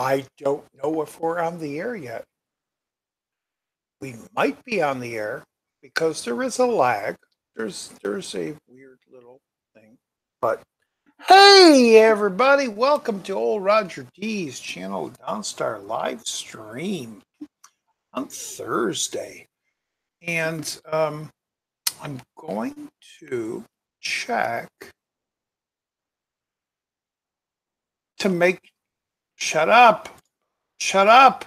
I don't know if we're on the air yet. We might be on the air because there is a lag. There's a weird little thing. But hey everybody, welcome to old Roger D's channel Downstar live stream on Thursday. And I'm going to check to make shut up. Shut up.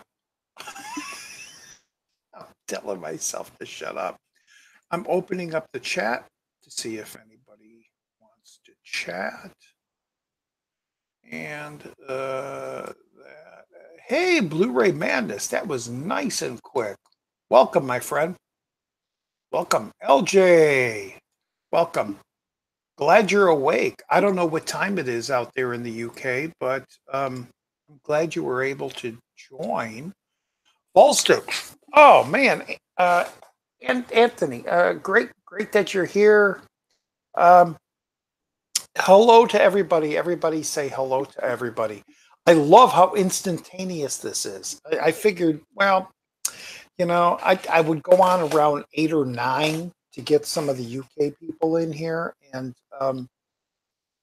I'm telling myself to shut up. I'm opening up the chat to see if anybody wants to chat. And hey, Blu-ray Madness, that was nice and quick. Welcome, my friend. Welcome, LJ. Welcome. Glad you're awake. I don't know what time it is out there in the UK, but I'm glad you were able to join. Ballstick. Oh man, and Anthony, great that you're here. Hello to everybody. Everybody say hello to everybody. I love how instantaneous this is. I figured, well, I would go on around 8 or 9 to get some of the UK people in here, and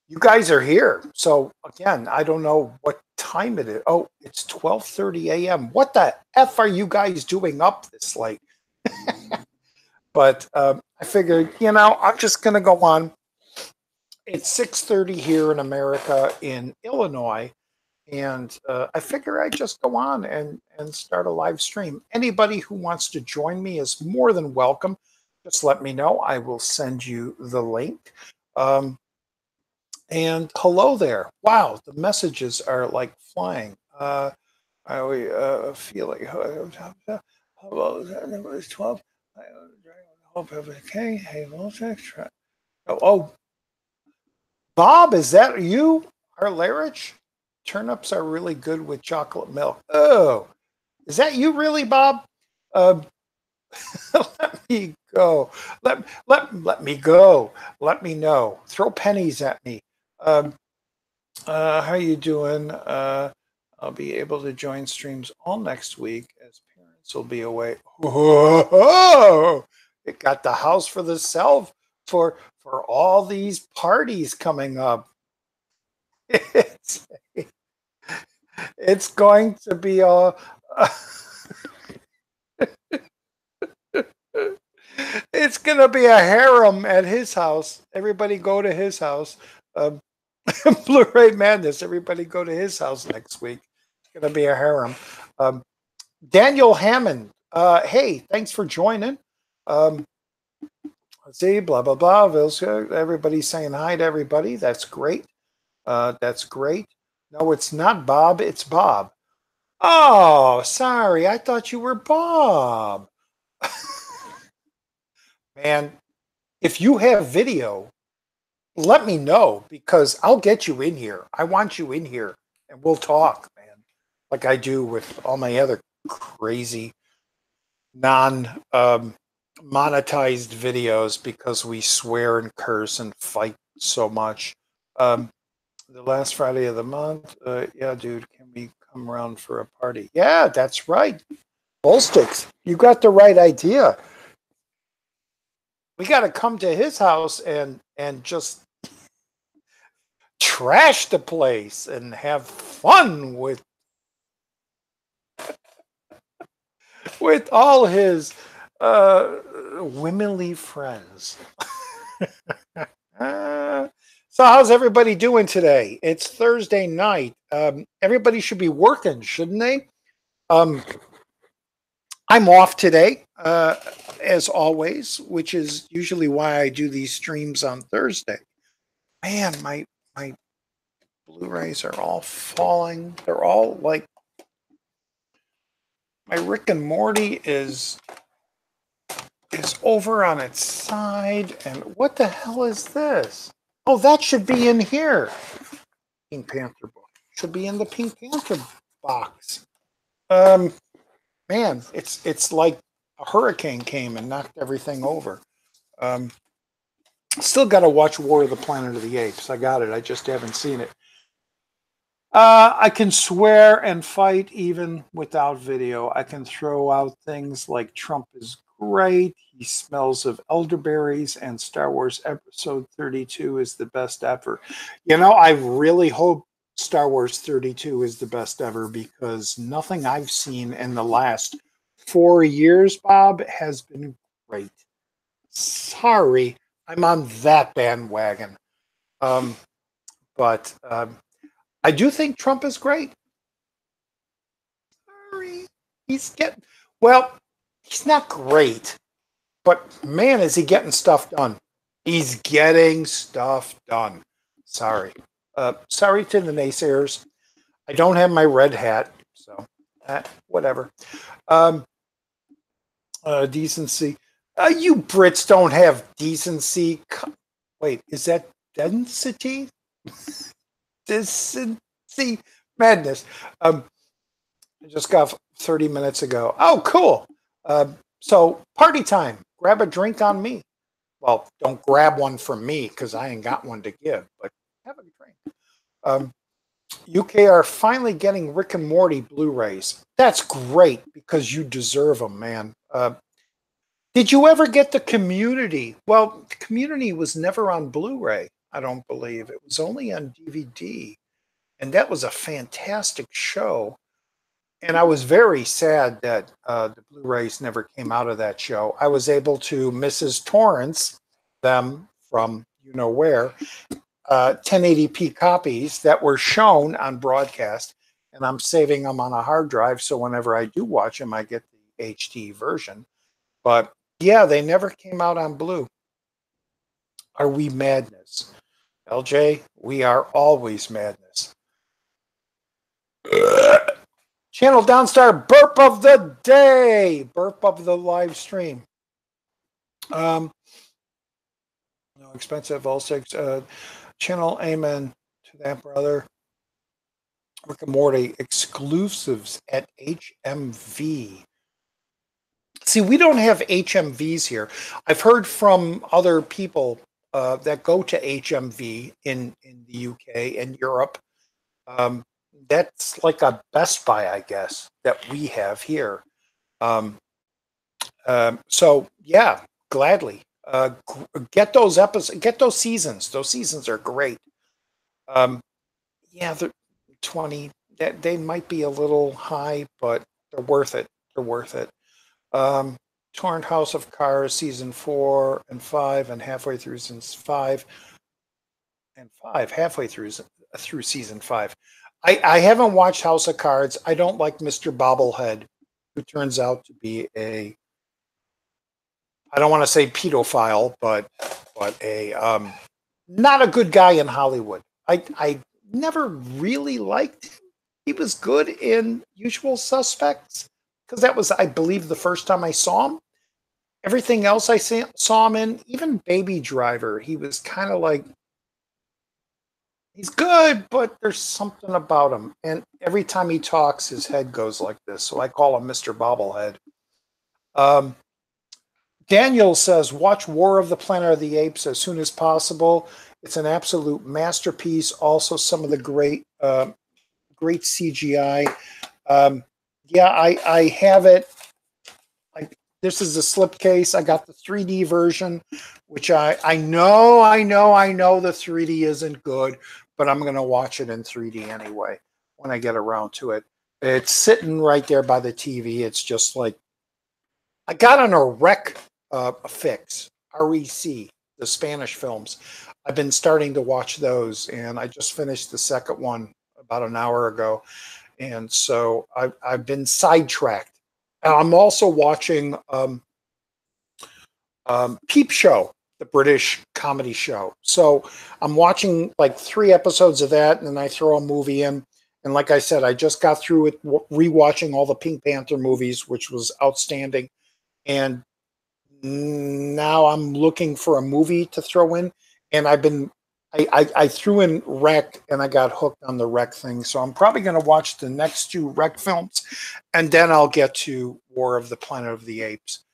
you guys are here. So again, I don't know what time it is. Oh, it's 12:30 a.m. What the F are you guys doing up this late? But I figured, I'm just going to go on. It's 6:30 here in America, in Illinois, and I figure I'd just go on and start a live stream. Anybody who wants to join me is more than welcome. Just let me know. I will send you the link. And hello there. Wow, the messages are like flying. I feel like hello, number is 12. I hope everything. Hey, oh, Bob, is that you? Larich? Turnips are really good with chocolate milk. Oh, is that you really, Bob? Let me go. Let me go. Let me know. Throw pennies at me. How you doing? I'll be able to join streams all next week as parents will be away. Whoa! It got the house for the self for all these parties coming up. It's going to be a it's gonna be a harem at his house. Everybody go to his house. Blu-ray Madness. Everybody go to his house next week. It's gonna be a harem. Daniel Hammond. Hey, thanks for joining. Let's see, blah blah blah. Everybody's saying hi to everybody. That's great. That's great. No, it's not Bob. It's Bob. Oh, sorry. I thought you were Bob. Man, if you have video, let me know because I'll get you in here. I want you in here and we'll talk, man, like I do with all my other crazy non-monetized videos because we swear and curse and fight so much. The last Friday of the month, yeah, dude, can we come around for a party? Yeah, that's right. Bullsticks, you got the right idea. We got to come to his house and just trash the place and have fun with all his womanly friends. So how's everybody doing today? It's Thursday night. Everybody should be working, shouldn't they? I'm off today, as always, which is usually why I do these streams on Thursday. Man, my Blu-rays are all falling. They're all like, my Rick and Morty is over on its side. And what the hell is this? Oh, that should be in here. Pink Panther book should be in the Pink Panther box. Man, it's like a hurricane came and knocked everything over. Still got to watch War of the Planet of the Apes. I got it. I just haven't seen it. I can swear and fight even without video. I can throw out things like Trump is great, he smells of elderberries, and Star Wars Episode 32 is the best ever. You know, I really hope Star Wars 32 is the best ever because nothing I've seen in the last 4 years, Bob, has been great. Sorry, I'm on that bandwagon. Um, but I do think Trump is great. Sorry. He's getting, well, he's not great, but man, is he getting stuff done. He's getting stuff done. Sorry. Sorry to the naysayers. I don't have my red hat, so whatever. Um, Decency. You Brits don't have decency. Wait, is that density? Decency madness. I just got 30 minutes ago. Oh, cool. So party time. Grab a drink on me. Well, don't grab one from me because I ain't got one to give, but have a drink. UK are finally getting Rick and Morty Blu-rays. That's great because you deserve them, man. Did you ever get the Community? Well, the Community was never on Blu-ray, I don't believe. It was only on DVD. And that was a fantastic show. And I was very sad that the Blu-rays never came out of that show. I was able to Mrs. Torrance them from you know where, 1080p copies that were shown on broadcast, and I'm saving them on a hard drive so whenever I do watch them, I get the HD version. But yeah, they never came out on Blue. Are we madness? LJ, we are always madness. Channel Downstar burp of the day, burp of the live stream. No expensive, all six. Channel amen to that, brother. Rick and Morty exclusives at HMV. See, we don't have HMVs here. I've heard from other people that go to HMV in the UK and Europe. That's like a Best Buy, I guess, that we have here. So yeah, gladly get those episodes, get those seasons. Those seasons are great. Yeah, they're 20. That they might be a little high, but they're worth it. They're worth it. Torrent House of Cards season 4 and 5, and halfway through seasons 5 and 5, halfway through season 5. I haven't watched House of Cards. I don't like Mr. Bobblehead, who turns out to be a, I don't want to say pedophile, but a not a good guy in Hollywood. I never really liked him. He was good in Usual Suspects because that was, I believe, the first time I saw him. Everything else I saw him in, even Baby Driver, he was kind of like, he's good, but there's something about him. And every time he talks, his head goes like this. So I call him Mr. Bobblehead. Daniel says, watch War of the Planet of the Apes as soon as possible. It's an absolute masterpiece. Also, some of the great CGI. Yeah, I have it. This is a slipcase. I got the 3D version, which I know the 3D isn't good, but I'm going to watch it in 3D anyway when I get around to it. It's sitting right there by the TV. It's just like, I got on a rec fix, REC, the Spanish films. I've been starting to watch those, and I just finished the second one about an hour ago. And so I've been sidetracked. I'm also watching Peep Show, the British comedy show. So I'm watching like 3 episodes of that, and then I throw a movie in. And like I said, I just got through it rewatching all the Pink Panther movies, which was outstanding. And now I'm looking for a movie to throw in. And I threw in Rec, and I got hooked on the Rec thing. So I'm probably going to watch the next 2 Rec films, and then I'll get to War of the Planet of the Apes.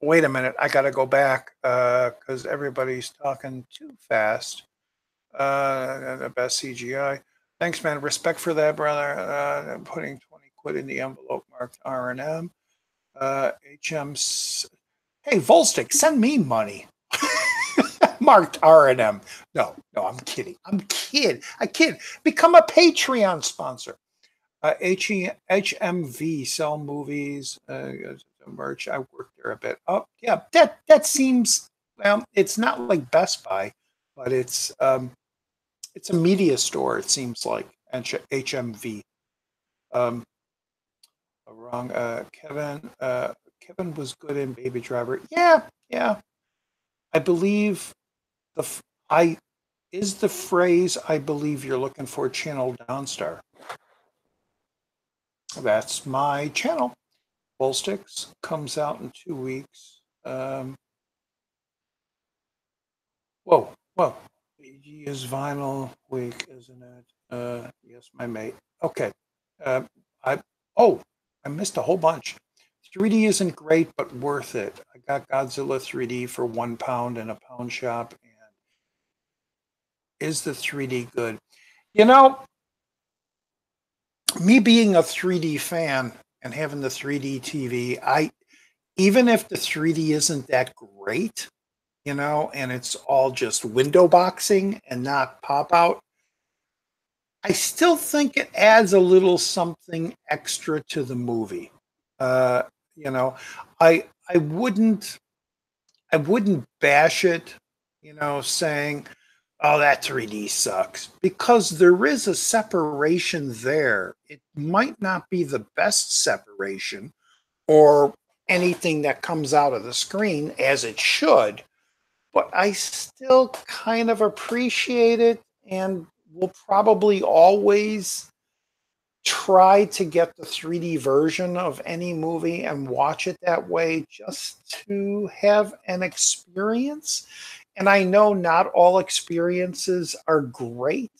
Wait a minute, I got to go back because everybody's talking too fast. The best CGI. Thanks, man. Respect for that, brother. I'm putting 20 quid in the envelope marked R&M. HM's. Hey, Volstick, send me money. Marked R&M. No, I'm kidding. I kid. Become a Patreon sponsor. HMV sell movies, merch. I worked there a bit. Oh, yeah, that seems, well, it's not like Best Buy, but it's a media store. It seems like HMV. Um, wrong. Kevin was good in Baby Driver. Yeah, yeah. I believe the I is the phrase. I believe you're looking for Channel Downstar. That's my channel. Bullsticks comes out in 2 weeks. Whoa. AG is vinyl week, isn't it? Yes, my mate. Okay. Uh, I oh, I missed a whole bunch. 3D isn't great, but worth it. I got Godzilla 3D for £1 in a pound shop. And is the 3D good? You know, me being a 3D fan and having the 3D TV, I even if the 3D isn't that great, and it's all just window boxing and not pop out, I still think it adds a little something extra to the movie. Uh, you know, I wouldn't bash it, saying, "Oh, that 3D sucks," because there is a separation there. It might not be the best separation or anything that comes out of the screen as it should, but I still kind of appreciate it and will probably always try to get the 3D version of any movie and watch it that way just to have an experience. And I know not all experiences are great.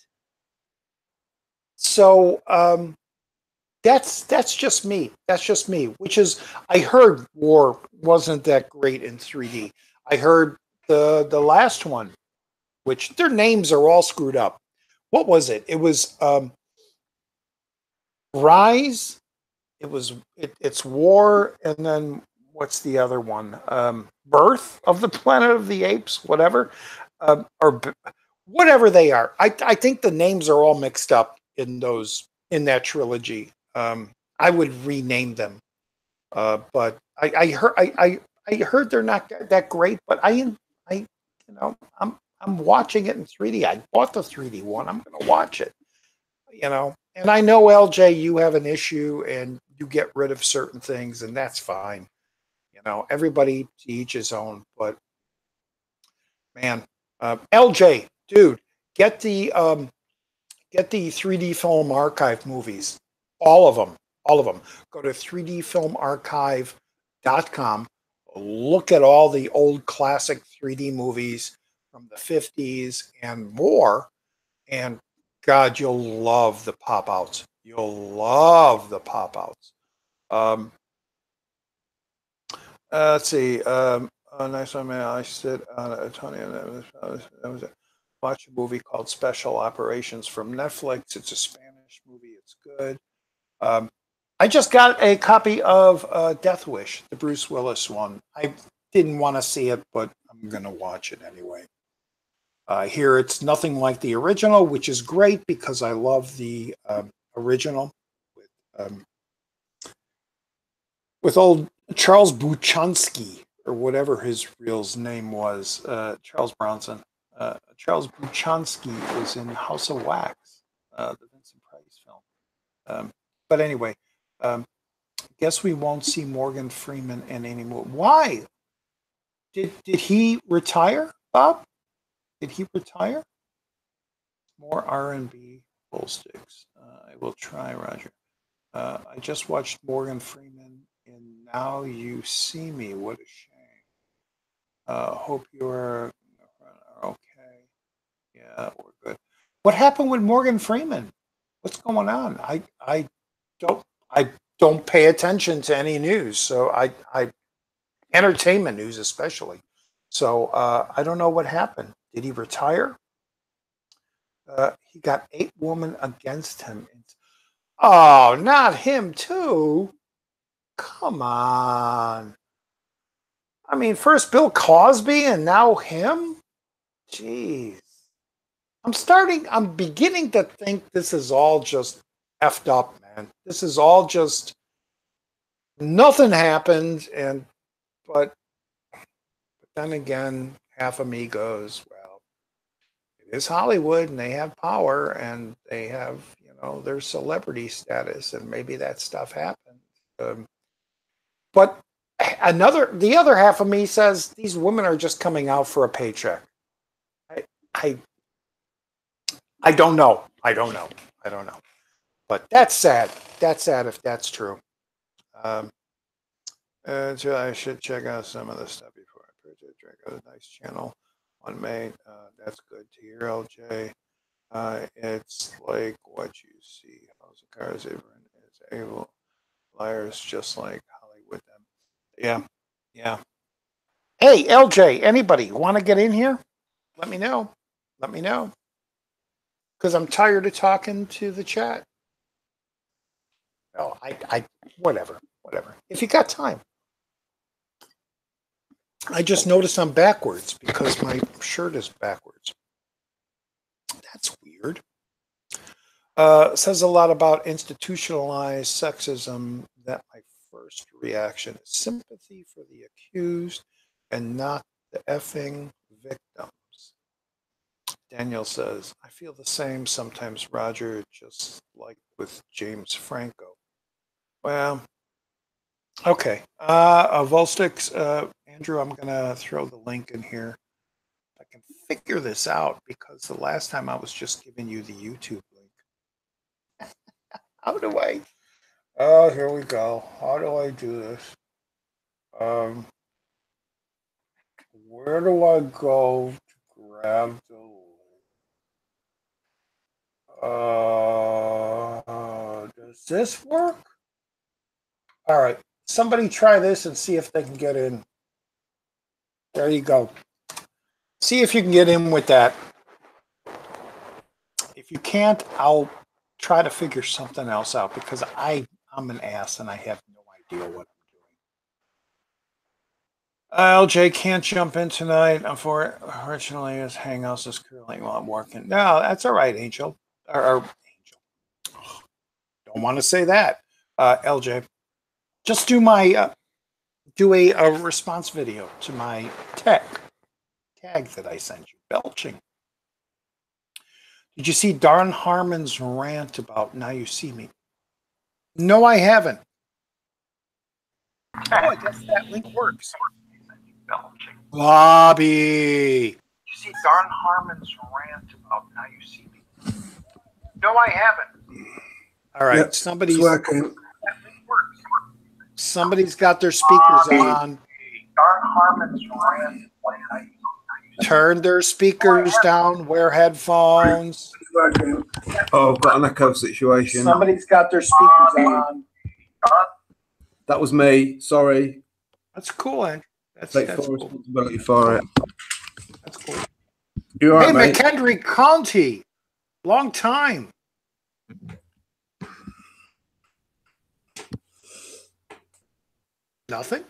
So that's just me. That's just me. Which is, I heard War wasn't that great in 3D. I heard the last one, which their names are all screwed up. What was it? It was Rise. It's War, and then what's the other one? Birth of the Planet of the Apes, whatever, or whatever they are. I think the names are all mixed up in that trilogy. I would rename them, but I heard they're not that great. But I'm watching it in 3D. I bought the 3D one. I'm going to watch it. And I know, LJ, you have an issue and you get rid of certain things, and that's fine. Everybody to each his own. But man, LJ, dude, get the 3D Film Archive movies, all of them. Go to 3dfilmarchive.com. Look at all the old classic 3D movies from the 50s and more, and God, you'll love the pop outs. You'll love the pop outs. Let's see. Nice one, man. I sit on Tony, and that was it. Watch a movie called Special Operations from Netflix. It's a Spanish movie. It's good. I just got a copy of Death Wish, the Bruce Willis one. I didn't want to see it, but I'm going to watch it anyway. Here, it's nothing like the original, which is great because I love the original with old Charles Buchansky, or whatever his real name was, Charles Bronson. Charles Buchansky was in House of Wax, the Vincent Price film. But anyway, guess we won't see Morgan Freeman in any more. Why? Did he retire, Bob? Did he retire? More R&B bull sticks. I will try, Roger. I just watched Morgan Freeman in Now You See Me. What a shame. Hope you're okay. Yeah, we're good. What happened with Morgan Freeman? What's going on? I don't pay attention to any news, so I entertainment news especially. So I don't know what happened. Did he retire? He got 8 women against him. Oh, not him too. Come on. I mean, first Bill Cosby and now him? Jeez. I'm beginning to think this is all just effed up, man. This is all just nothing happened, but then again, half of me goes, well, it is Hollywood and they have power and they have, their celebrity status and maybe that stuff happened. But the other half of me says these women are just coming out for a paycheck. I don't know. I don't know. But that's sad. That's sad if that's true. So I should check out some of the stuff before I purchase. Check out a nice channel on May. That's good to hear, LJ. It's like what you see. House of Cards is able liars just like Hollywood. Them. Yeah. Hey, LJ, anybody want to get in here? Let me know. Because I'm tired of talking to the chat. No, whatever. If you got time. I just noticed I'm backwards because my shirt is backwards. That's weird. Says a lot about institutionalized sexism that my first reaction is sympathy for the accused and not the effing victims. Daniel says, I feel the same sometimes, Roger, just like with James Franco. Well, okay. Volstix, Andrew, I'm going to throw the link in here. I can figure this out because the last time I was just giving you the YouTube link. How do I? Oh, here we go. How do I do this? Where do I go to grab the link? Does this work? All right. Somebody try this and see if they can get in. There you go. See if you can get in with that. If you can't, I'll try to figure something else out because I'm an ass and I have no idea what I'm doing. LJ can't jump in tonight. Unfortunately, his Hangouts is currently while I'm working. No, that's all right, Angel. Or Angel. Don't want to say that. LJ, just do my do a response video to my tag that I sent you. Belching. Did you see Darn Harmon's rant about Now You See Me? No, I haven't. Oh, I guess that link works. Bobby. Did you see Darn Harmon's rant about Now You See Me? No, I haven't. All right, yep, somebody's got their speakers on. Darn Harmon's rant. Turn their speakers down, wear headphones. Oh, I've got an echo situation. Somebody's got their speakers on. That was me. Sorry. That's cool, Andrew. That's full responsibility for it. That's cool. You all right, mate? McHenry County. Long time. Nothing?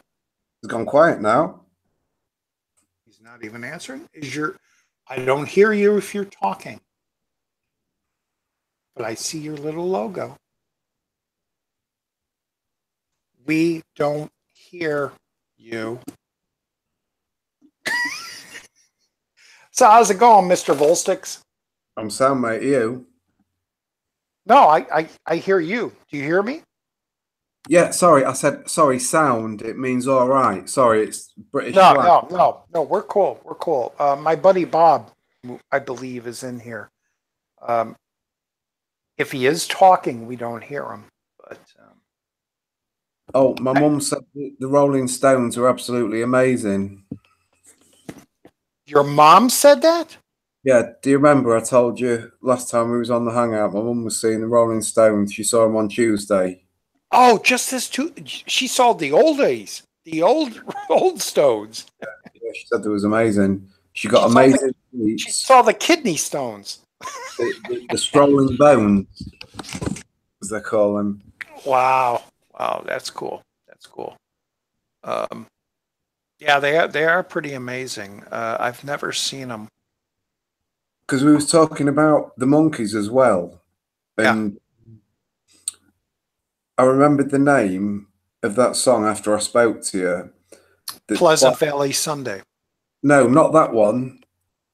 It's gone quiet now. He's not even answering. I don't hear you if you're talking. But I see your little logo. We don't hear you. So how's it going, Mr. Volstix? I'm sound, mate. You? No, I hear you. Do you hear me? Yeah, sorry. I said, sorry, sound. It means all right. Sorry, it's British. No. We're cool. My buddy Bob, I believe, is in here. If he is talking, we don't hear him. But oh, my mum said the Rolling Stones are absolutely amazing. Your mom said that? Yeah. Do you remember I told you last time we was on the Hangout, my mum was seeing the Rolling Stones. She saw them on Tuesday. Oh, just this too. She saw the old days, the old Stones. Yeah, she said it was amazing. She saw the kidney stones. The Strolling Bones, as they call them. Wow, wow, that's cool. That's cool. Um, yeah, they are pretty amazing. I've never seen them. Because we was talking about the Monkees as well, Yeah, and I remembered the name of that song after I spoke to you. That's quite, Pleasant Valley Sunday. no, not that one.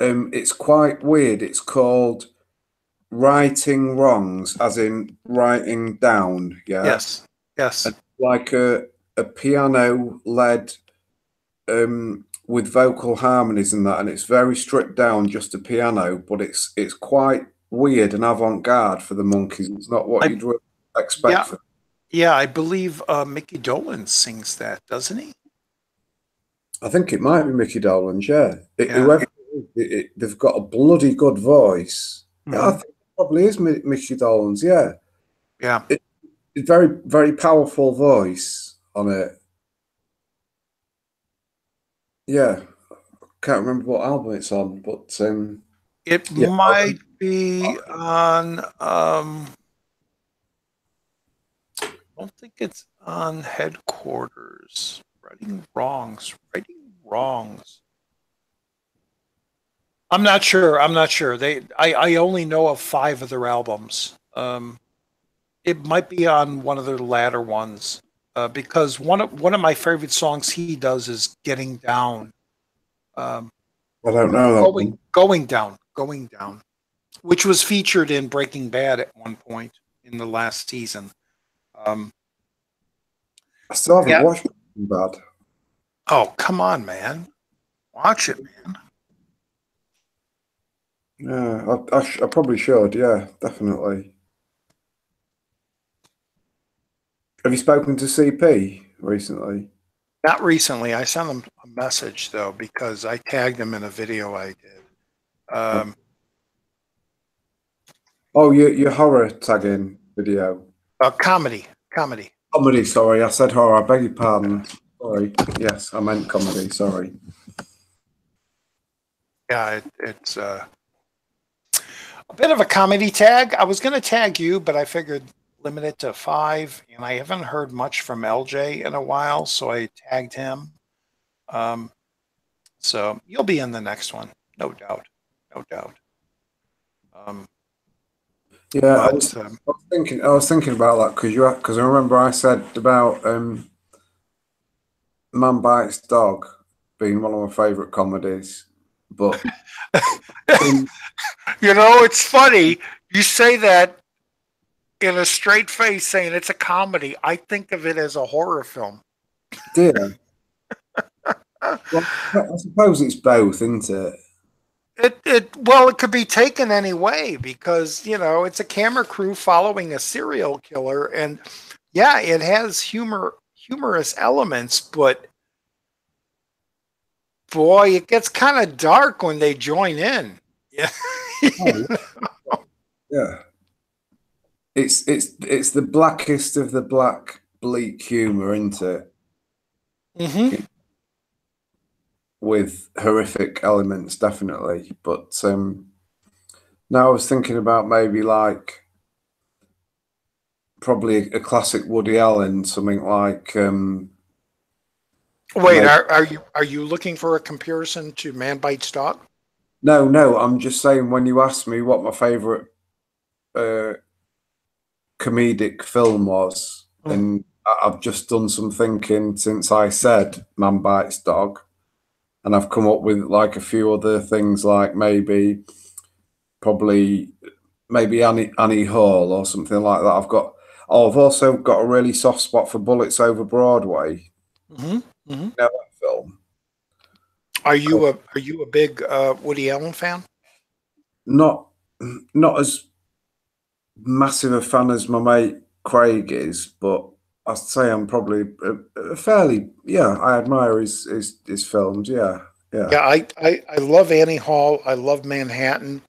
It's quite weird. It's called Writing Wrongs, as in writing down. Yeah, Yes, yes. and like a piano led with vocal harmonies and that, and it's very stripped down, just a piano, but it's quite weird and avant-garde for the Monkees. It's not what I you'd really expect yeah, for. yeah. I believe Mickey Dolenz sings that, doesn't he? I think it might be Mickey Dolenz. Yeah, Yeah. whoever they've got a bloody good voice. Yeah, I Hmm. think it probably is Mickey Dolenz. Yeah, Yeah. it's very very powerful voice on it. Yeah, can't remember what album it's on, but It yeah, might be on. I don't think it's on Headquarters. Righting Wrongs. Righting Wrongs. I'm not sure. I'm not sure. I only know of five of their albums. It might be on one of their latter ones, because one of my favorite songs he does is "Getting Down," um, I don't know that one. going down, which was featured in Breaking Bad at one point in the last season. Um, I still haven't yeah. watched Breaking Bad. Oh, come on, man, watch it, man. Yeah, I probably should. Yeah, definitely. Have you spoken to CP recently? Not recently. I sent him a message though because I tagged him in a video I did. Uh, Um, oh, your horror tagging video. comedy. Comedy, sorry. I said horror. I beg your pardon. Sorry. Yes, I meant comedy. Sorry. Yeah, it's a bit of a comedy tag. I was going to tag you, but I figured limit it to five, and I haven't heard much from LJ in a while, so I tagged him. Um, so you'll be in the next one, no doubt, no doubt. Um, Yeah, but I was thinking about that because I remember I said about Man Bites Dog being one of my favourite comedies, but in, it's funny you say that in a straight face, saying it's a comedy. I think of it as a horror film. dear, well, I suppose it's both, isn't it? It could be taken any way because it's a camera crew following a serial killer, and yeah, it has humorous elements, but boy, it gets kind of dark when they join in. Yeah. Oh, yeah. It's the blackest of the black bleak humor, isn't it? Hmm. With horrific elements, definitely. But now I was thinking about maybe like probably a classic Woody Allen, something like Wait, maybe, are you looking for a comparison to Man Bites Dog? no, I'm just saying when you asked me what my favorite uh, comedic film was, Mm. and I've just done some thinking since I said Man Bites Dog, and I've come up with like a few other things, like probably maybe Annie Hall or something like that. I've also got a really soft spot for Bullets Over Broadway. Hmm. Hmm. You know that film? Are you a big Woody Allen fan? Not not as massive a fan as my mate Craig is, but I'd say I'm probably a fairly, yeah. I admire his films. Yeah, yeah. Yeah, I love Annie Hall. I love Manhattan.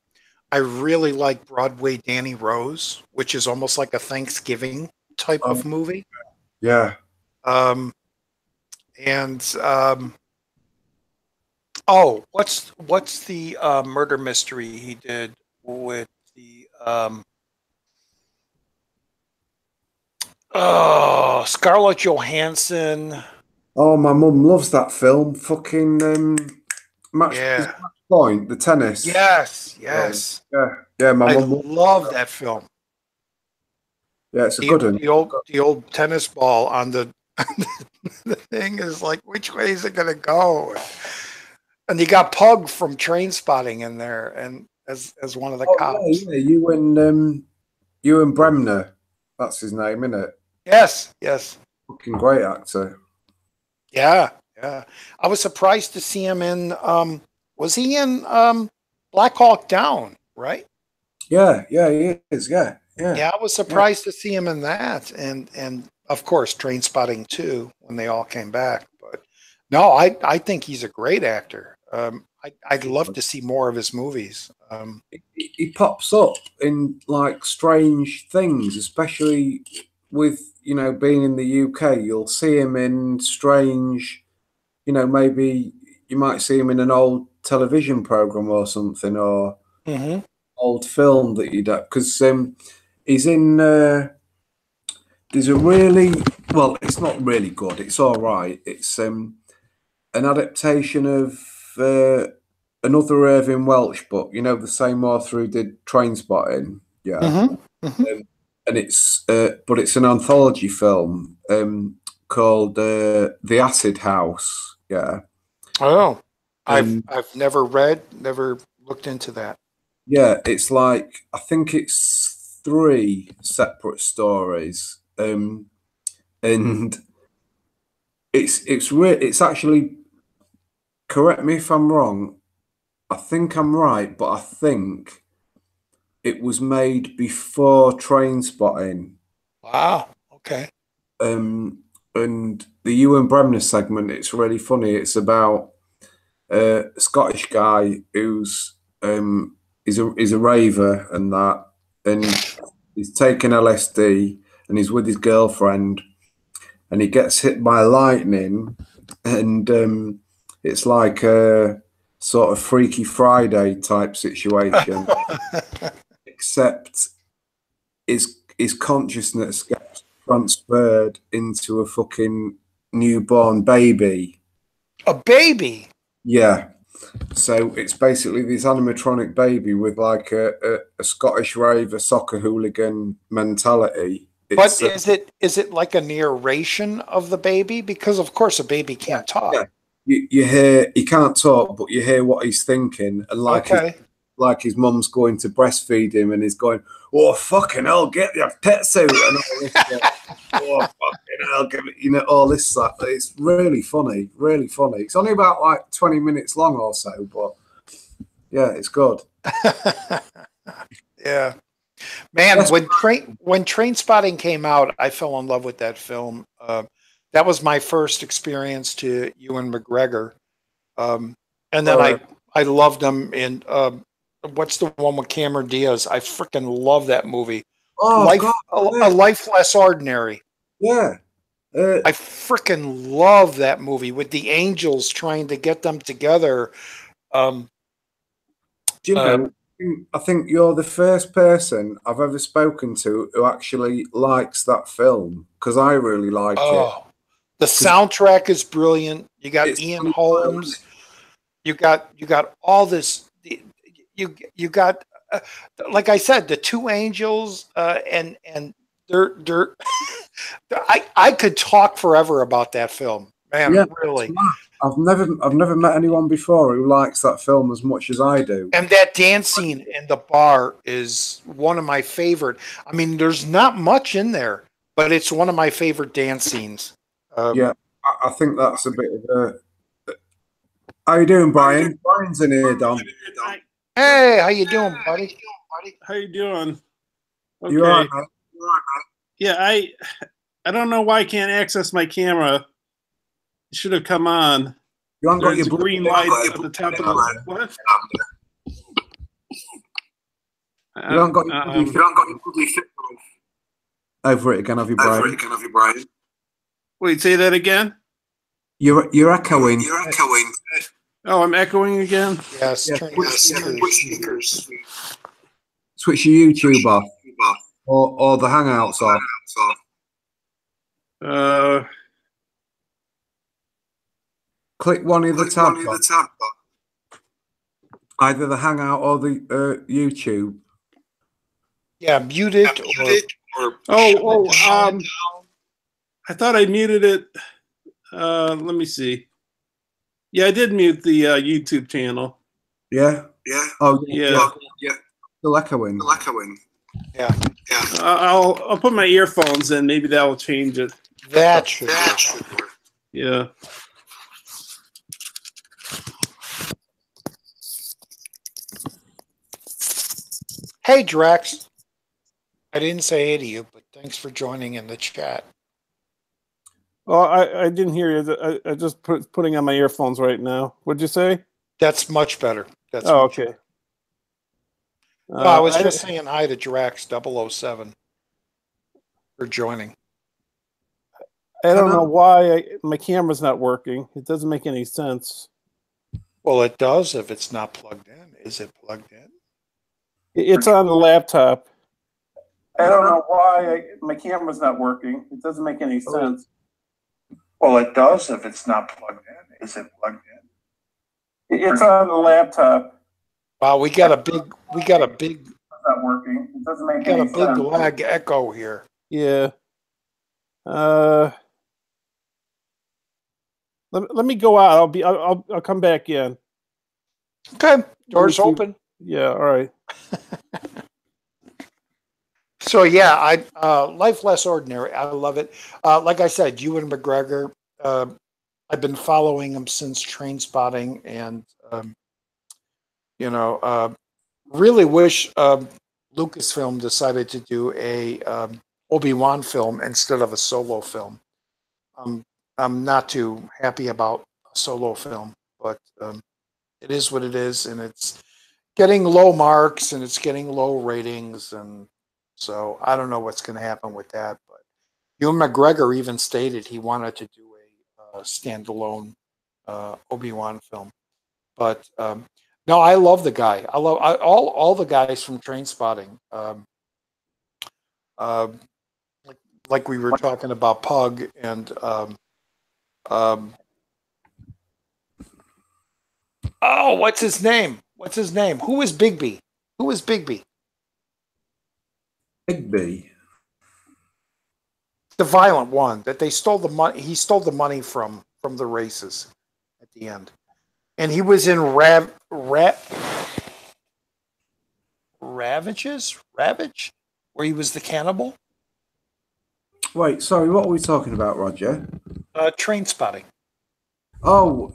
I really like Broadway Danny Rose, which is almost like a Thanksgiving type Um, of movie. yeah. Um, and oh, what's the murder mystery he did with the oh, Scarlett Johansson. Oh, my mum loves that film. Fucking match, is it Yeah. Match Point, the tennis. Yes. Film. Yes. Yeah, my I mum. love that film. Yeah, it's a good one. The old tennis ball on the the thing is like, which way is it gonna go? And you got Pug from Train Spotting in there, and as one of the Oh cops. yeah, you and Bremner. That's his name, isn't it? Yes. Yes. Fucking great actor. Yeah. Yeah. I was surprised to see him in. Was he in Black Hawk Down? Right. Yeah, he is. Yeah, yeah. Yeah, I was surprised to see him in that, and of course Train Spotting too when they all came back. But no, I think he's a great actor. I'd love to see more of his movies. He pops up in like strange things, especially with being in the UK. You'll see him in strange, maybe you might see him in an old television program or something, or Mhm. old film that you'd because he's in. There's a really well, it's not really good. It's all right. It's an adaptation of another Irving Welsh book. The same author who did Train Spotting. Yeah. Mhm. Mhm. And it's but it's an anthology film called The Acid House. Yeah. Oh, Um, I've never read, never looked into that. yeah, it's like I think it's 3 separate stories. And it's actually, correct me if I'm wrong, I think I'm right, but I think it was made before Train Spotting. Wow. Okay. And the Ewan Bremner segment, it's really funny. It's about a Scottish guy who's is a raver and that, and he's taking LSD and he's with his girlfriend, and he gets hit by lightning, and it's like a sort of Freaky Friday type situation, except his consciousness gets transferred into a fucking newborn baby. A baby. Yeah. So it's basically this animatronic baby with like a Scottish raver soccer hooligan mentality. But is it like a narration of the baby? Because of course a baby can't talk. Yeah. You hear he can't talk, but you hear what he's thinking, and like his mum's going to breastfeed him, and he's going, "Oh fucking hell, get your tits out!" and all this shit. Oh fucking hell, give it, all this stuff. It's really funny, really funny. It's only about like 20 minutes long or so, but yeah, it's good. Yeah, man. When Train Spotting came out, I fell in love with that film. That was my first experience to Ewan McGregor, and then I loved him in what's the one with Cameron Diaz? I freaking love that movie. Oh, A Life Less Ordinary. Yeah. I freaking love that movie with the angels trying to get them together. Do you know, I think you're the first person I've ever spoken to who actually likes that film, because I really like it. The soundtrack is brilliant. You got Ian Holmes. You got all this. You got like I said, the 2 angels, and they're I could talk forever about that film, man. Yeah, really. I've never met anyone before who likes that film as much as I do. And that dance scene in the bar is one of my favorite. I mean, there's not much in there, but it's one of my favorite dance scenes. Yeah, I think that's a bit of a. How you doing, Brian? Brian's in here, Don. Hey, how you doing, buddy? How you doing? Okay. You all right, man? Yeah, I don't know why I can't access my camera. It should have come on. You haven't got There's your a green light at the top of the what? You haven't got your over it again, have you, Brian? Wait, say that again? You're echoing. Oh, I'm echoing again? Yes. Yeah. Turn your speakers. switch your YouTube off, or the Hangouts off. Click one of the tabs. Either the Hangout or the YouTube. Yeah, mute it. I thought I muted it. Let me see. Yeah, I did mute the YouTube channel. Yeah. Oh Yeah. Still echoing. Yeah. I'll put my earphones in. Maybe that will change it. That should work. Yeah. Hey, Drex. I didn't say hey to you, but thanks for joining in the chat. Oh, I didn't hear you. I just putting on my earphones right now. What'd you say? That's much better. That's Oh, much okay. better. No, I was just saying hi to Drax007 for joining. I don't know why my camera's not working. It doesn't make any sense. Well, it does if it's not plugged in. Is it plugged in? It's on the laptop. I don't know why my camera's not working. It doesn't make any sense. Well, it does if it's not plugged in. Is it plugged in? It's on the laptop. Wow, we got a big. It's not working. It doesn't make any sense. Got a big lag echo here. Yeah. Let me go out. I'll come back in. Okay, doors open. Yeah. All right. So yeah, Life Less Ordinary. I love it. Like I said, Ewan McGregor. I've been following him since Trainspotting, and really wish Lucasfilm decided to do a Obi-Wan film instead of a Solo film. I'm not too happy about a Solo film, but it is what it is, and it's getting low marks and it's getting low ratings, and so I don't know what's going to happen with that. But Ewan McGregor even stated he wanted to do a standalone Obi-Wan film. But no, I love the guy. I love all the guys from Trainspotting. Like we were talking about Pug and what's his name? Who is Bigby? Bigby. The violent one that they stole the money. He stole the money from the races at the end, and he was in Ravage, where he was the cannibal. Wait, sorry, what are we talking about, Roger? Trainspotting. Oh,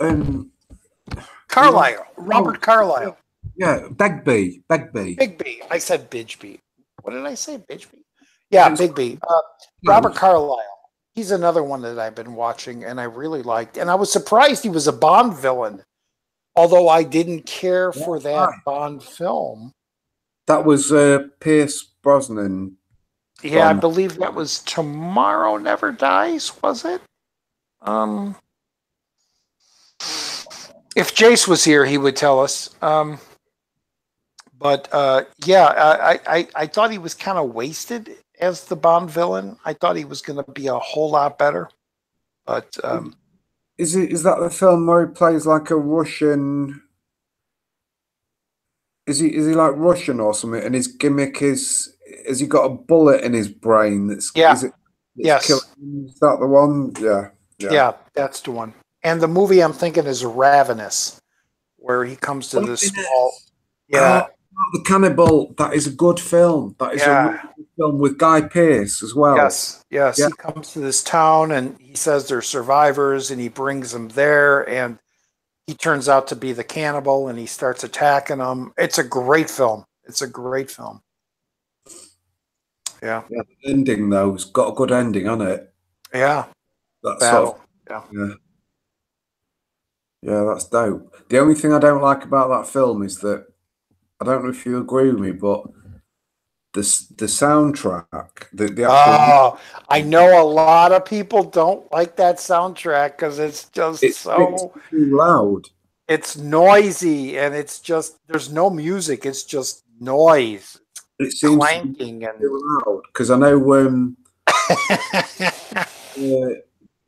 Carlisle, Robert Carlisle. Yeah, Bigby. Bigby. I said Bigby. What did I say? Bigby? Yeah, Bigby. Robert Carlisle. He's another one that I've been watching and I really liked. And I was surprised he was a Bond villain, although I didn't care for that Bond film. That was Pierce Brosnan. Yeah, I believe that was Tomorrow Never Dies, was it? If Jace was here, he would tell us. But I thought he was kind of wasted as the Bond villain. I thought he was going to be a whole lot better. But is that the film where he plays like a Russian? Is he like Russian or something? And his gimmick is he got a bullet in his brain? That's yes. Killing? Is that the one? Yeah, that's the one. And the movie I'm thinking is Ravenous, where he comes to this small. Yeah. The Cannibal, that is a good film. That is a really good film with Guy Pearce as well. Yes. Yeah. He comes to this town and he says they're survivors and he brings them there and he turns out to be the cannibal and he starts attacking them. It's a great film. Yeah. The ending, though, it's got a good ending on it. Yeah. That's battle. Yeah, that's dope. The only thing I don't like about that film is that, I don't know if you agree with me, but the soundtrack, the actual I know a lot of people don't like that soundtrack because it's so too loud. It's noisy and it's just there's no music. It's just noise. it seems to be clanking and too loud because I know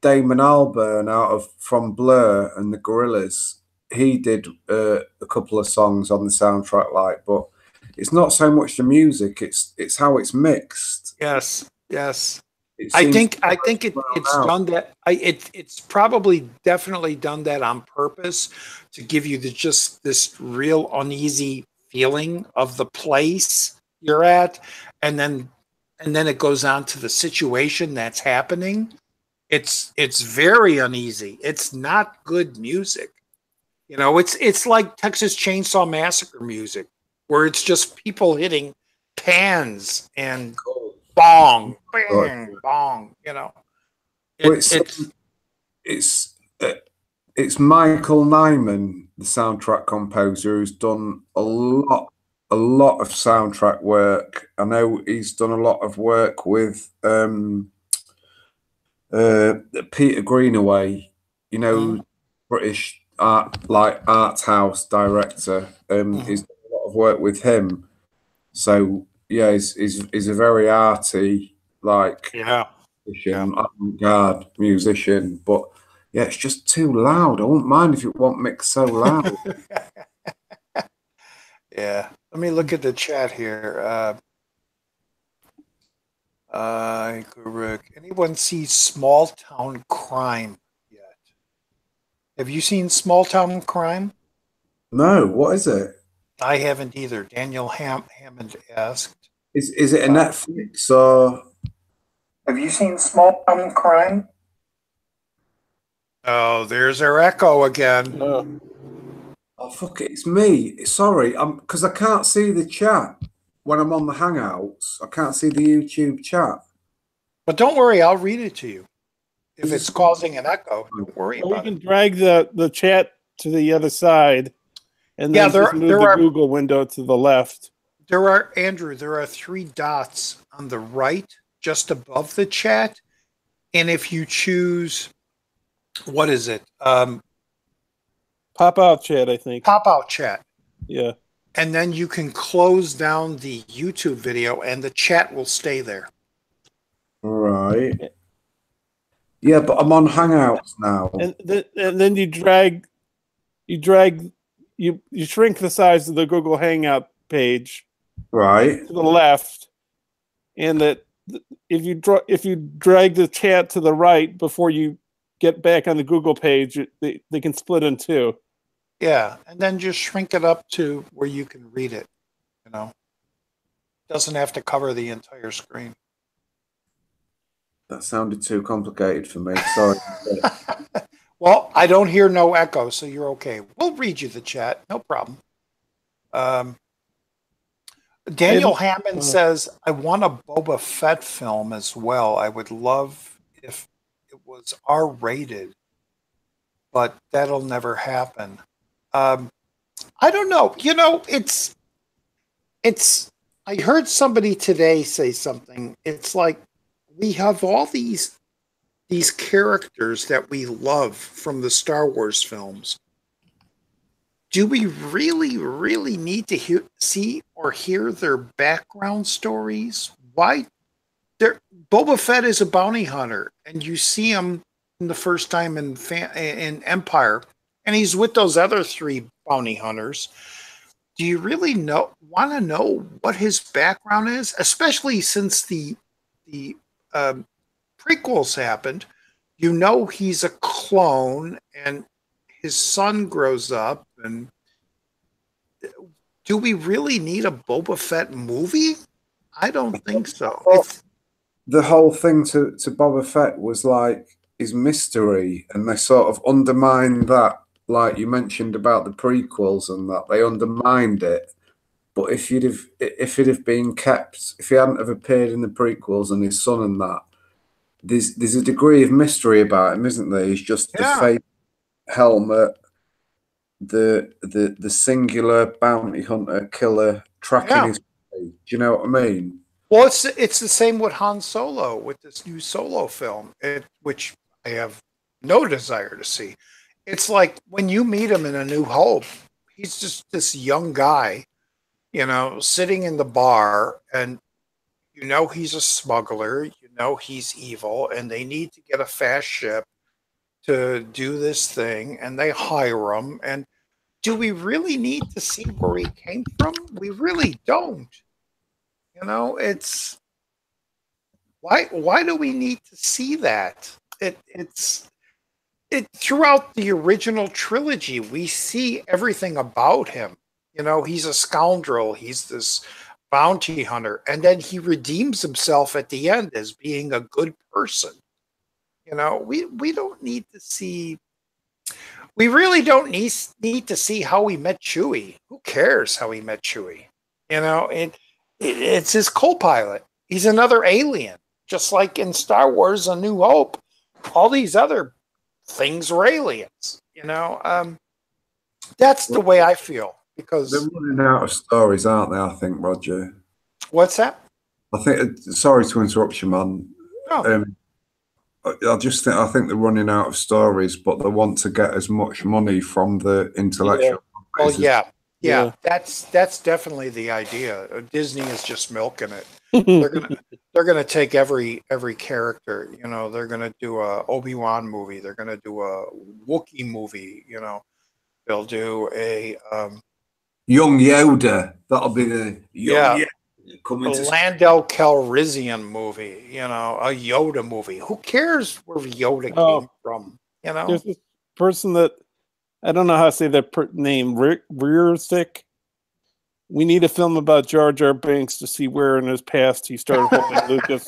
Damon Albarn from Blur and the Gorillaz. He did a couple of songs on the soundtrack, but it's not so much the music; it's how it's mixed. yes, yes. It I seems think it's out. done that. It's probably definitely done that on purpose to give you just this real uneasy feeling of the place you're at, and then it goes on to the situation that's happening. It's very uneasy. It's not good music. It's like Texas Chainsaw Massacre music, where it's just people hitting pans and bong, bang, bong. Well, It, it's it's uh, it's Michael Nyman, the soundtrack composer, who's done a lot of soundtrack work. I know he's done a lot of work with Peter Greenaway, British art house director. He's done a lot of work with him. So yeah, he's a very arty, avant-garde musician, but yeah, it's just too loud. I wouldn't mind if it wasn't mixed so loud. Yeah. Let me look at the chat here. Anyone see Small Town Crime yet? Have you seen Small Town Crime? No, what is it? I haven't either. Daniel Hammond asked. Is it a Netflix or? Have you seen Small Town Crime? Oh, there's our echo again. Oh fuck it, it's me. Sorry, because I can't see the chat when I'm on the Hangouts. I can't see the YouTube chat. But don't worry, I'll read it to you. If it's causing an echo, don't worry about it. You can drag the chat to the other side, and then just move the Google window to the left. There are 3 dots on the right, just above the chat, and if you choose, what is it? Pop out chat, I think. Pop out chat. Yeah. And then you can close down the YouTube video, and the chat will stay there. Right. Yeah, but I'm on Hangouts now. And then you shrink the size of the Google Hangout page. Right. To the left, and that if you drag the chat to the right before you get back on the Google page, they can split in 2. Yeah, and then just shrink it up to where you can read it. Doesn't have to cover the entire screen. That sounded too complicated for me. Sorry. Well, I don't hear no echo, so you're okay. We'll read you the chat, no problem. Daniel Hammond says, I want a Boba Fett film as well. I would love if it was R-rated, but that'll never happen. I don't know. I heard somebody today say something. It's like we have all these characters that we love from the Star Wars films. Do we really, really need to see or hear their background stories? Why? Boba Fett is a bounty hunter, and you see him the first time in Empire, and he's with those other 3 bounty hunters. Do you really want to know what his background is, especially since the prequels happened? He's a clone, and his son grows up. And do we really need a Boba Fett movie? I don't think so. Well, the whole thing to Boba Fett was like his mystery, and they sort of undermined that. Like you mentioned about the prequels and that, they undermined it. But if it had been kept, if he hadn't have appeared in the prequels and his son and that, there's a degree of mystery about him, isn't there? He's just the fake helmet, the singular bounty hunter killer tracking his way. Do you know what I mean? Well, it's the same with Han Solo with this new Solo film, which I have no desire to see. It's like when you meet him in A New Hope, he's just this young guy you know, sitting in the bar, and you know he's a smuggler, you know he's evil, and they need to get a fast ship to do this thing, and they hire him. And do we really need to see where he came from? We really don't. You know, it's why do we need to see that? It throughout the original trilogy, we see everything about him. You know, he's a scoundrel, he's this bounty hunter, and then he redeems himself at the end as being a good person. You know, we don't need to see we really don't need to see how he met Chewie. Who cares how he met Chewie? You know, it's his co-pilot. He's another alien, just like in Star Wars: A New Hope. All these other things were aliens. You know, that's the way I feel. Because they're running out of stories, aren't they? I think, Roger. What's that? I think. Sorry to interrupt you, man. No. I think they're running out of stories, but they want to get as much money from the intellectual. Well, yeah. That's definitely the idea. Disney is just milking it. They're gonna take every character. You know, they're gonna do a Obi-Wan movie. They're gonna do a Wookiee movie. You know, they'll do a Young Yoda. That'll be the Yoda. A Lando Calrissian movie, you know, a Yoda movie. Who cares where Yoda came from? You know, there's this person that I don't know how to say that name. Rearsick. We need a film about Jar Jar Binks to see where in his past he started holding Lucas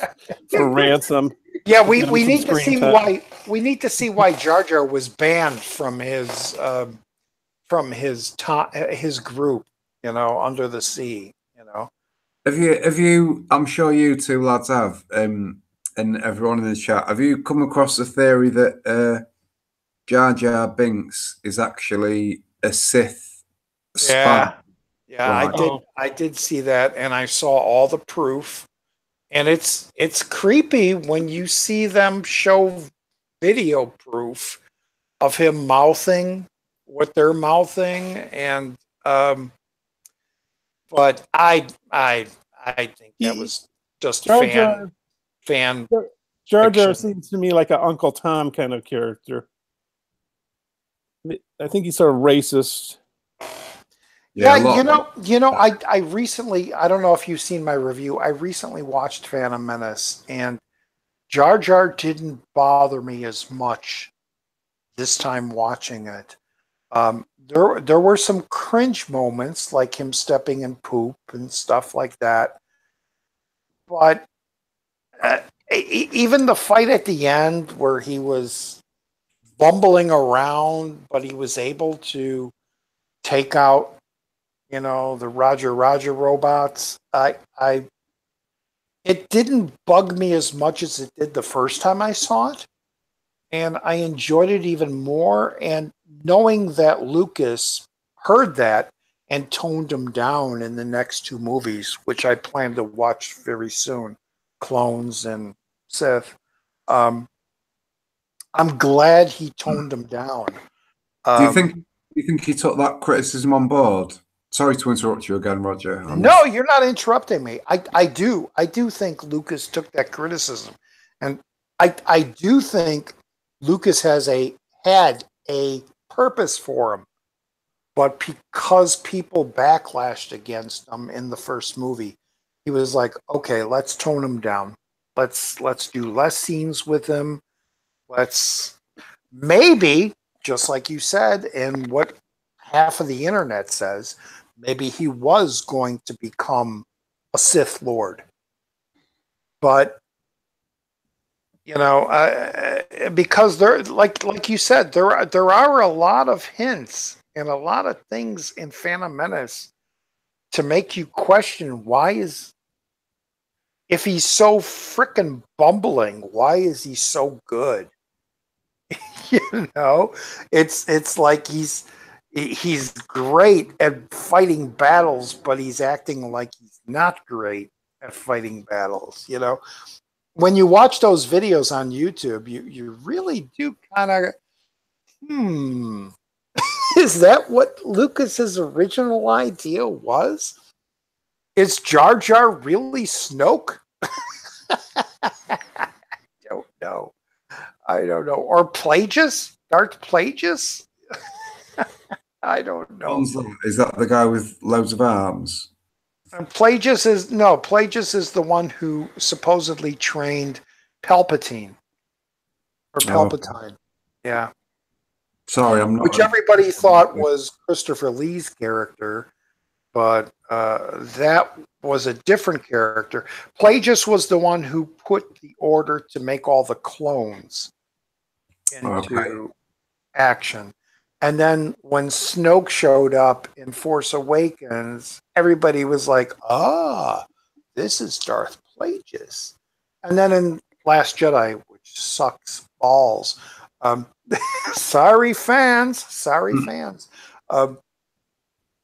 for ransom. Yeah, we need to see why Jar Jar was banned from his group. You know, Under the Sea. You know. Have you? I'm sure you two lads have, and everyone in the chat. Have you come across the theory that Jar Jar Binks is actually a Sith spy? Yeah, right. I did see that, and I saw all the proof, and it's creepy when you see them show video proof of him mouthing what they're mouthing, and but I think that was just fan. Jar Jar seems to me like an Uncle Tom kind of character. I think he's sort of racist. Yeah, you know. I recently, I don't know if you've seen my review. I recently watched Phantom Menace, and Jar Jar didn't bother me as much this time watching it. There were some cringe moments, like him stepping in poop and stuff like that. But even the fight at the end, where he was bumbling around, but he was able to take out, you know, the Roger robots. It didn't bug me as much as it did the first time I saw it. And I enjoyed it even more. And knowing that Lucas heard that and toned him down in the next two movies, which I plan to watch very soon, Clones and Sith, I'm glad he toned him down. Do you think he took that criticism on board? Sorry to interrupt you again, Roger. No, you're not interrupting me. I do think Lucas took that criticism, and I do think Lucas had a purpose for him, but because people backlashed against him in the first movie, he was like, okay, let's tone him down. Let's do less scenes with him. Let's maybe, just like you said, and what half of the internet says, maybe he was going to become a Sith Lord. But you know, because there, like you said, there are a lot of hints and a lot of things in Phantom Menace to make you question if he's so frickin' bumbling, why is he so good? You know, it's like he's great at fighting battles, but he's acting like he's not great at fighting battles. You know, when you watch those videos on YouTube, you really do kind of, is that what Lucas's original idea was? Is Jar Jar really Snoke? I don't know. I don't know. Or Plagueis? Darth Plagueis? I don't know. Is that the guy with loads of arms? And Plagueis is the one who supposedly trained Palpatine. Or Palpatine. Yeah. Sorry, I'm not. Which everybody thought was Christopher Lee's character, but that was a different character. Plagueis was the one who put the order to make all the clones into action. And then when Snoke showed up in Force Awakens, everybody was like, this is Darth Plagueis. And then in Last Jedi, which sucks balls, sorry fans,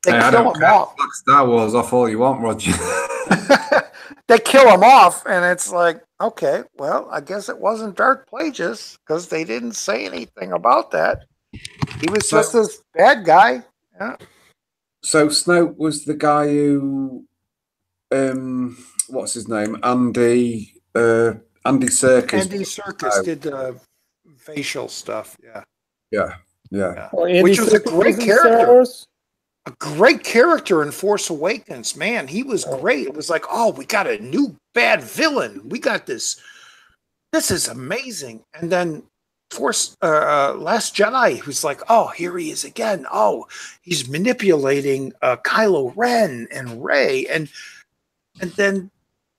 they kill him off. Fuck Star Wars off all you want, Roger. They kill him off, and it's like, okay, well, I guess it wasn't Darth Plagueis because they didn't say anything about that. He was just this bad guy. Yeah. So Snoke was the guy who, what's his name? Andy Serkis. Andy Serkis did the facial stuff. Yeah. Which was a great character. A great character in Force Awakens. Man, he was great. It was like, we got a new bad villain. We got this. This is amazing. And then Last Jedi, who's like, here he is again. He's manipulating Kylo Ren and Rey, and then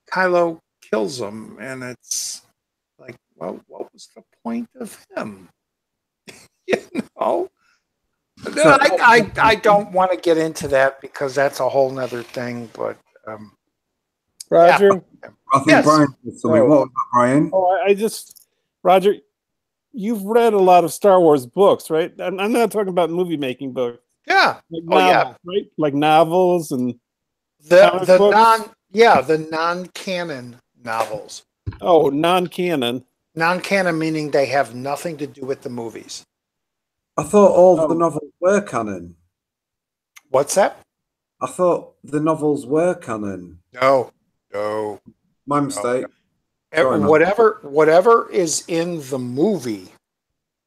Kylo kills him, and it's like, well, what was the point of him? you know? I don't want to get into that because that's a whole nother thing, but Roger? Yeah. I think Brian did something. What was that, Brian? Roger, you've read a lot of Star Wars books, right? I'm not talking about movie making books. Yeah. Like novels, right? Like novels and the non-canon novels. Oh, non-canon. Non-canon meaning they have nothing to do with the movies. I thought all the novels were canon. What's that? I thought the novels were canon. No. My mistake. No. Whatever is in the movie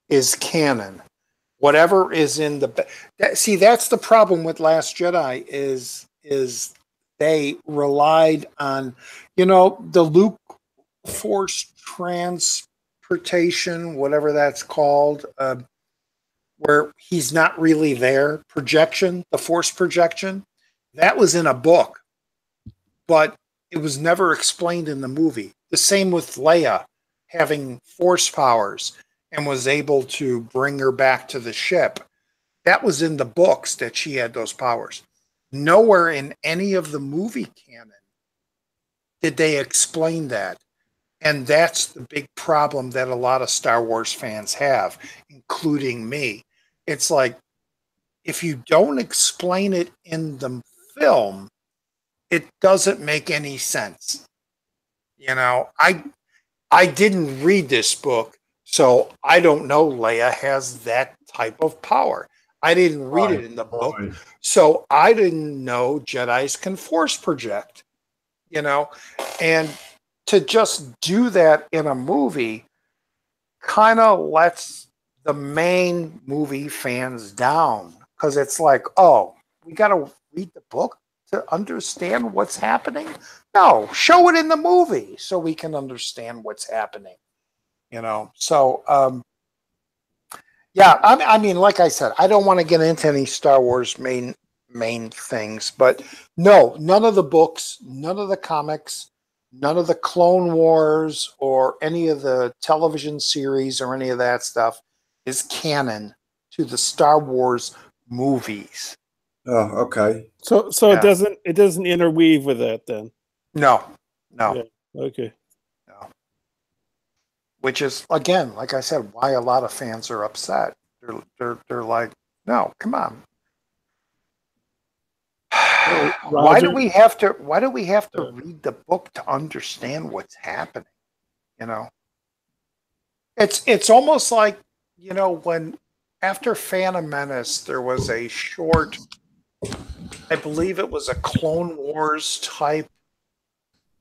is canon. Whatever is in that's the problem with Last Jedi is they relied on, the Luke Force transportation, whatever that's called, where he's not really there, the Force projection. That was in a book, but it was never explained in the movie. The same with Leia having Force powers and was able to bring her back to the ship. That was in the books that she had those powers. Nowhere in any of the movie canon did they explain that. And that's the big problem that a lot of Star Wars fans have, including me. It's like, if you don't explain it in the film, it doesn't make any sense. I didn't read this book, so I don't know Leia has that type of power. I didn't read it in the book, so I didn't know Jedis can force project, and to just do that in a movie kind of lets the main movie fans down, because it's like, we got to read the book to understand what's happening. No, show it in the movie so we can understand what's happening. So I mean, like I said, I don't want to get into any Star Wars main things, but no, none of the books, none of the comics, none of the Clone Wars or any of the television series or any of that stuff is canon to the Star Wars movies. Oh, okay. So it doesn't interweave with that then. No. Yeah. Okay. No. Which is, again, like I said, why a lot of fans are upset. They're like, no, come on. Why do we have to read the book to understand what's happening? It's almost like, when after Phantom Menace there was a short I believe it was a Clone Wars type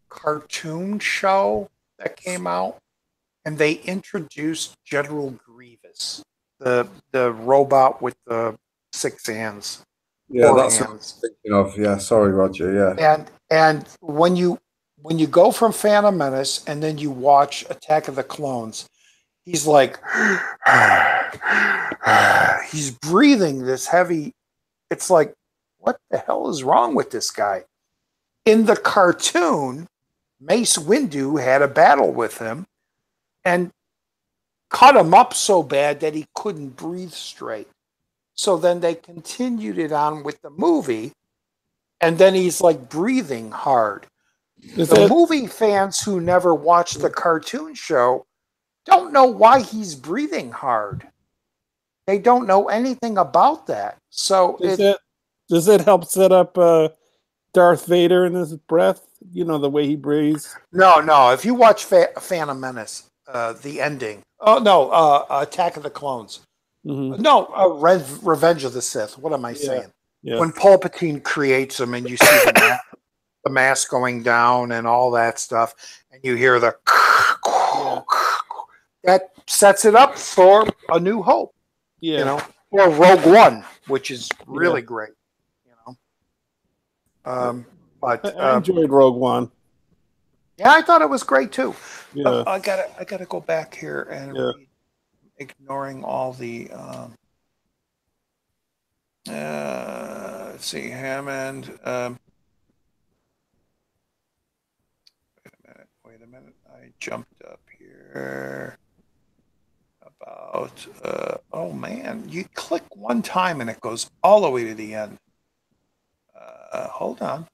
cartoon show that came out, and they introduced General Grievous, the robot with the 6 hands, Yeah, four that's what hands. I'm thinking of. Yeah, sorry, Roger. Yeah. And when you go from Phantom Menace and then you watch Attack of the Clones, he's like he's breathing this heavy. It's like, what the hell is wrong with this guy? In the cartoon, Mace Windu had a battle with him and cut him up so bad that he couldn't breathe straight. So then they continued it on with the movie, and then he's like breathing hard. The movie fans who never watched the cartoon show don't know why he's breathing hard. They don't know anything about that. So does it help set up Darth Vader and his breath? You know, the way he breathes. no. If you watch Phantom Menace, the ending. Oh no, Attack of the Clones. Mm-hmm. No, Revenge of the Sith. What am I saying? Yeah. When Palpatine creates him, and you see the mask going down and all that stuff, and you hear the that sets it up for A New Hope. Yeah. You know, or Rogue One, which is really great. You know, but I enjoyed Rogue One. Yeah, I thought it was great too. Yeah. I gotta go back here and read, ignoring all the. Let's see, Hammond. Wait a minute. I jumped up here. About oh man, you click one time and it goes all the way to the end. Hold on.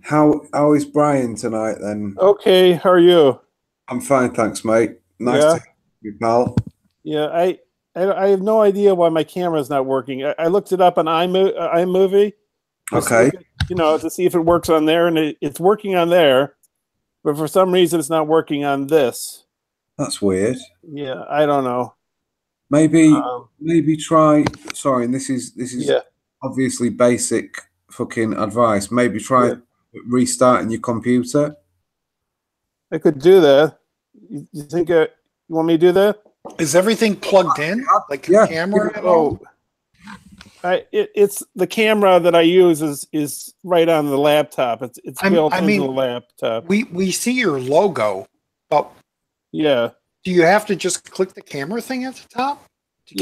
How is Brian tonight then? Okay, how are you? I'm fine, thanks, mate. Nice to hear you, pal. Yeah, I have no idea why my camera's not working. I looked it up on iMovie. Okay. To see if it works on there, and it's working on there, but for some reason it's not working on this. That's weird. Yeah, I don't know. Maybe try. Sorry, and this is obviously basic fucking advice. Maybe try restarting your computer. I could do that. You think you want me to do that? Is everything plugged in? Like your camera at all? It's the camera that I use is right on the laptop. It's built into the laptop. We see your logo, but yeah. Do you have to just click the camera thing at the top? If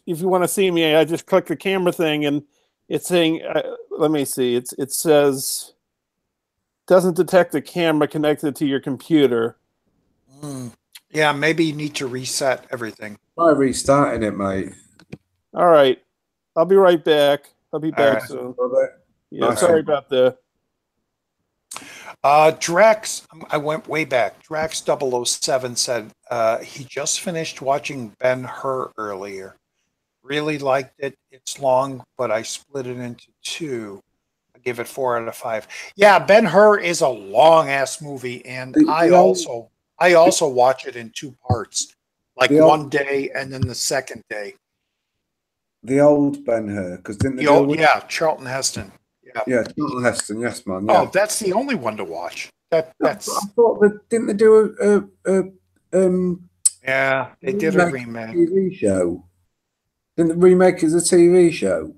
you want to see me, I just click the camera thing, and it's saying, let me see. It says doesn't detect the camera connected to your computer. Yeah, maybe you need to reset everything. Try restarting it, mate. All right. I'll be right back. I'll be back soon. Yeah, sorry about that. Drax, I went way back. Drax007 said he just finished watching Ben-Hur earlier. Really liked it. It's long, but I split it into two. I give it 4 out of 5. Yeah, Ben-Hur is a long-ass movie, and I also watch it in 2 parts, like one day and then the second day. The old Ben-Hur, because didn't they Charlton Heston. Yeah, Charlton Heston, yes, man. Yeah. Oh, that's the only one to watch. That's. I thought didn't they do Yeah, they did a remake. TV show. Didn't the remake is a TV show?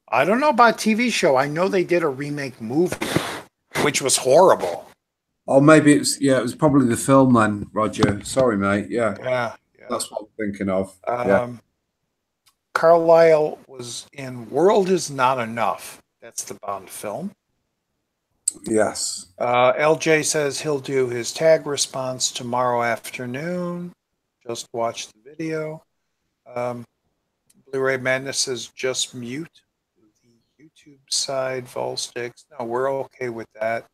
I don't know about TV show. I know they did a remake movie, which was horrible. Oh, maybe it was probably the film then, Roger. Sorry, mate. Yeah. That's what I'm thinking of. Carlisle was in World Is Not Enough. That's the Bond film. Yes. LJ says he'll do his tag response tomorrow afternoon. Just watch the video. Blu-ray Madness says just mute the YouTube side, Volsticks. No, we're okay with that.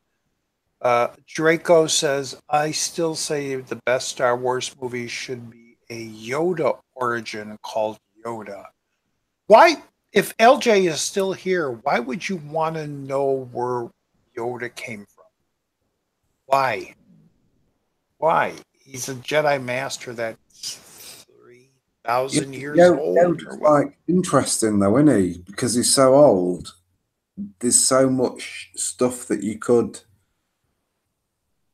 Draco says, I still say the best Star Wars movie should be a Yoda origin called Yoda. Why, if LJ is still here, why would you want to know where Yoda came from? Why? He's a Jedi Master that's thousand years old. Yoda's Or what? like interesting though, isn't he? Because he's so old. There's so much stuff that you could.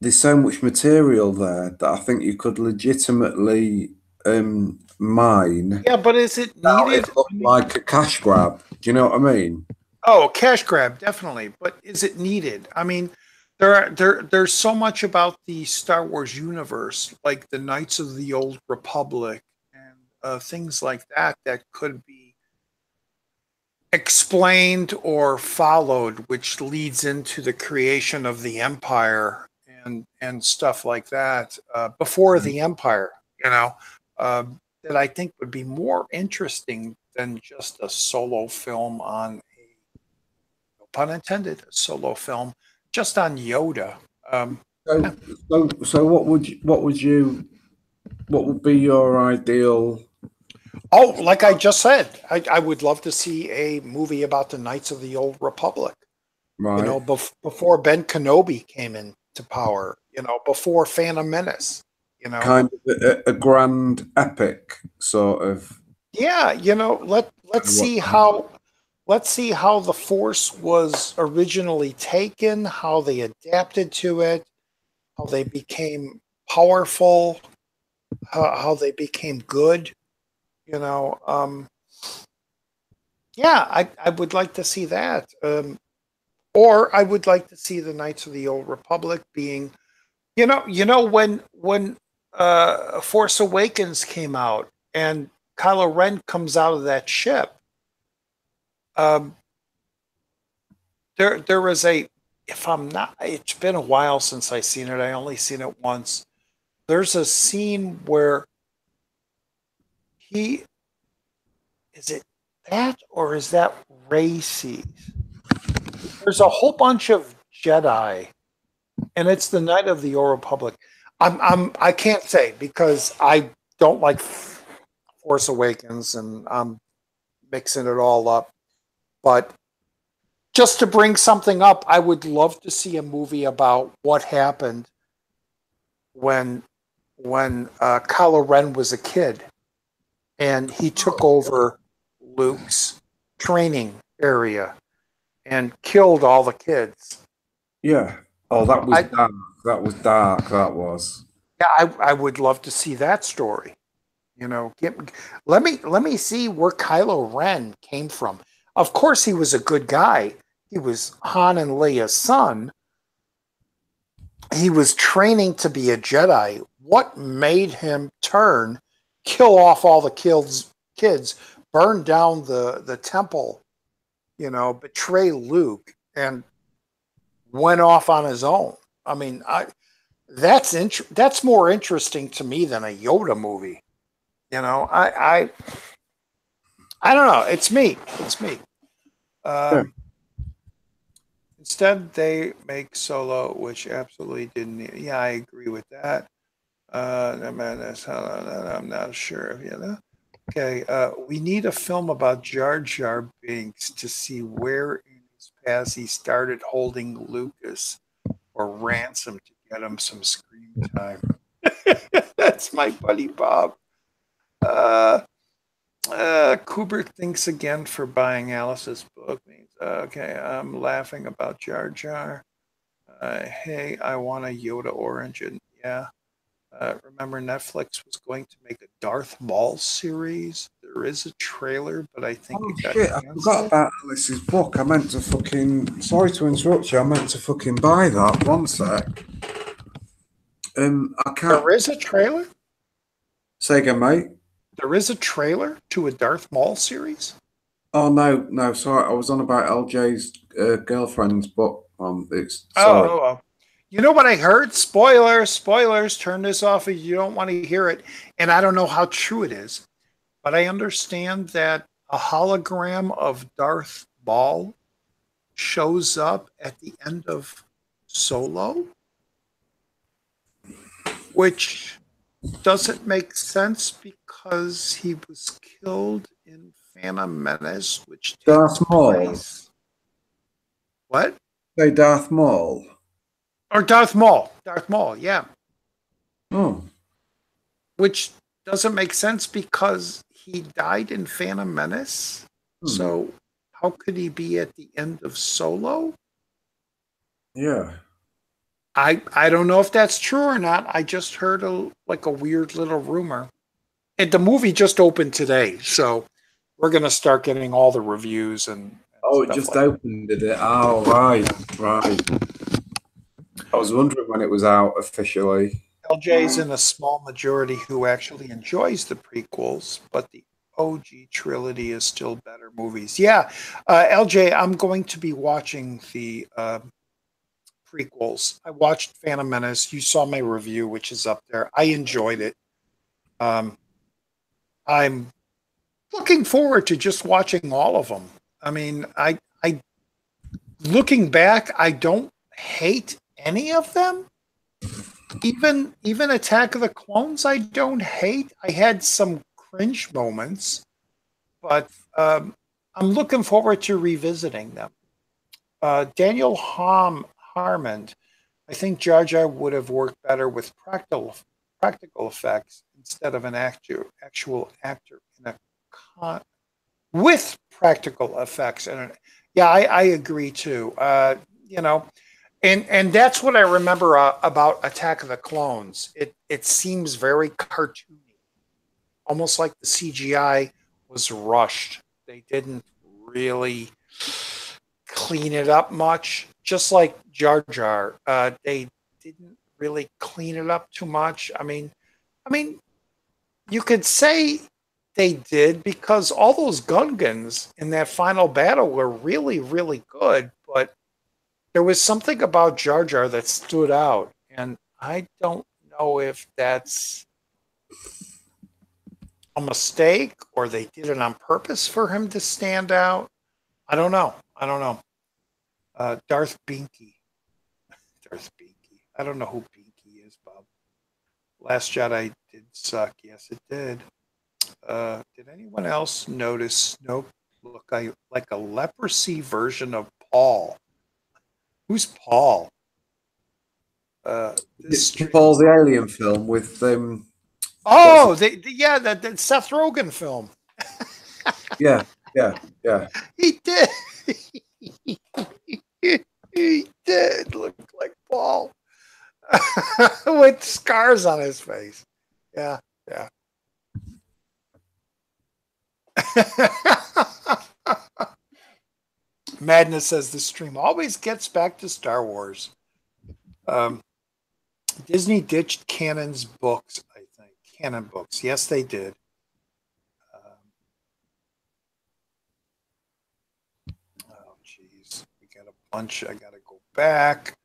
There's so much material there that I think you could legitimately mine. Yeah, but is it Now needed? it looked like a cash grab. Do you know what I mean? Oh, cash grab, definitely. But is it needed? I mean, there's so much about the Star Wars universe, like the Knights of the Old Republic and things like that, that could be explained or followed, which leads into the creation of the Empire and stuff like that before the Empire. You know, that I think would be more interesting than just a solo film on no pun intended, a solo film just on Yoda. So, so what would be your ideal? Oh, like I just said, I would love to see a movie about the Knights of the Old Republic. Right. You know, before Ben Kenobi came into power. You know, before Phantom Menace. You know, Kind of a grand epic sort of. yeah. You know, let's see how the Force was originally taken, how they adapted to it, how they became powerful, how they became good. You know, yeah, I would like to see that. Or I would like to see the Knights of the Old Republic being, when Force Awakens came out and Kylo Ren comes out of that ship. There was a, if I'm not, it's been a while since I seen it. I only seen it once. There's a scene where he, is it that or is that Rey sees? There's a whole bunch of Jedi, and it's the Night of the Old Republic. I can't say because I don't like Force Awakens, and I'm mixing it all up. But just to bring something up, I would love to see a movie about what happened when Kylo Ren was a kid, and he took over Luke's training area and killed all the kids. Yeah. Oh, that was dark. That was dark. That was. Yeah, I would love to see that story. You know, let me see where Kylo Ren came from. Of course, he was a good guy. He was Han and Leia's son. He was training to be a Jedi. What made him turn, kill off all the kids, burn down the temple, betray Luke, and went off on his own? I mean, that's more interesting to me than a Yoda movie. I don't know. It's me. Yeah. Instead, they make Solo, which absolutely didn't need. Yeah, I agree with that. I'm not sure. Okay, we need a film about Jar Jar Binks to see where in his past he started holding Lucas for ransom to get him some screen time. That's my buddy Bob. Kubrick thinks again for buying Alice's book. Okay, I'm laughing about Jar Jar. Hey, I want a Yoda origin. Yeah. Remember Netflix was going to make a Darth Maul series? There is a trailer, but I think it got shit, I forgot about Alice's book. I meant to fucking... Sorry to interrupt you. I meant to fucking buy that. One sec. I can't... There is a trailer? Say again, mate. There is a trailer to a Darth Maul series? Oh, no, sorry. I was on about LJ's girlfriend's book. It's... Sorry. Oh. You know what I heard? Spoilers. Turn this off if you don't want to hear it. And I don't know how true it is, but I understand that a hologram of Darth Maul shows up at the end of Solo, which doesn't make sense because he was killed in Phantom Menace, which takes Darth Maul. place. What? Say Darth Maul. Or Darth Maul, yeah. Oh. Which doesn't make sense because he died in Phantom Menace. So how could he be at the end of Solo? Yeah. I don't know if that's true or not. I just heard a weird little rumor. And the movie just opened today, so we're gonna start getting all the reviews and Oh, it stuff just like opened, did it? Oh, right. I was wondering when it was out officially. LJ's in a small majority who actually enjoys the prequels, but the OG trilogy is still better movies. Yeah, LJ, I'm going to be watching the prequels. I watched Phantom Menace. You saw my review, which is up there. I enjoyed it. I'm looking forward to just watching all of them. I mean, I looking back, I don't hate any of them. Even Attack of the Clones, I don't hate. I had some cringe moments, but I'm looking forward to revisiting them. Daniel Harmon, I think Jar Jar would have worked better with practical effects instead of an actual actor in a with practical effects. And yeah, I agree too. You know, and that's what I remember about Attack of the Clones. It seems very cartoony, almost like the CGI was rushed. They didn't really clean it up much, just like Jar Jar. They didn't really clean it up too much. I mean, you could say they did because all those Gungans in that final battle were really, really good, but there was something about Jar Jar that stood out, and I don't know if that's a mistake or they did it on purpose for him to stand out. I don't know. Darth Binky. Darth Binky. I don't know who Binky is, Bob. Last Jedi did suck. Yes, it did. Did anyone else notice Snoke look like a leprosy version of Paul? Who's Paul? It's Paul the Alien film with Oh, the Seth Rogen film. yeah. He did. He did look like Paul with scars on his face. Yeah. Madness says the stream always gets back to Star Wars. Disney ditched Canon's books, I think. Canon books. Yes, they did. Oh, jeez. We got a bunch. I got to go back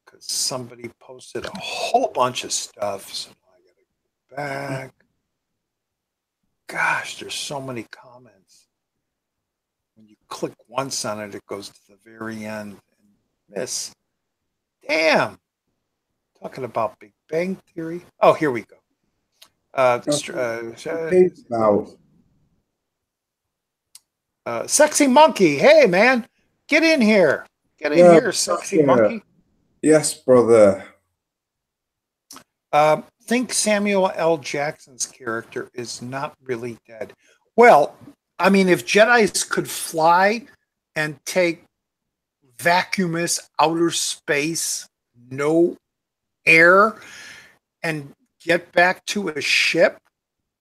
because somebody posted a whole bunch of stuff. So I got to go back. Gosh, there's so many comments. When you click once on it, it goes to the very end and miss. Damn. Talking about Big Bang Theory. Oh, here we go. Sexy Monkey. Hey, man. Get in here. Get in here, Sexy Monkey. Yes, brother. Think Samuel L. Jackson's character is not really dead. Well, I mean, if Jedis could fly and take vacuumous outer space, no air, and get back to a ship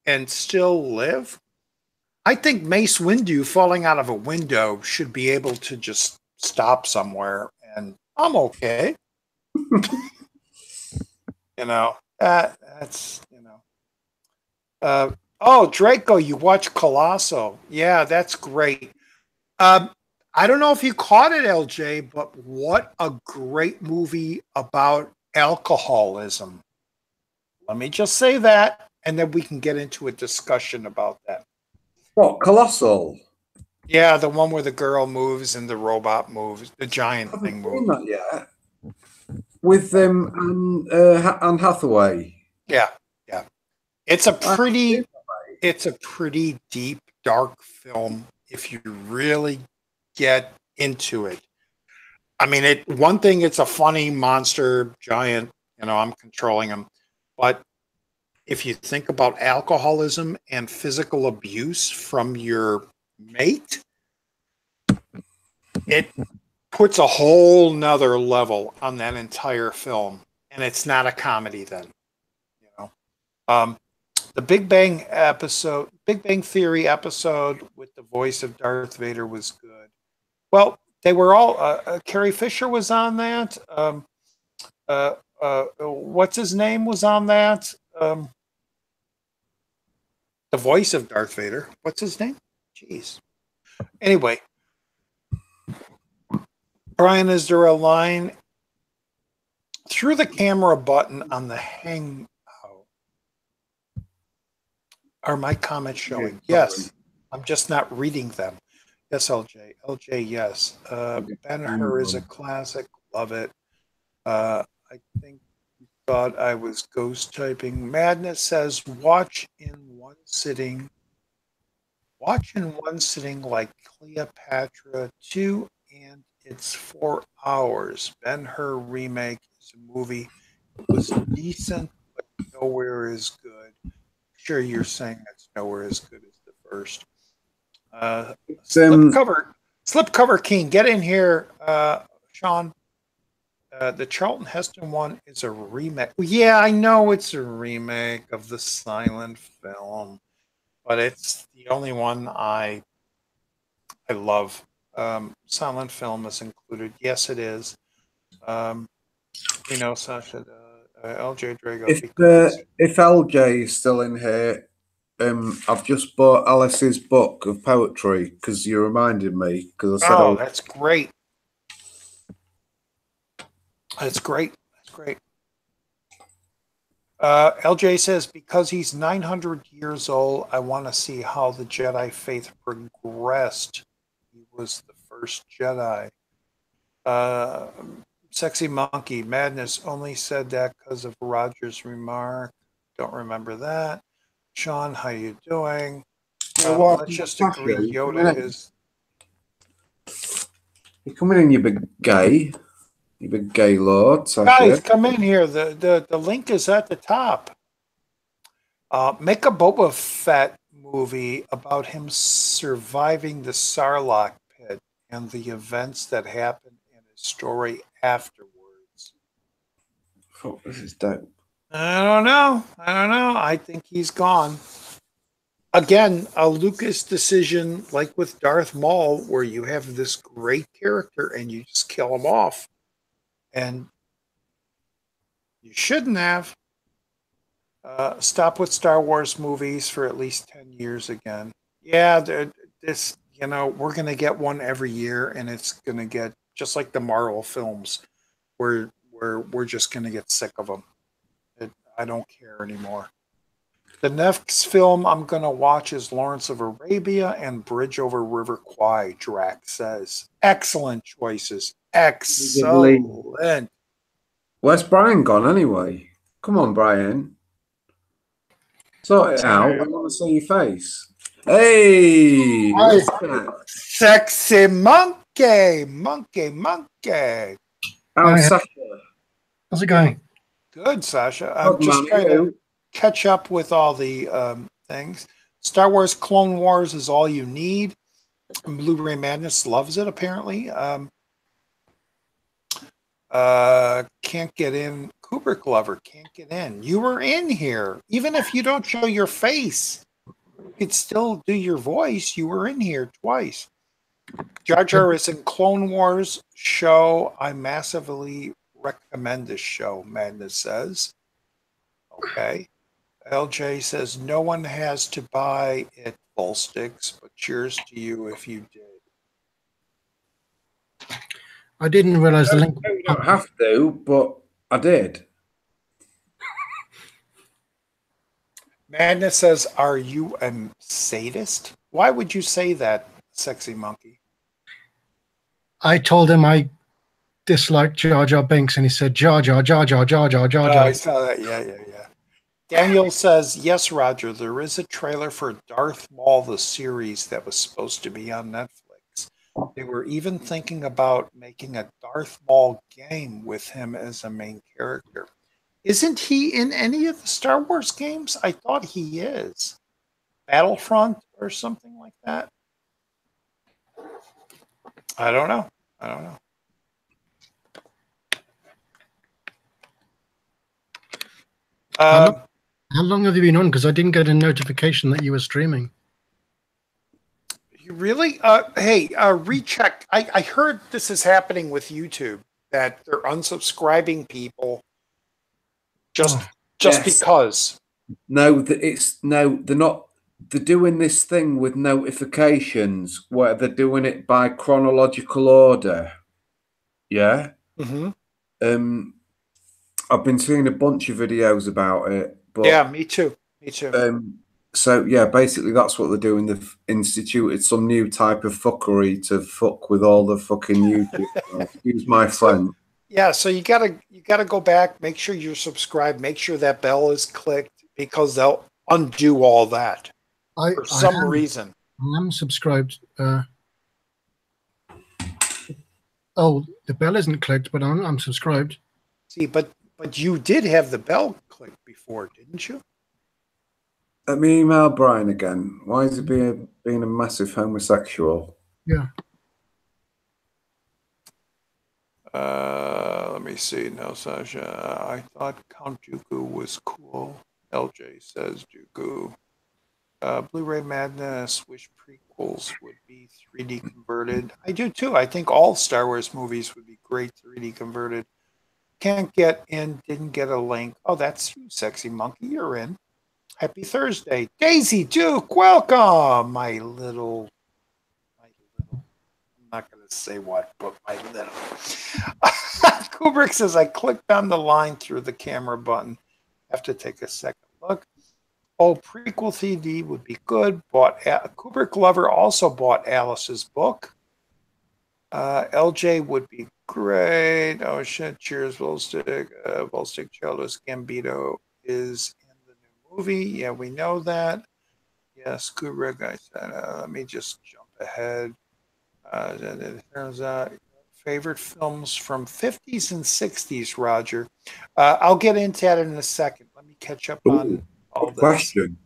and still live, I think Mace Windu falling out of a window should be able to just stop somewhere and I'm okay. That's oh, Draco, you watch Colosso. Yeah, that's great. I don't know if you caught it, LJ, but what a great movie about alcoholism. Let me just say that, and then we can get into a discussion about that. What, Colossal? Yeah, the one where the girl moves and the robot moves, the giant thing moves. Not yet. With them Anne Hathaway. Yeah. It's a pretty deep, dark film if you really get into it. I mean, one thing, it's a funny monster giant, I'm controlling him, but if you think about alcoholism and physical abuse from your mate, it puts a whole nother level on that entire film. And it's not a comedy then, you know. The Big Bang Theory episode with the voice of Darth Vader was good. Well, they were all, Carrie Fisher was on that. What's his name was on that? The voice of Darth Vader. What's his name? Jeez. Anyway, Brian, is there a line through the camera button on the Hangout? Are my comments showing? Yes. I'm just not reading them. Yes, LJ. LJ, yes. Ben-Hur is a classic. Love it. I think you thought I was ghost typing. Madness says, watch in one sitting like Cleopatra 2, and it's 4 hours. Ben-Hur remake is a movie. It was decent, but nowhere as good. Sure, you're saying that's nowhere as good as the first. Slipcover King, get in here, Sean. The Charlton Heston one is a remake. Yeah, I know it's a remake of the silent film, but it's the only one I love. Silent film is included. Yes, it is. Sasha, LJ Drago. If LJ is still in here, I've just bought Alice's book of poetry because you reminded me. Because I said, that's great. That's great. That's great. LJ says, because he's 900 years old, I want to see how the Jedi faith progressed. He was the first Jedi. Sexy Monkey, Madness only said that because of Roger's remark. Don't remember that. Sean, how you doing? Let's just agree Yoda is... You coming in, you big gay. You big gay lord. Sasha. Guys, come in here. The link is at the top. Make a Boba Fett movie about him surviving the Sarlacc pit and the events that happened in his story afterwards. Oh, this is dope. I don't know. I think he's gone. Again, a Lucas decision like with Darth Maul, where you have this great character and you just kill him off. And you shouldn't have. Stop with Star Wars movies for at least 10 years again. Yeah, we're going to get one every year, and it's going to get just like the Marvel films, where we're just going to get sick of them. I don't care anymore. The next film I'm going to watch is Lawrence of Arabia and Bridge over River Kwai, Drac says. Excellent choices. Excellent. Where's Brian gone anyway? Come on, Brian. Sort it out. I want to see your face. Hey! Sexy monkey. How's Sasha? How's it going? Good, Sasha. I'm just trying to catch up with all the things. Star Wars Clone Wars is all you need. Blu-ray Madness loves it, apparently. Can't get in. Kubrick lover can't get in. You were in here. Even if you don't show your face, you could still do your voice. You were in here twice. Jar Jar is in Clone Wars show. I massively recommend this show, Madness says. Okay. LJ says, no one has to buy it, full sticks, but cheers to you if you did. I didn't realize the link. You don't have to, but I did. Madness says, are you a sadist? Why would you say that, Sexy Monkey? I told him I disliked Jar Jar Binks, and he said, Jar Jar. I saw that. Yeah. Daniel says, yes, Roger, there is a trailer for Darth Maul, the series that was supposed to be on Netflix. They were even thinking about making a Darth Maul game with him as a main character. Isn't he in any of the Star Wars games? I thought he is. Battlefront or something like that. I don't know. I don't know. How long have you been on? Because I didn't get a notification that you were streaming. You really? Hey, recheck. I heard this is happening with YouTube, that they're unsubscribing people just Yes. because. No, they're not. They're doing this thing with notifications where they're doing it by chronological order. Yeah. Mm-hmm. I've been seeing a bunch of videos about it. But, Yeah, me too. Me too. So yeah, basically that's what they're doing. They've instituted some new type of fuckery to fuck with all the fucking YouTube. Excuse my French. Yeah, so you gotta go back, make sure you're subscribed, make sure that bell is clicked, because they'll undo all that for some reason. I'm subscribed. Oh, the bell isn't clicked, but I'm subscribed. See, but you did have the bell clicked before, didn't you? Let me email Brian again. Why is he being a massive homosexual? Yeah. Let me see. No, Sasha. I thought Count Dooku was cool. LJ says Dooku. Blu-ray Madness. Wish prequels would be 3D converted. I do too. I think all Star Wars movies would be great 3D converted. Can't get in. Didn't get a link. Oh, that's you, sexy monkey. You're in. Happy Thursday. Daisy Duke, welcome. My little. I'm not going to say what, but my little. Kubrick says, I clicked on the line through the camera button. Have to take a second look. Oh, prequel 3D would be good. Kubrick Lover also bought Alice's book. LJ would be great. Oh shit! Cheers, Volstick. Volstick Childish Gambito is in the new movie. Yeah, we know that. Yes, Kubrick. I said. Let me just jump ahead. It turns out favorite films from 50s and 60s. Roger, I'll get into that in a second. Let me catch up on all this. Question.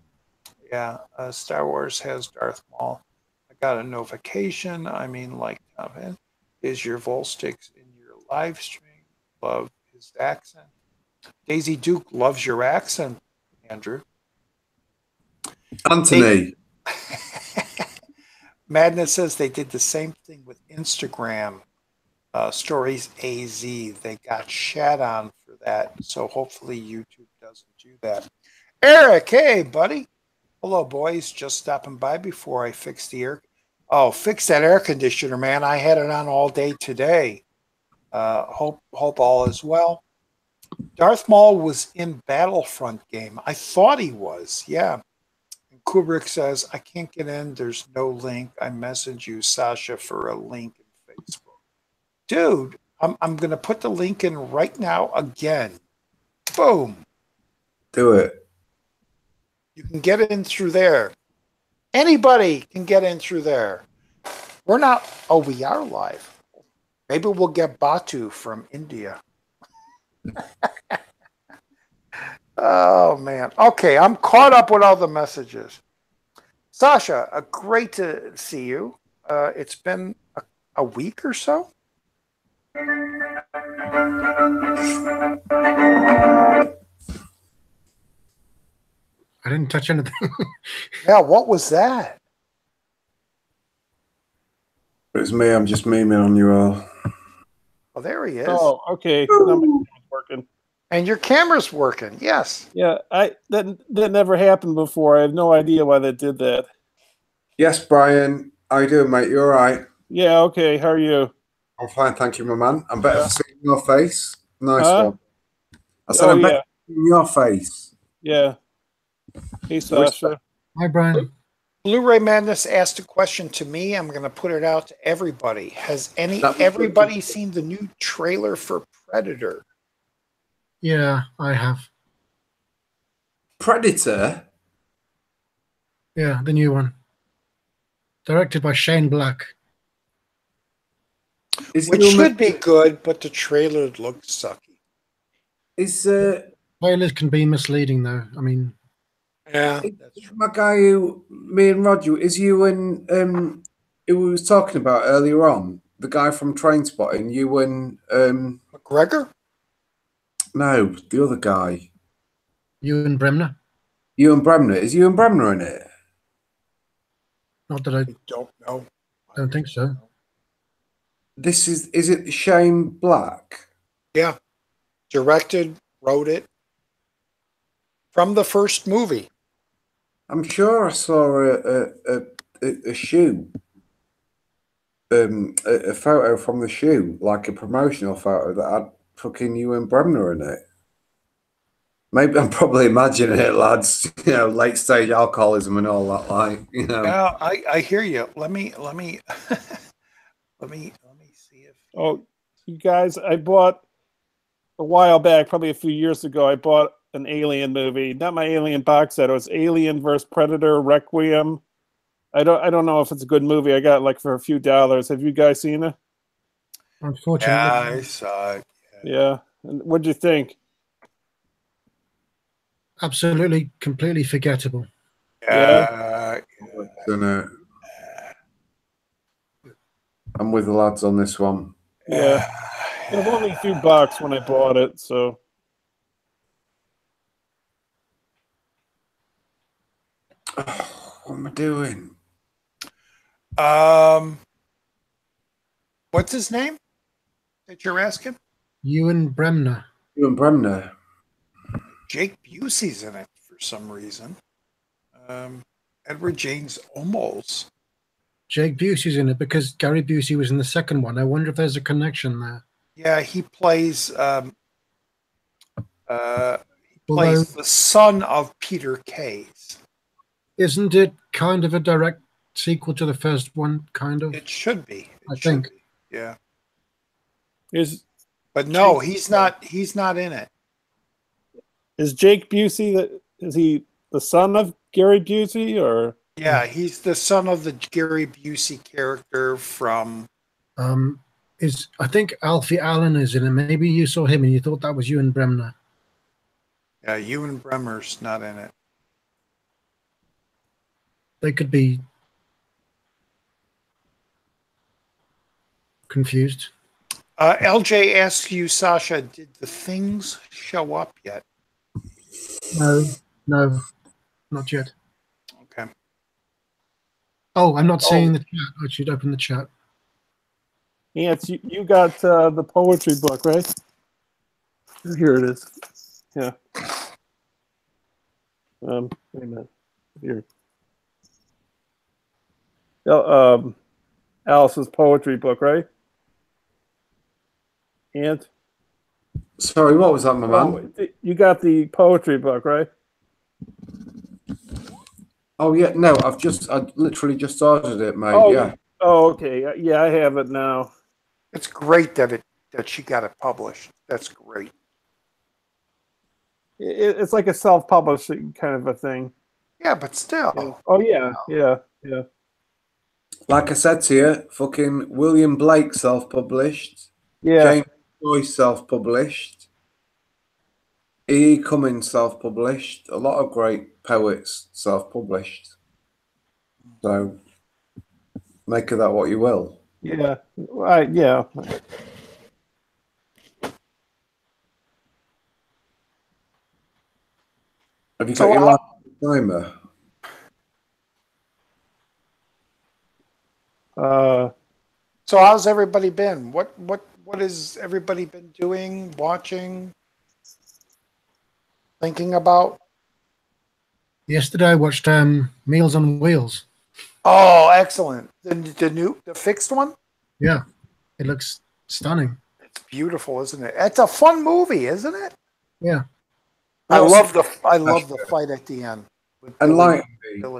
Yeah, Star Wars has Darth Maul. I got a notification. I mean, like, is your Volsticks in your live stream? Love his accent. Daisy Duke loves your accent, Andrew. Anthony. Madness says they did the same thing with Instagram stories AZ. They got shat on for that. So hopefully YouTube doesn't do that. Eric, hey, buddy. Hello, boys. Just stopping by before I fix the air. Oh, fix that air conditioner, man. I had it on all day today. Hope all is well. Darth Maul was in Battlefront game. I thought he was, yeah. And Kubrick says, I can't get in. There's no link. I message you, Sasha, for a link in Facebook. Dude, I'm going to put the link in right now again. Boom. Do it. You can get in through there. Anybody can get in through there. We're not. Oh, we are live. Maybe we'll get Batu from India. Oh, man. Okay, I'm caught up with all the messages. Sasha, great to see you. It's been a week or so. I didn't touch anything. Yeah, what was that? It's me. I'm just memeing on you all. Oh, there he is. Oh, okay. Now my camera's working. And your camera's working. Yes. Yeah, that never happened before. I have no idea why they did that. Yes, Brian. How you doing, mate? You all right? Yeah, okay. How are you? I'm fine, thank you, my man. I'm better for seeing your face. Nice one. I said Oh, I'm better yeah. for seeing your face. Yeah. Hey, Sasha. Hi, Brian. Blu-ray Madness asked a question to me. I'm going to put it out to everybody. Has everybody seen the new trailer for Predator? Yeah, I have. Predator? Yeah, the new one. Directed by Shane Black. Is Which should be good, but the trailer looked sucky. Is Trailers can be misleading, though. I mean, Yeah, that's It's true. my guy who, me and Roger, is you and who we was talking about earlier on, the guy from Trainspotting, you and McGregor? no, the other guy, Ewan Bremner. Ewan Bremner. Is Ewan Bremner in it? Not that I I don't know. don't think so. This is it Shane Black? Yeah. Directed, wrote it from the first movie. I'm sure I saw a shoe, a photo from the shoe, like a promotional photo that had fucking Ewan Bremner in it. Maybe I'm probably imagining it, lads. You know, late stage alcoholism and all that. Like, you know, Yeah, I hear you. Let me let me see if Oh, you guys, I bought a while back, probably a few years ago. I bought an Alien movie, not my Alien box set. It was Alien versus Predator Requiem. I don't know if it's a good movie. I got it like for a few dollars. Have you guys seen it? Unfortunately, yeah, I saw it. Yeah. And what'd you think? absolutely, completely forgettable. Yeah. and, I'm with the lads on this one. Yeah. It was only a few bucks when I bought it, so What am I doing? What's his name that you're asking? Ewan Bremner. Ewan Bremner. Jake Busey's in it for some reason. Edward James Olmos. Jake Busey's in it because Gary Busey was in the second one. I wonder if there's a connection there. Yeah, he plays Although, the son of Peter Case. isn't it kind of a direct sequel to the first one? Kind of. It should be. I It should think. be. Yeah. is But no, he's not in it. Jake Busey is he the son of Gary Busey or Yeah, he's the son of the Gary Busey character from I think Alfie Allen is in it. Maybe you saw him and you thought that was Ewan Bremner. Ewan Bremner's not in it. They could be confused. LJ asks you, Sasha, did the things show up yet? No, not yet. Okay. Oh, I'm not seeing the chat. I should open the chat. Ants, you got the poetry book, right? Here it is. Yeah. Wait a minute. Here. Alice's poetry book, right? Ant? Sorry, what was that, my man? You got the poetry book, right? Oh yeah, no, I literally just ordered it, mate. Oh, Yeah. Oh, okay. Yeah, I have it now. It's great that she got it published. That's great. It's like a self-publishing kind of a thing. Yeah, but still. Yeah. Oh yeah. Like I said to you, fucking William Blake self-published. Yeah. James Joyce self-published. E. Cummings self-published. A lot of great poets self-published. So make of that what you will. Yeah. Right. Yeah. Have you So got your live timer? So how's everybody been? What has everybody been doing, watching, thinking about? Yesterday I watched Meals on Wheels. Oh, excellent. The fixed one? Yeah, it looks stunning. It's beautiful, isn't it? It's a fun movie, isn't it? Yeah. I love the fight at the end. with Billy.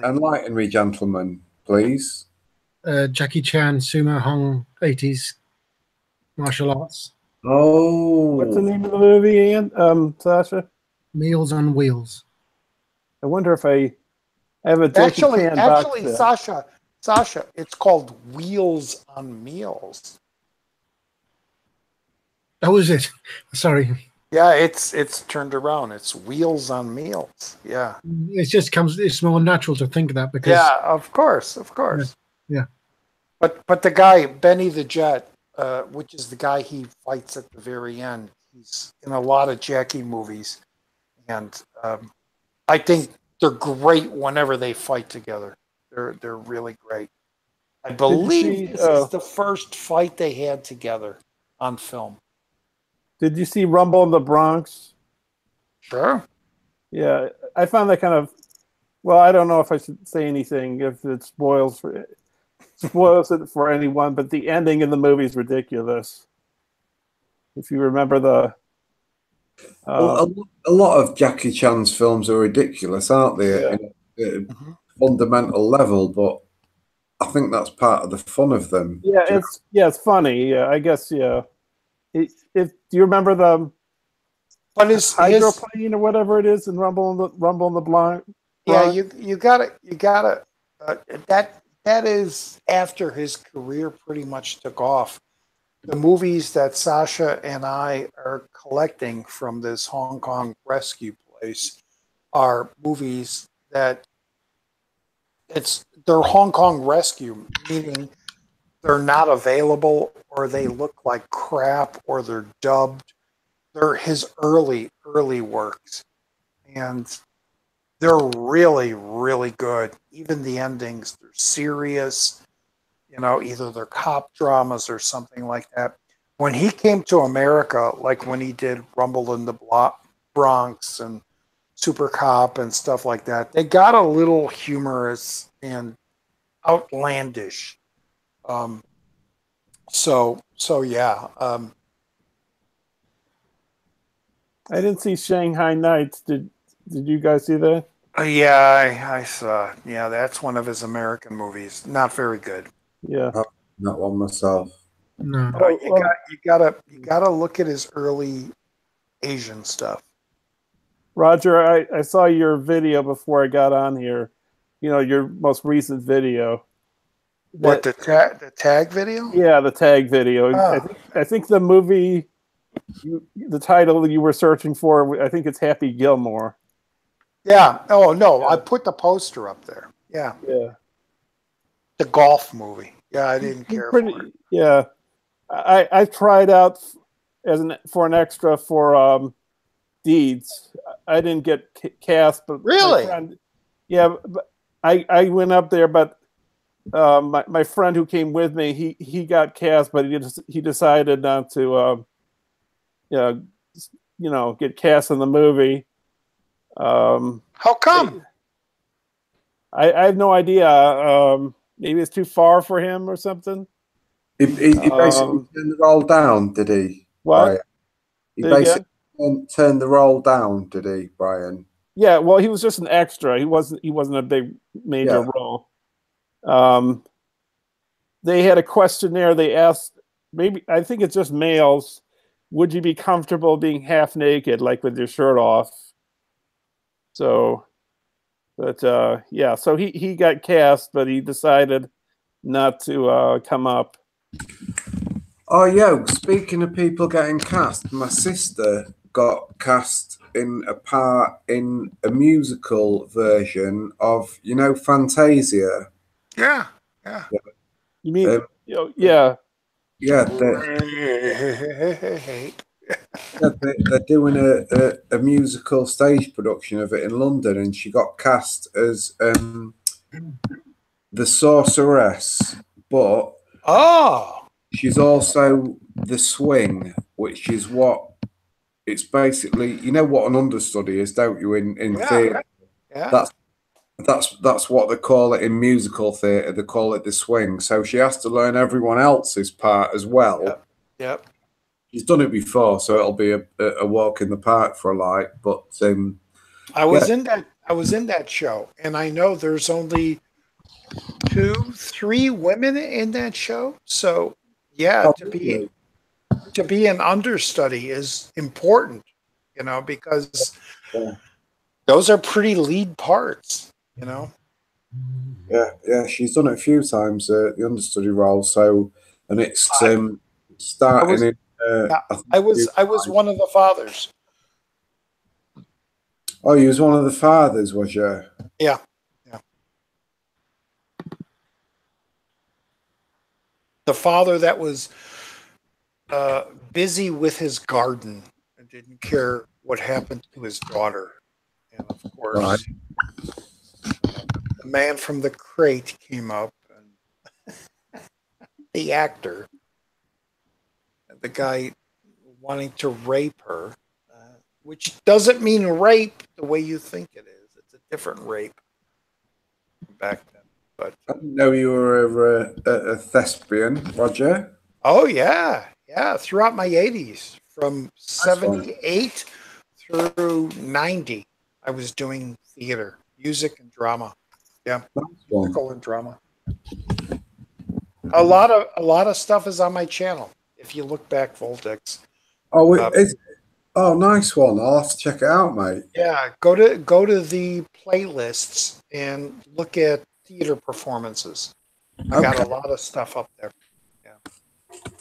Enlighten me, gentlemen, please. Jackie Chan, Sumo Hong, 80s martial arts. Oh, What's the name of the movie, Ian? Sasha? Meals on Wheels. I wonder if I have a Jackie Chan box set. Sasha, it's called Wheels on Meals. That was it. Sorry. Yeah, it's turned around. It's Wheels on Meals. Yeah. It just comes. It's more natural to think of that because Yeah, of course, of course. yeah. But the guy Benny the Jet, which is the guy he fights at the very end, he's in a lot of Jackie movies, and I think they're great whenever they fight together. They're really great. I Did you believe see? this is the first fight they had together on film. Did you see Rumble in the Bronx? Sure. Yeah, I found that kind of. Well, I don't know if I should say anything if it spoils it for anyone, but the ending in the movie is ridiculous. If you remember the. A lot of Jackie Chan's films are ridiculous, aren't they? Yeah. At a fundamental level, but I think that's part of the fun of them. Yeah, Do you it's funny. Yeah, I guess. Yeah. Do you remember the But his hydroplane or whatever it is in Rumble in the Bronx? yeah, you gotta that is after his career pretty much took off. The movies that Sasha and I are collecting from this Hong Kong rescue place are movies that they're Hong Kong rescue, meaning they're not available or they look like crap or they're dubbed. They're his early works. And they're really, really good. Even the endings, they're serious. You know, either they're cop dramas or something like that. When he came to America, like when he did Rumble in the Bronx and Super Cop and stuff like that, they got a little humorous and outlandish. So yeah. I didn't see Shanghai Nights. Did you guys see that? Yeah, I saw. Yeah, that's one of his American movies. Not very good. Yeah. that one myself? No. No, you gotta look at his early Asian stuff. Roger, I saw your video before I got on here. You know, your most recent video. What the tag video? Yeah, the tag video. Oh. I think the movie, the title you were searching for, I think it's Happy Gilmore. Yeah. Oh no, I put the poster up there. Yeah, Yeah. the golf movie. Yeah, I didn't care for it. Yeah, I tried out for an extra for Deeds. I didn't get cast, but Really? but I went up there, but my friend who came with me, he got cast, but he decided not to get cast in the movie. How come? I have no idea. Maybe it's too far for him or something. He basically turned the role down, did he? What? Brian? He basically turned the role down, did he, Brian? Yeah, well, he was just an extra. He wasn't a big major role. They had a questionnaire. They asked, maybe I think it's just males, would you be comfortable being half naked, like with your shirt off? So, but yeah, so he got cast, but he decided not to come up. Oh, yeah. Speaking of people getting cast, my sister got cast in a part in a musical version of, Fantasia. Yeah. You mean, yeah. Yeah, they're doing a musical stage production of it in London, and she got cast as the sorceress, but she's also the swing, which is what it's basically. You know what an understudy is, don't you? In theatre, Yeah. that's what they call it in musical theatre. They call it the swing. So she has to learn everyone else's part as well. Yep. She's done it before, so it'll be a walk in the park for a like. But I was in that show, and I know there's only 2-3 women in that show. So yeah, to be an understudy is important, because those are pretty lead parts, Yeah, she's done it a few times, the understudy role. So, and it's starting in. I was one of the fathers. Oh, you was one of the fathers, was you? Yeah. Yeah. The father that was busy with his garden and didn't care what happened to his daughter. And of course, Right. the man from the crate came up, and the actor, the guy wanting to rape her, which doesn't mean rape the way you think it is. It's a different rape back then. But I didn't know you were a thespian, Roger. oh yeah, yeah. Throughout my 80s, from fun. 78 through 90, I was doing theater, music, and drama. Yeah, Nice one. musical and drama. A lot of stuff is on my channel. If you look back, Voltex. Oh, oh, nice one. I'll have to check it out, mate. Yeah, go to the playlists and look at theater performances. I got a Okay. lot of stuff up there.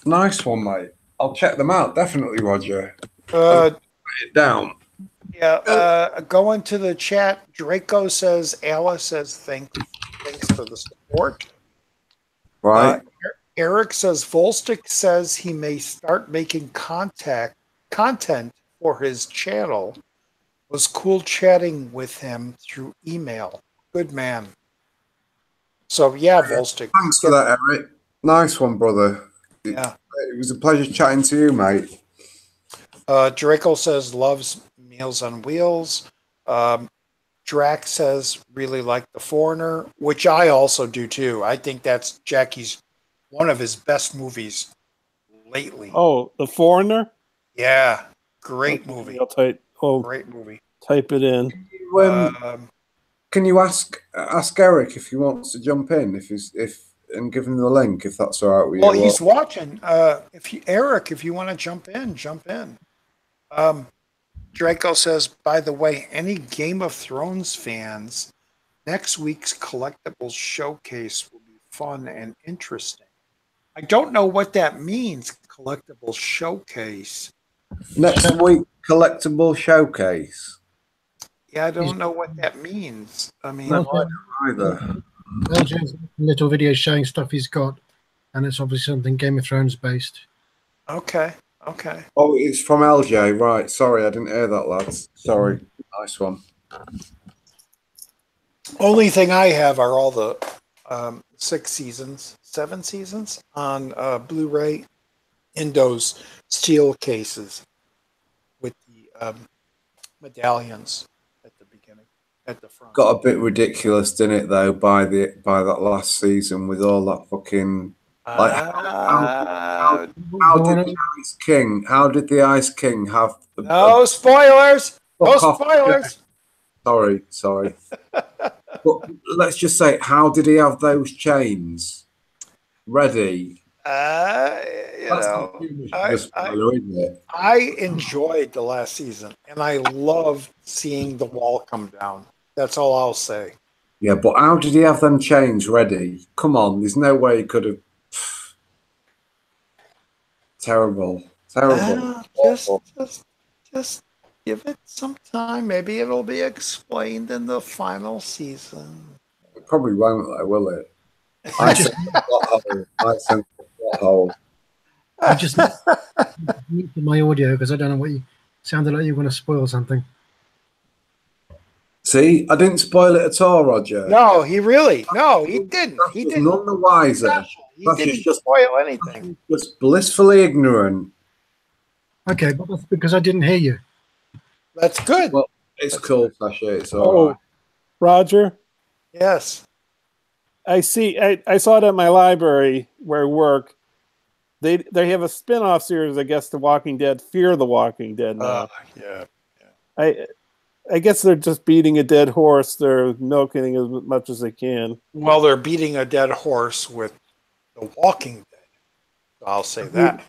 Nice one, mate. I'll check them out. Definitely, Roger. Uh, Write it down. yeah, going to the chat. Draco says, Alice says, thanks for the support. Right. Eric says, Volstick says he may start making content for his channel. It was cool chatting with him through email. Good man. So yeah, Volstick. Thanks for that, Eric. Nice one, brother. Yeah. It was a pleasure chatting to you, mate. Draco says loves Meals on Wheels. Drac says really like The Foreigner, which I also do too. I think that's Jackie's one of his best movies lately. Oh, The Foreigner? Yeah, great movie. I'll Great movie. type it in. Can you ask Eric if he wants to jump in, and give him the link if that's all right with you? Well, he's watching. Eric, if you want to jump in, jump in. Draco says, by the way, any Game of Thrones fans, next week's collectibles showcase will be fun and interesting. I don't know what that means, collectibles showcase. Next week, collectible showcase. Yeah, I don't know what that means. I mean, Either. LJ's little video showing stuff he's got, and it's obviously something Game of Thrones based. okay. Oh, it's from LJ, right? Sorry, I didn't hear that, lads. Sorry. Nice one. Only thing I have are all the 7 seasons on Blu-ray in those steel cases with the medallions at the beginning, at the front. Got a bit ridiculous, didn't it? Though by that last season with all that fucking like how did the Ice King? How did the Ice King have? No spoilers. No Fuck off. spoilers. Sorry. But let's just say, how did he have those chains ready? I enjoyed the last season, and I loved seeing the wall come down. That's all I'll say. Yeah, but how did he have them chains ready? Come on, there's no way he could have. Terrible. Just give it some time. Maybe it'll be explained in the final season. It probably won't, though, will it? I sense a plot hole. I just muted my audio because I don't know what you sounded like. You were going to spoil something. See, I didn't spoil it at all, Roger. No, he didn't. He didn't. None the wiser. He didn't spoil anything. Just blissfully ignorant. Okay, but that's because I didn't hear you. That's good. Well, it's cool, Sasha. It's all right. Roger, Yes. I see. I saw it at my library where I work. They have a spin-off series, I guess, The Walking Dead, Fear the Walking Dead now. Yeah. I guess they're just beating a dead horse. They're milking as much as they can. Well, they're beating a dead horse with The Walking Dead. I'll say that.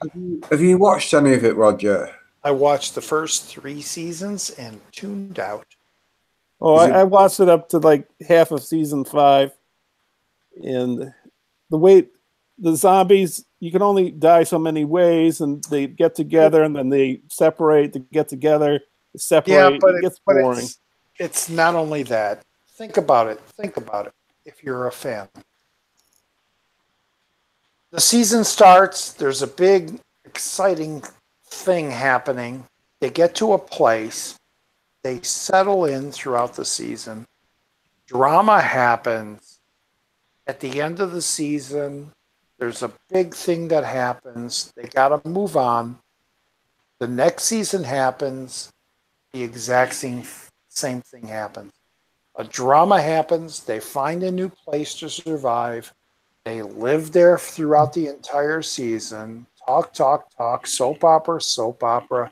Have you watched any of it, Roger? I watched the first 3 seasons and tuned out. Oh, I watched it up to like half of season 5. And the zombies, you can only die so many ways, and they get together and then they separate to get together, separate. Yeah, but it gets boring. it's not only that. Think about it. Think about it. If you're a fan, the season starts. There's a big, exciting thing happening. They get to a place. They settle in throughout the season. Drama happens. At the end of the season, there's a big thing that happens. They got to move on. The next season happens. The exact same thing happens. A drama happens. They find a new place to survive. They live there throughout the entire season. Talk, talk, talk. Soap opera, soap opera.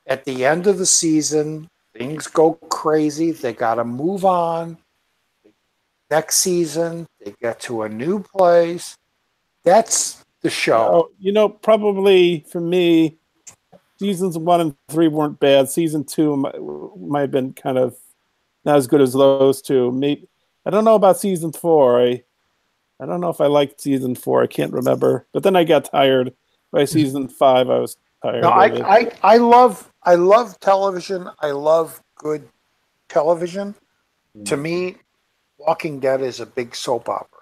At the end of the season, things go crazy. They got to move on. Next season, they get to a new place. That's the show. Oh, probably for me, seasons 1 and 3 weren't bad. Season 2 might have been kind of not as good as those two. Maybe, I don't know about season 4. I don't know if I liked season 4. I can't remember. But then I got tired. By season 5, I was tired. No, I love television. I love good television. To me, Walking Dead is a big soap opera.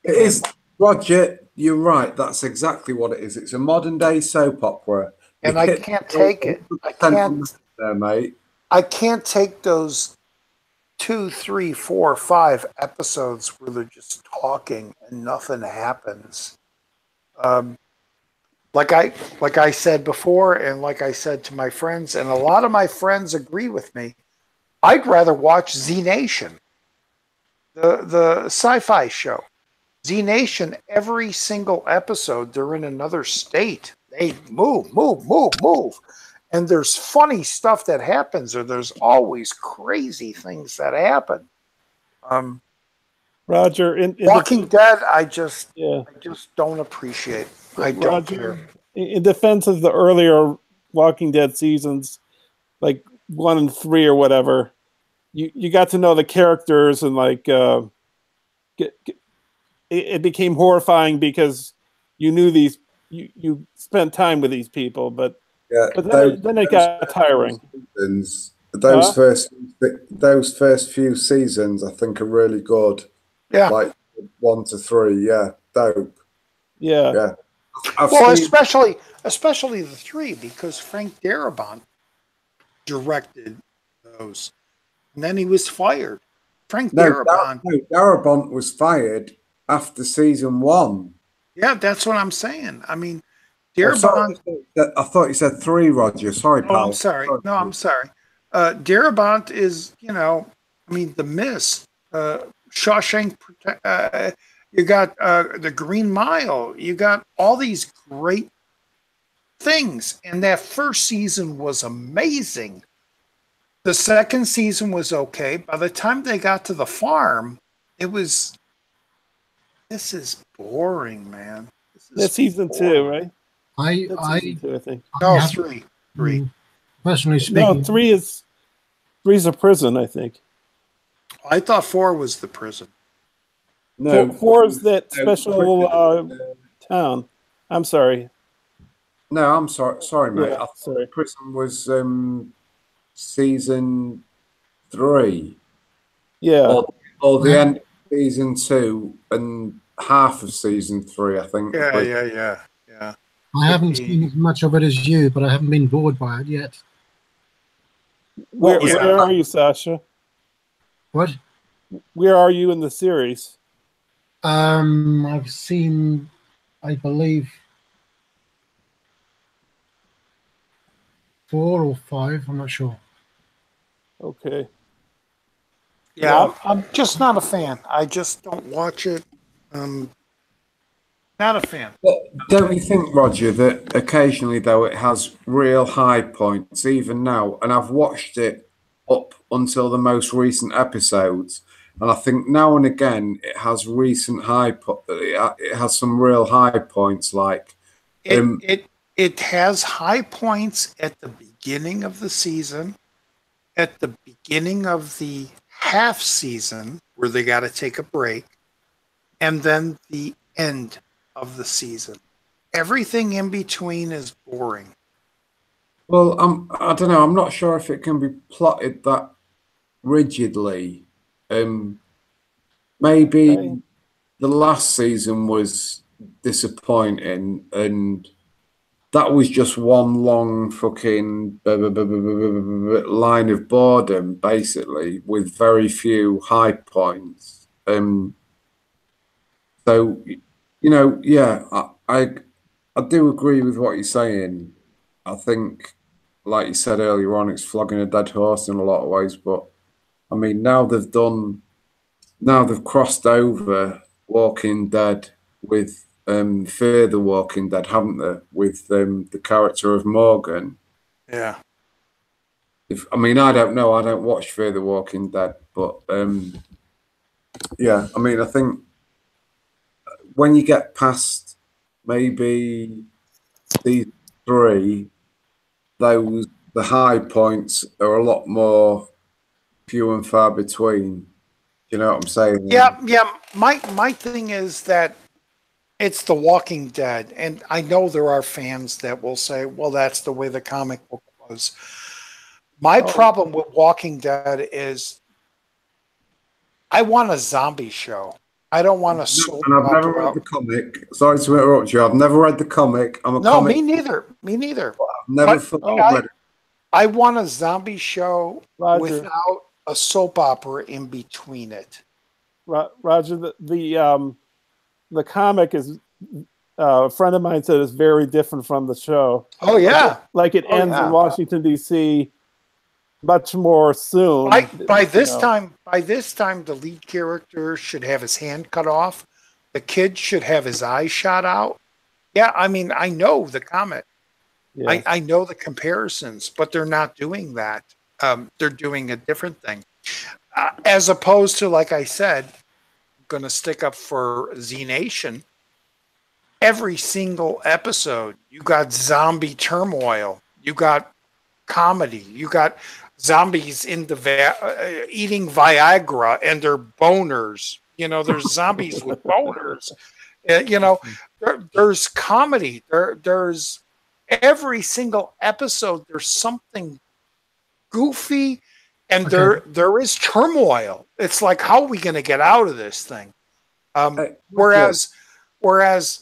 It is, Roger. You're right. That's exactly what it is. It's a modern day soap opera. And I can't take it. I can't. There, mate. I can't take those 2, 3, 4, 5 episodes where they're just talking and nothing happens. Like I said before, and like I said to my friends, and a lot of my friends agree with me. I'd rather watch Z Nation, the sci-fi show. Z Nation, every single episode, they're in another state. They move. And there's funny stuff that happens, or there's always crazy things that happen. Roger, in Walking Dead, I just don't appreciate. I don't Roger, care. In defense of the earlier Walking Dead seasons, like 1 and 3 or whatever, you got to know the characters, and like it became horrifying because you knew these, you spent time with these people, but then it got tiring. Those first few seasons, I think, are really good. Yeah. Like 1 to 3, dope. Yeah. Well, especially the 3, because Frank Darabont directed those, and then he was fired. Darabont was fired after season 1. Yeah, that's what I'm saying. I mean, Darabont. I thought you said 3, Roger. Sorry, pal. Oh, I'm sorry. No, I'm sorry. Darabont is, The Mist, Shawshank. You got the Green Mile. You got all these great things, and that first season was amazing. The second season was okay. By the time they got to the farm, this is boring, man. That's season 2, right? Season 2, I think. No, 3. Personally speaking, No, 3's a prison, I think. I thought 4 was the prison. No, 4 is that special town. I'm sorry. No, I'm sorry, mate. Yeah, I thought sorry. prison was season 3. Yeah. Or the end of season 2 and half of season 3, I think. Yeah. I haven't seen as much of it as you, but I haven't been bored by it yet. Where are you, Sasha? What? Where are you in the series? I've seen, I believe, 4 or 5. I'm not sure. Okay. Yeah, I'm just not a fan. I just don't watch it. Not a fan. But don't you think, Roger, that occasionally, though, it has real high points, even now? And I've watched it up until the most recent episodes, and I think now and again it has recent it has some real high points. Like it has high points at the beginning of the season, at the beginning of the half season where they got to take a break, and then the end of the season. Everything in between is boring. Well, I don't know. I'm not sure if it can be plotted that rigidly. Maybe Okay. the last season was disappointing, and that was just one long fucking line of boredom, basically, with very few high points. So, yeah, I do agree with what you're saying. I think, like you said earlier on, it's flogging a dead horse in a lot of ways. But I mean, now they've crossed over Walking Dead with Fear the Walking Dead, haven't they? With the character of Morgan. Yeah. I mean, I don't know. I don't watch Fear the Walking Dead, but yeah, I mean, I think when you get past maybe these three, the high points are a lot more few and far between. You know what I'm saying? Yeah, yeah. My thing is that it's The Walking Dead, and I know there are fans that will say, "Well, that's the way the comic book was." My Oh. problem with Walking Dead is I want a zombie show. I don't want a soap And I've never read opera. the comic. Sorry to interrupt you. I've never read the comic. I'm a No, comic. me neither. Me neither. I've never But fucking Oh. read it. I want a zombie show Roger. without a soap opera in between it. Roger, the comic is a friend of mine said it's very different from the show. Oh yeah. Like it Oh, ends yeah. in Washington D.C. much more soon. By this you know. time, the lead character should have his hand cut off. The kid should have his eye shot out. Yeah, I mean, I know the comic. Yeah. I know the comparisons, but they're not doing that. They're doing a different thing. As opposed to, like I said, I'm going to stick up for Z Nation. Every single episode, you got zombie turmoil. You got comedy. You got zombies in the eating Viagra and they're boners. You know, there's zombies with boners. You know, there's comedy. There's every single episode. There's something goofy, and Okay. there is turmoil. It's like, how are we going to get out of this thing? Whereas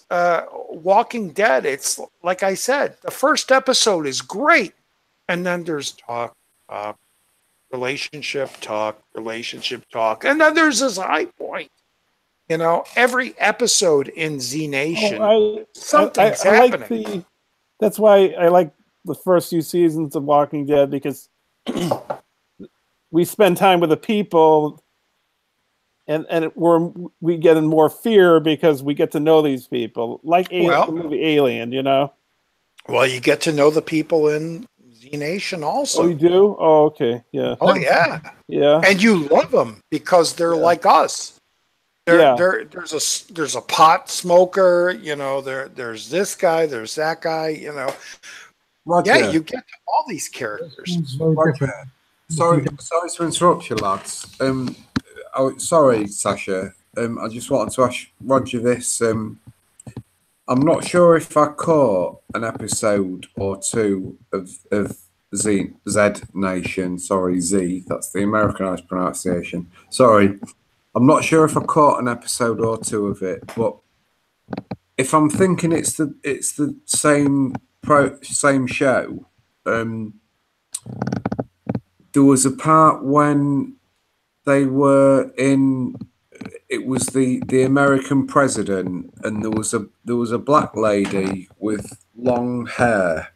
Walking Dead, it's like I said, the first episode is great, and then there's talk, relationship talk, and then there's this high point. You know, every episode in Z Nation, something's happening. Like that's why I like the first few seasons of Walking Dead, because we spend time with the people, and we get in more fear because we get to know these people, like the movie Alien, you know. Well, you get to know the people in Z Nation also. Oh, you do? Oh, okay, yeah. Oh, yeah, yeah. And you love them because they're like us. There's a pot smoker, you know. There's this guy, there's that guy, you know. Roger. Yeah, you get to all these characters. Roger. Sorry to interrupt you, lads. Sorry, Sasha. I just wanted to ask Roger this. I'm not sure if I caught an episode or two of Z Nation. Sorry, Z. That's the Americanized pronunciation. Sorry. I'm not sure if I caught an episode or two of it, but if I'm thinking it's the same show, there was a part when they were in. It was the American president, and there was a black lady with long hair,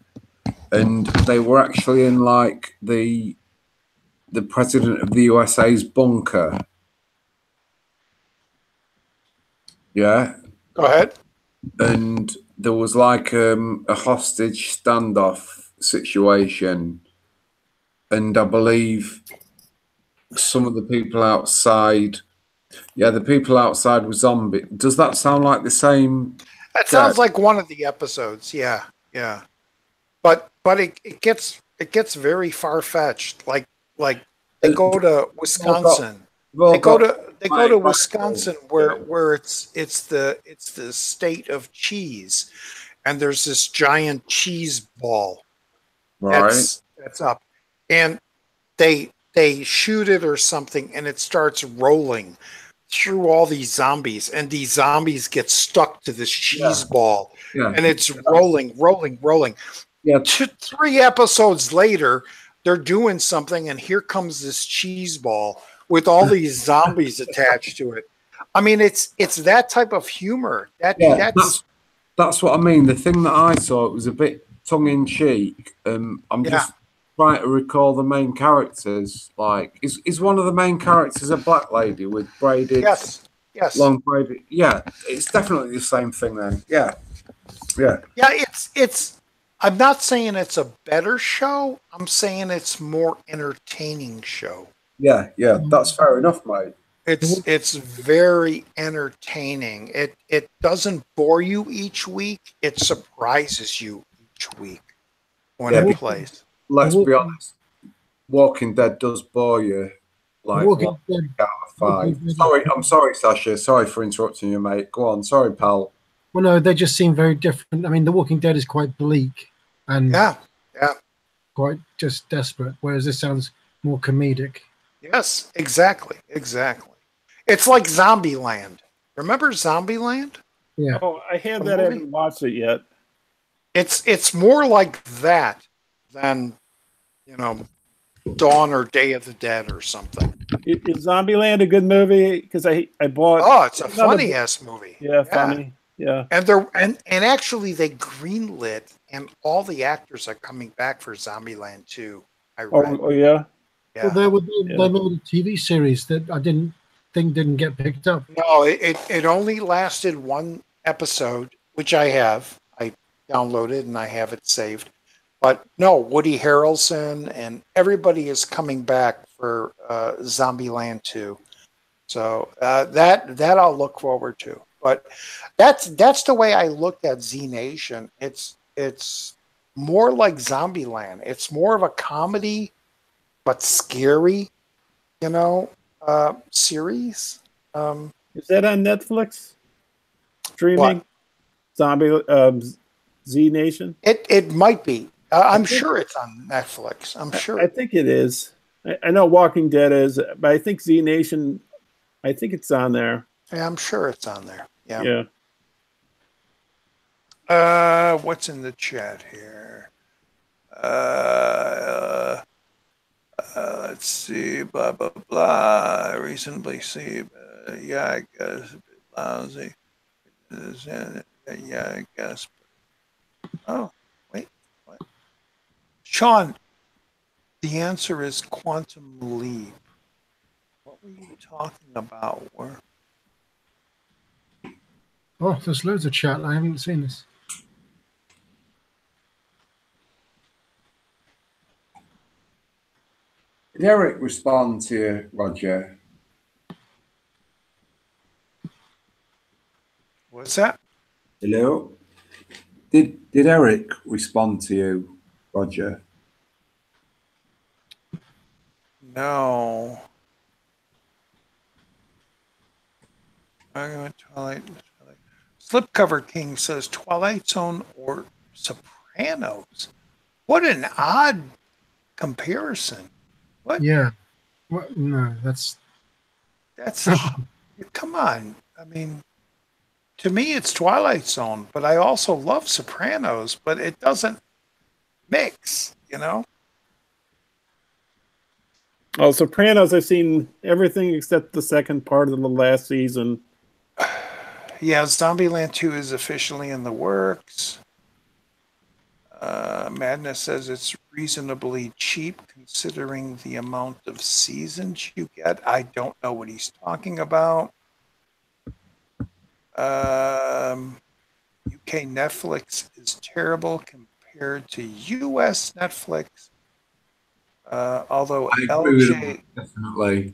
and they were actually in like the president of the USA's bunker. Yeah. Go ahead. And there was like a hostage standoff situation, and I believe some of the people outside. Yeah, the people outside were zombie. Does that sound like the same? That sounds like one of the episodes. Yeah, yeah. But it gets very far fetched. Like they go to Wisconsin. They go to Wisconsin where it's the state of cheese, and there's this giant cheese ball Right. that's up, and they they shoot it or something, and it starts rolling through all these zombies, and these zombies get stuck to this cheese ball, Yeah. and it's rolling. Yeah. 3 episodes later, they're doing something, and here comes this cheese ball with all these zombies attached to it. I mean, it's that type of humor. That's what I mean. The thing that I saw, it was a bit tongue in cheek. I'm just trying to recall the main characters. Like, is one of the main characters a black lady with braided? Yes. Long braided. Yeah, it's definitely the same thing then. Yeah. It's. I'm not saying it's a better show. I'm saying it's more entertaining show. Yeah, that's fair enough, mate. It's very entertaining. It doesn't bore you each week. It surprises you each week when it plays. Let's be honest. Walking Dead does bore you. Like Walking Dead. out of 5. Sorry, I'm sorry, Sasha. Sorry for interrupting you, mate. Go on. Sorry, pal. Well, no, they just seem very different. I mean, The Walking Dead is quite bleak and quite just desperate, whereas this sounds more comedic. Yes, exactly. It's like Zombieland. Remember Zombieland? Yeah. Oh, I had that. I haven't watched it yet. It's more like that than, Dawn or Day of the Dead or something. Is Zombieland a good movie? Because I bought. Oh, it's a funny ass movie. Yeah, funny. Yeah. And actually they greenlit, and all the actors are coming back for Zombieland 2. I read. Oh yeah. Yeah. Well, they made a TV series that I didn't get picked up. No, it only lasted 1 episode, which I have. I downloaded and I have it saved. But no, Woody Harrelson and everybody is coming back for Zombieland 2. So that I'll look forward to. But that's the way I looked at Z Nation. It's more like Zombieland. It's more of a comedy, but scary, series. Is that on Netflix? Streaming? What? Zombie Z Nation? It might be. I'm sure it's on Netflix. I'm sure. I think it is. I know Walking Dead is, but I think Z Nation, I think it's on there. Yeah, I'm sure it's on there. Yeah. What's in the chat here? Let's see. Blah blah blah. I recently see. Yeah, I guess a bit lousy. Yeah, I guess. Oh, wait. What? Sean, the answer is Quantum Leap. What were you talking about? Oh, there's loads of chat. I haven't seen this. Did Eric respond to you, Roger? What's that? Hello? Did Eric respond to you, Roger? No. Twilight. Slipcover King says Twilight Zone or Sopranos. What an odd comparison. What? Yeah. What? No, that's come on. I mean, to me, it's Twilight Zone, but I also love Sopranos, but it doesn't mix, Oh, Sopranos, I've seen everything except the second part of the last season. Yeah, Zombieland 2 is officially in the works. Madness says it's reasonably cheap considering the amount of seasons you get. I don't know what he's talking about. UK Netflix is terrible compared to US Netflix. Although definitely.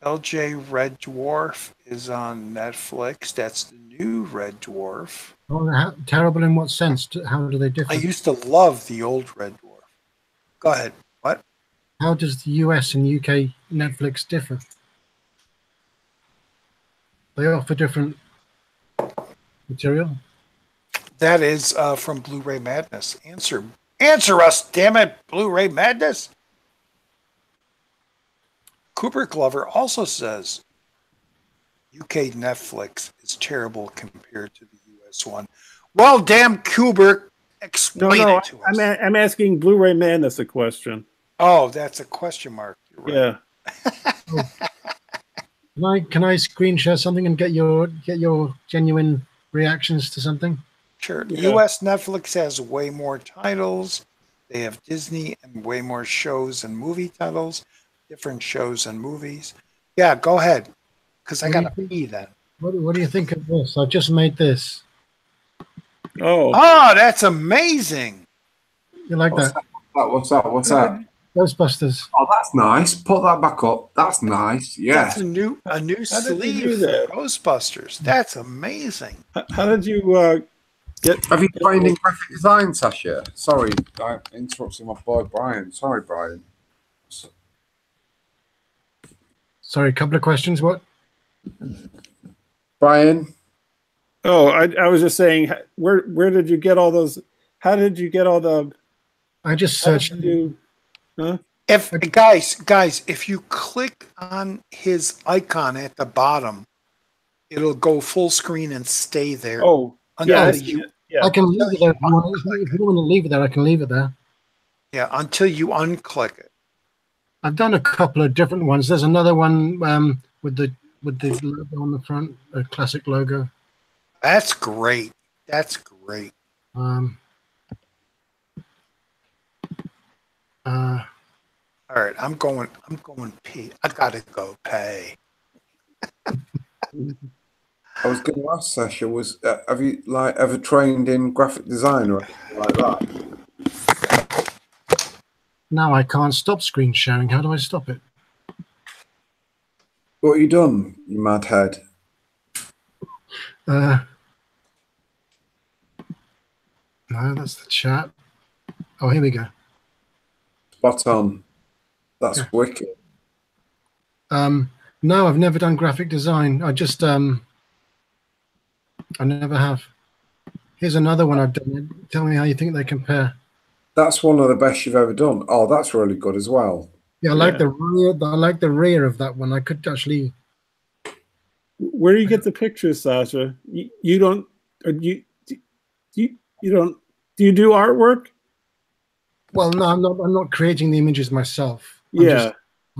LJ Red Dwarf is on Netflix. That's the new Red Dwarf. Oh, terrible in what sense? How do they differ? I used to love the old Red Dwarf. Go ahead. What? How does the US and UK Netflix differ? They offer different material. That is from Blu-ray Madness. Answer us, damn it, Blu-ray Madness. Kubrick lover also says UK Netflix is terrible compared to the US one. Well, damn, Kubrick, explain it to us. I'm asking Blu-ray Madness a question. Oh, that's a question mark. You're right. Yeah. Can I screen share something and get your genuine reactions to something? Sure. Yeah. US Netflix has way more titles. They have Disney and way more shows and movie titles, different shows and movies. Yeah, go ahead. Because I got to pee then. What do you think of this? I've just made this. Oh, that's amazing. You like that? What's that? Ghostbusters. Oh, that's nice. Put that back up. That's nice. Yeah. That's a new sleeve for Ghostbusters. That's amazing. How did you get? Have you trained in graphic design, Sasha? Sorry, I interrupted my boy Brian. Sorry, Brian. Sorry, a couple of questions. What? Brian. Oh, I was just saying, where did you get all those? How did you get all the? I just searched. If guys, if you click on his icon at the bottom, it'll go full screen and stay there. Oh, yeah. I can leave it there. If you don't want to leave it there, I can leave it there. Yeah, until you unclick it. I've done a couple of different ones. There's another one with the logo on the front, a classic logo. That's great. That's great. All right, I'm going pee. I gotta go pay. I was going to ask Sasha, have you ever trained in graphic design or anything like that? Now I can't stop screen sharing. How do I stop it? What have you done, you mad head? No, that's the chat. Oh, here we go. Spot on. That's wicked. No, I've never done graphic design. I just I never have. Here's another one I've done. Tell me how you think they compare. That's one of the best you've ever done. Oh, that's really good as well. Yeah, I like the rear. I like the rear of that one. I could actually. Where do you get the pictures, Sasha? You don't. Or you don't. Do you do artwork? Well, no, I'm not. I'm not creating the images myself. I'm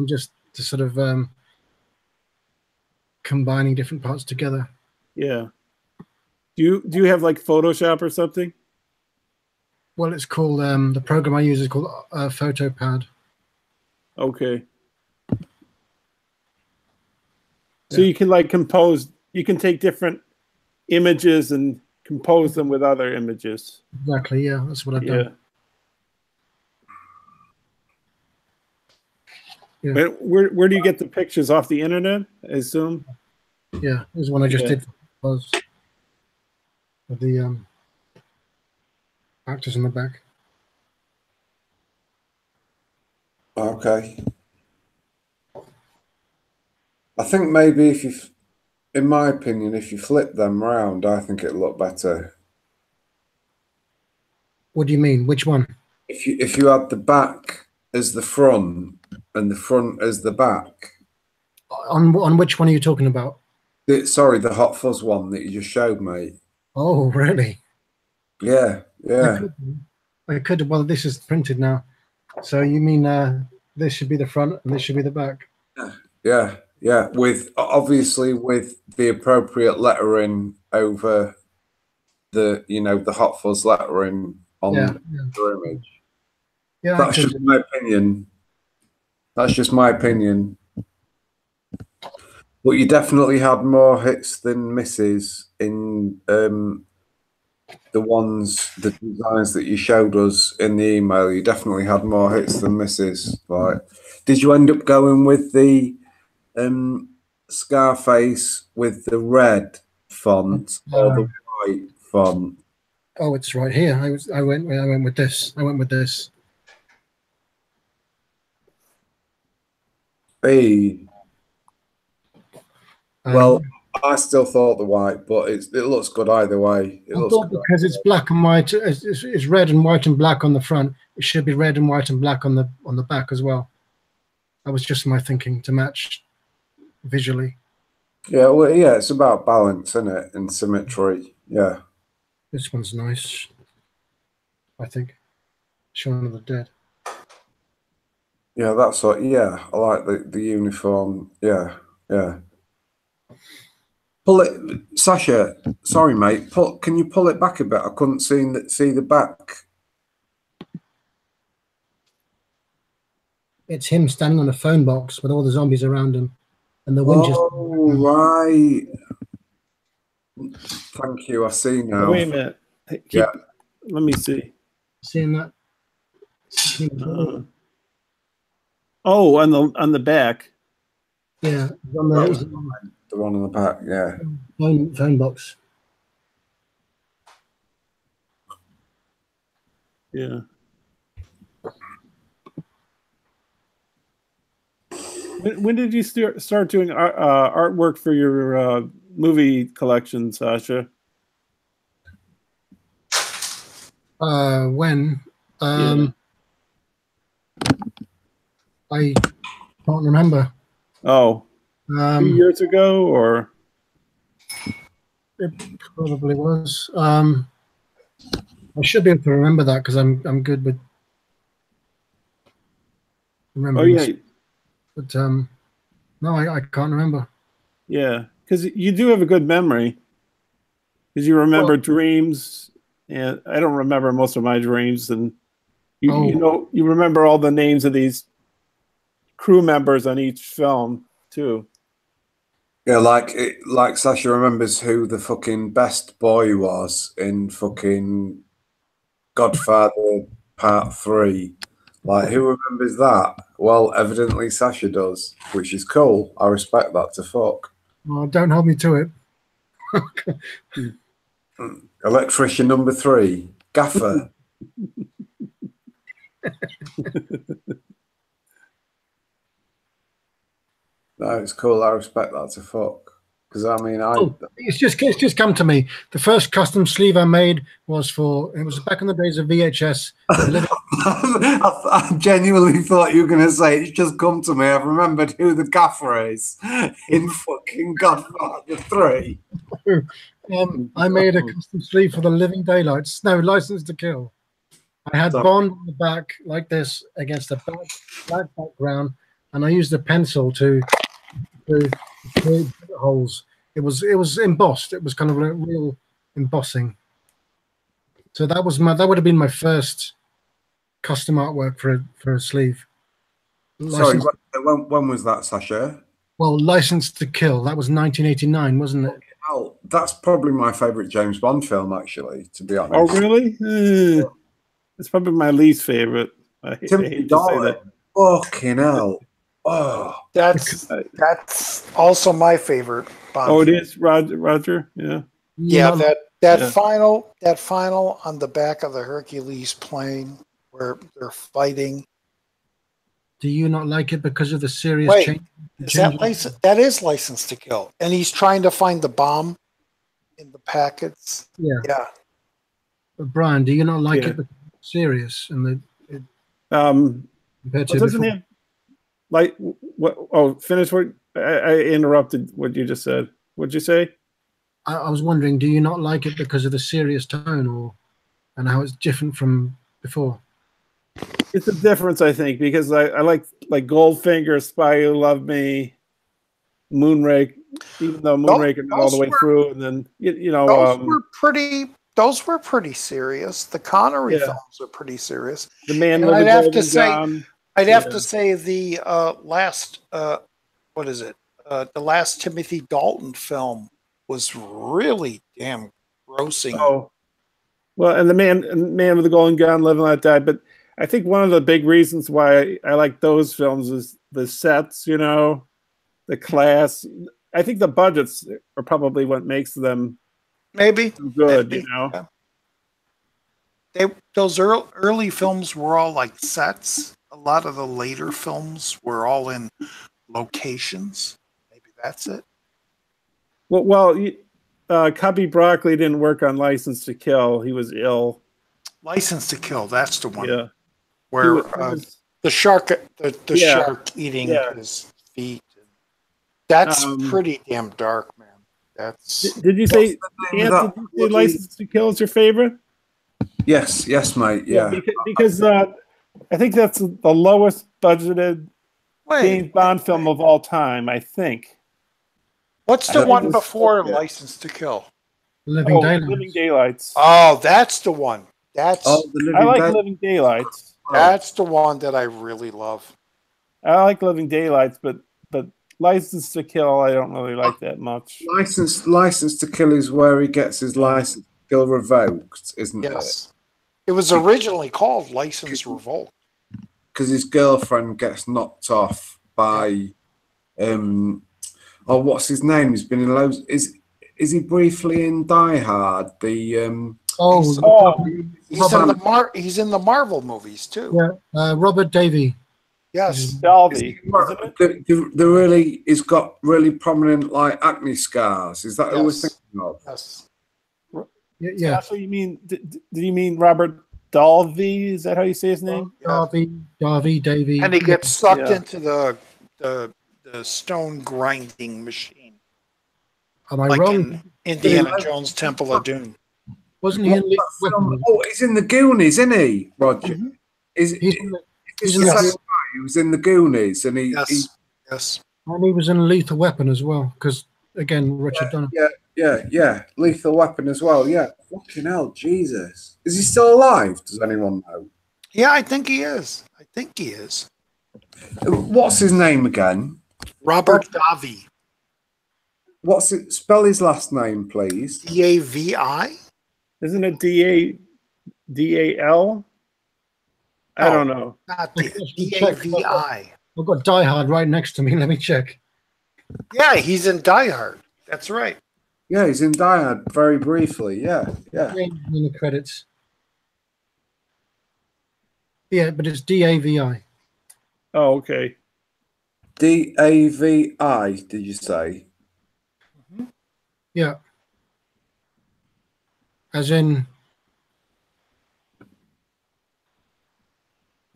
just sort of combining different parts together. Yeah. Do you have like Photoshop or something? Well, it's called the program I use is called PhotoPad. Okay. So you can like compose. You can take different images and compose them with other images. Exactly. Yeah, that's what I've done. Yeah. But where do you get the pictures off the internet? I assume. Yeah, there's one I just did for the actors in the back. Okay. I think maybe if you, in my opinion, if you flip them round, I think it'll look better. What do you mean? Which one? If you had the back as the front and the front as the back. On which one are you talking about? Sorry, the Hot Fuzz one that you just showed me. Oh, really? Yeah, yeah. I could. Well, this is printed now. So you mean this should be the front and this should be the back? Yeah, yeah. With obviously with the appropriate lettering over the the Hot Fuzz lettering on the image. Yeah, that's just my opinion. That's just my opinion. But you definitely had more hits than misses in the designs that you showed us in the email. You definitely had more hits than misses. Like, did you end up going with the Scarface with the red font or the white font? Oh, it's right here. I went with this. I went with this. Hey. Well, I still thought the white, but it looks good either way. It looks good because it's black and white. It's red and white and black on the front. It should be red and white and black on the back as well. That was just my thinking to match visually. Yeah, well, yeah, it's about balance, isn't it, and symmetry. Yeah. This one's nice, I think. Shaun of the Dead. Yeah, that's what. Yeah, I like the uniform. Yeah, yeah. Pull it, Sasha. Sorry, mate. Can you pull it back a bit? I couldn't see the back. It's him standing on a phone box with all the zombies around him, and the Winchester. Oh, right. Thank you. I see now. Wait a minute. Yeah. Let me see. Seeing that? Oh, on the back. Yeah, on the one on the back. Yeah. Phone box. Yeah. When did you start doing artwork for your movie collection, Sasha? When? Yeah. I can't remember. Oh, 2 years ago, or it probably was. I should be able to remember that because I'm good with remembering. Oh yeah, but no, I can't remember. Yeah, because you do have a good memory. Because you remember dreams, and I don't remember most of my dreams, and you remember all the names of these crew members on each film too. Yeah, like Sasha remembers who the fucking best boy was in fucking Godfather Part 3. Like, who remembers that? Well, evidently Sasha does, which is cool. I respect that to fuck. Well, don't hold me to it. Electrician number 3, Gaffer. No, it's cool. I respect that to fuck. Because I mean, it's just come to me. The first custom sleeve I made was back in the days of VHS. I genuinely thought you were going to say it's just come to me. I've remembered who the gaffer is in fucking Godfather 3. I made a custom sleeve for the Living Daylights. No, License to Kill. I had Bond on the back like this against a black background, and I used a pencil to create holes. It was embossed. It was kind of like real embossing. So that would have been my first custom artwork for a sleeve. Sorry, when was that, Sasha? Well, License to Kill. That was 1989, wasn't it? Oh, that's probably my favorite James Bond film, actually. To be honest. Oh, really? It's probably my least favorite. I hate to say that. Fucking hell. Oh, that's also my favorite Bond. Oh, it is, Roger. Yeah. Yeah, that final on the back of the Hercules plane where they're fighting. Do you not like it because of the serious change? That is License to Kill, and he's trying to find the bomb in the packets. Yeah. But Brian, do you not like it because it's serious and compared to doesn't it? Like what? Oh, finish what I interrupted. What you just said. What'd you say? I was wondering, do you not like it because of the serious tone, and how it's different from before? It's a difference, I think, because I like Goldfinger, Spy Who Loved Me, Moonraker, even though Moonraker not all the way through, and then those were pretty serious. The Connery films are pretty serious. The Man with the Golden Gun. I'd have to say the last what is it? The last Timothy Dalton film was really damn grossing. Oh, well, and the Man with the Golden Gun, Live and Let Die. But I think one of the big reasons why I like those films is the sets, the class. I think the budgets are probably what makes them maybe good. Yeah. Those early films were all like sets. A lot of the later films were all in locations. Maybe that's it. Well, Cubby Broccoli didn't work on License to Kill. He was ill. License to Kill. That's the one. Yeah. Where The shark, the Yeah. shark eating Yeah. his feet. That's Um, pretty damn dark, man. That's Did you say, What's the name of Ant, that did you say bloody- License to Kill is your favorite? Yes, mate. Yeah. Because I think that's the lowest budgeted James Bond film of all time, I think. What's I the don't one think before yeah. License to Kill? Living Daylights. Living Daylights. Oh, that's the one. That's Oh, the I Living like Dead. Living Daylights. that's the one that I really love. I like Living Daylights, but License to Kill, I don't really like that much. License to Kill is where he gets his license to kill revoked, isn't it? Yes. It was originally called License Revolt. Because his girlfriend gets knocked off by, what's his name? He's been in loads. Is he briefly in Die Hard? The He's in the Marvel movies too. yeah, Robert Davey. Yes. Dalby, isn't it? the really he's got really prominent like acne scars. Is that who we're Yes. thinking of? Yes. Yeah, That's what you mean. Do you mean Robert Dalby? Is that how you say his name? Darby, Davey. And he gets sucked Yeah. into the stone grinding machine, Am I like wrong? in Indiana Jones Temple of Doom. Wasn't he in Lethal That film- Weapon? Oh, he's in the Goonies, isn't he, Roger? Mhm. Is He's in the, is he's the in the- same guy who was in the Goonies, and he Yes. and he was in Lethal Weapon as well, because again, Richard Donner. yeah, Lethal Weapon as well. Yeah, fucking hell, Jesus, is he still alive? Does anyone know? Yeah, I think he is. What's his name again? Robert Davi. What's it? Spell his last name, please. Davi? Isn't it DAL? I don't know. Not Check. Davi. I've got Die Hard right next to me. Let me check. Yeah, he's in Die Hard. That's right. Yeah, he's in Die Hard very briefly. Yeah. In the credits. Yeah, but it's Davi. Oh, okay. Davi, did you say? Yeah. As in,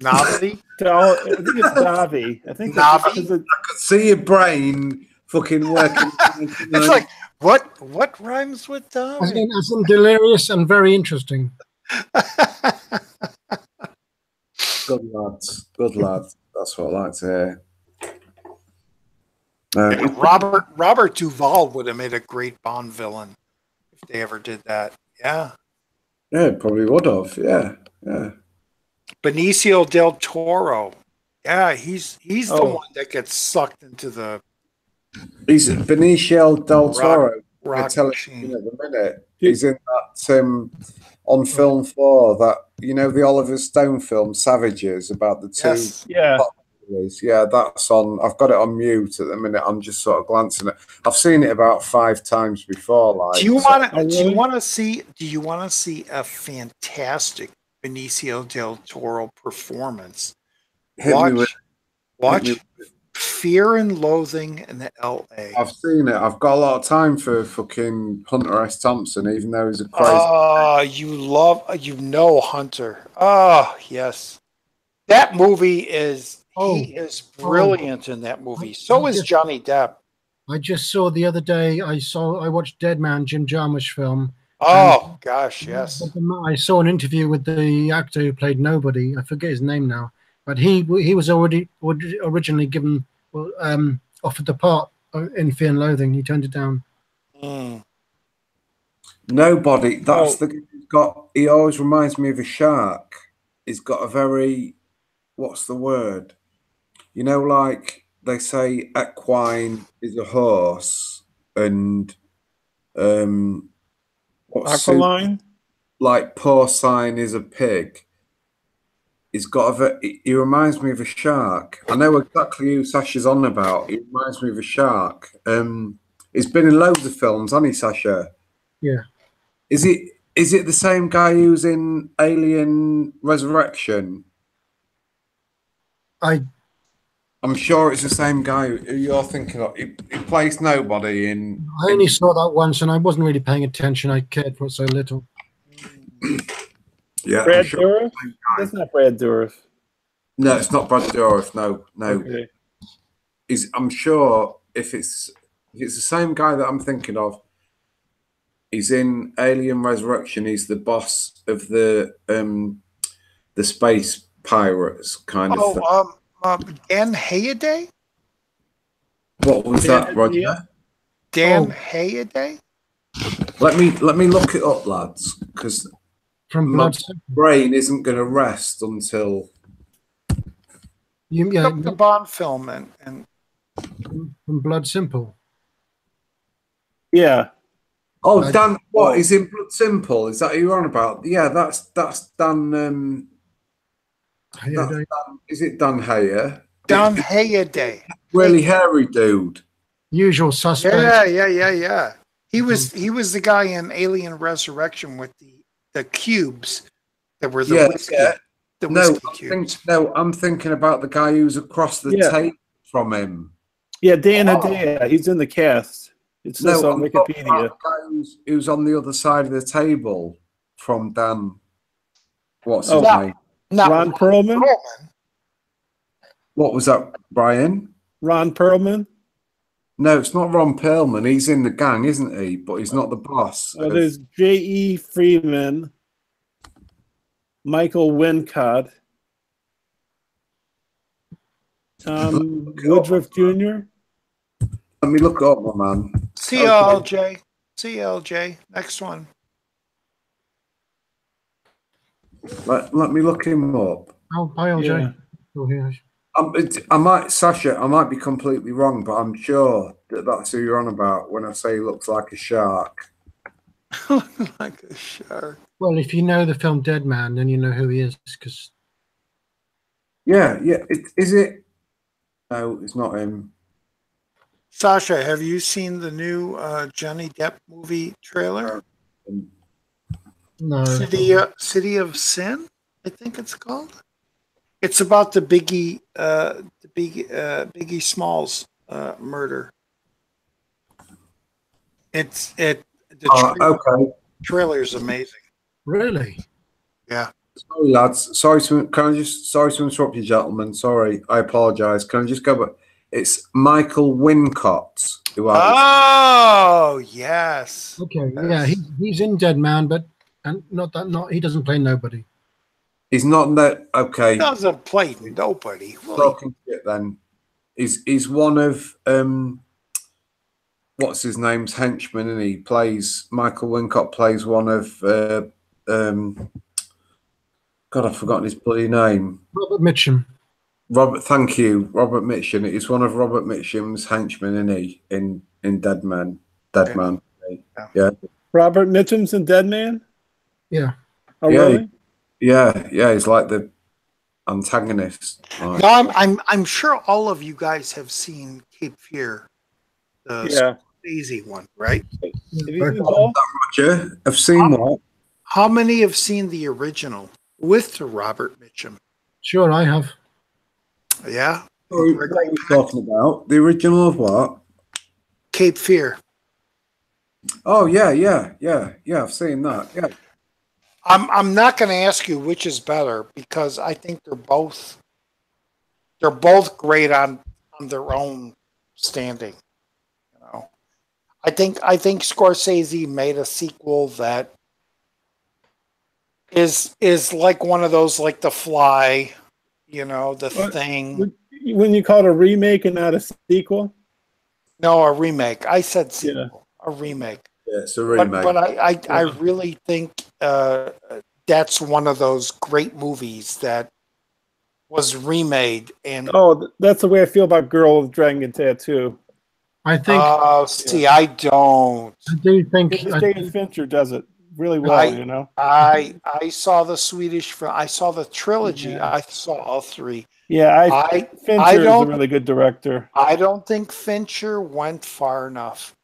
Navi? I think it's Davi. I think Navi? is it- I could see your brain fucking working. It's like what rhymes with as Davi? in delirious and very interesting. Good lads. That's what I like to hear. Robert Duvall would have made a great Bond villain if they ever did that. Yeah. Yeah, probably would have. Yeah. Benicio del Toro. Yeah, he's the Oh. one that gets sucked into the He's Benicio del Toro. rock telling machine. you at the minute. He's in that on film 4, that the Oliver Stone film Savages, about the two. Yes. yeah. Yeah, that's on. I've got it on mute at the minute. I'm just sort of glancing at. I've seen it about 5 times before. Like, Do you so- want to? Oh, Do you really? want to see? Do you want to see a fantastic Benicio del Toro performance? hit me with- Watch hit me Fear and Loathing in L.A. I've seen it. I've got a lot of time for fucking Hunter S. Thompson, even though he's a crazy. Oh, you know Hunter. Oh, yes. That movie is he is brilliant in that movie. So is Johnny Depp. I just saw the other day. I watched Dead Man, Jim Jarmusch film. Oh gosh, yes. I saw an interview with the actor who played Nobody. I forget his name now, but he was originally given offered the part in Fear and Loathing. He turned it down. Mm. Nobody. That's he always reminds me of a shark. He's got a very, what's the word? Like they say equine is a horse, and Aqualine? like porcine is a pig. He's got he reminds me of a shark. I know exactly who Sasha's on about. He reminds me of a shark. He's been in loads of films, hasn't he, Sasha? Yeah. Is it the same guy who's in Alien Resurrection? I'm sure it's the same guy who you're thinking of. He plays Nobody in. I only saw that once, and I wasn't really paying attention. I cared for it so little. Yeah, Brad I'm sure. Dourif? That's not Brad Dourif. No, it's not Brad Dourif. No, no. Okay. I'm sure if it's the same guy that I'm thinking of, he's in Alien Resurrection. He's the boss of the space pirates kind of thing. Dan Hayaday? What was that, Roger? Dan Hayaday? Let me look it up, lads, because From my Blood Simple. brain isn't going to rest until Look up the Bond film and from Blood Simple. Yeah. Oh, Dan, what is in Blood Simple? Is that who you're on about? Yeah, that's Dan. Is it Dan Hayer? Dan Hayaday. Really hairy dude. Usual Suspect. Yeah. He was the guy in Alien Resurrection with the cubes that were the whiskey. Yeah. The whiskey cubes. I'm thinking about the guy who's across the tape from him. Yeah, Dan Hedaya. He's in the cast. It says on Wikipedia. The guy who's on the other side of the table from Dan. What's his name? Ron Perlman? What was that, Brian? Ron Perlman? No, it's not Ron Perlman. He's in the gang, isn't he? But he's not the boss. There's J.E. Freeman, Michael Wincott, Tom Woodruff Jr. Let me look up, my man. CLJ. Next one. Let me look him up. Oh, hi, LJ. Yeah. Oh, yeah. I might be completely wrong, but I'm sure that's who you're on about when I say he looks like a shark. Like a shark. Well, if you know the film Dead Man, then you know who he is. Because Yeah. Is it? No, it's not him. Sasha, have you seen the new Johnny Depp movie trailer? no, City of Sin, I think it's called. It's about the Biggie Smalls murder. The trailer's amazing. really? Yeah. Sorry, lads. Sorry to interrupt you, gentlemen. Sorry, I apologise. Can I just go back? It's Michael Wincott. Oh yes. Okay, yeah, he's in Dead Man, but he doesn't play nobody. He's not that. Okay. He doesn't play nobody. Talking shit then. He's one of what's his name's henchmen, and he plays Michael Wincott plays one of God, I've forgotten his bloody name. Robert Mitchum. Thank you, Robert Mitchum. It's one of Robert Mitchum's henchmen, isn't he? In Dead Man. Yeah. Robert Mitchum's in Dead Man? Yeah. Oh, really? Yeah, he's like the antagonist. Right. No, I'm sure all of you guys have seen Cape Fear, the easy one, right? Roger, I've seen what? How many have seen the original with Robert Mitchum? Sure, I have. Yeah. What are you talking about? The original of what? Cape Fear. Oh yeah. I've seen that. Yeah. I'm not going to ask you which is better because I think they're both great on their own standing. You know, I think Scorsese made a sequel that is like one of those, like The Fly, you know, The Thing. When you call it a remake and not a sequel? No, a remake. I said sequel. A remake. Yeah, it's a remake. But I really think that's one of those great movies that was remade. And that's the way I feel about Girl with Dragon Tattoo. I think. I don't. I do think David Fincher does it really well. You know. I saw the Swedish film. I saw the trilogy. Yeah. I saw all three. Yeah, Fincher is a really good director. I don't think Fincher went far enough.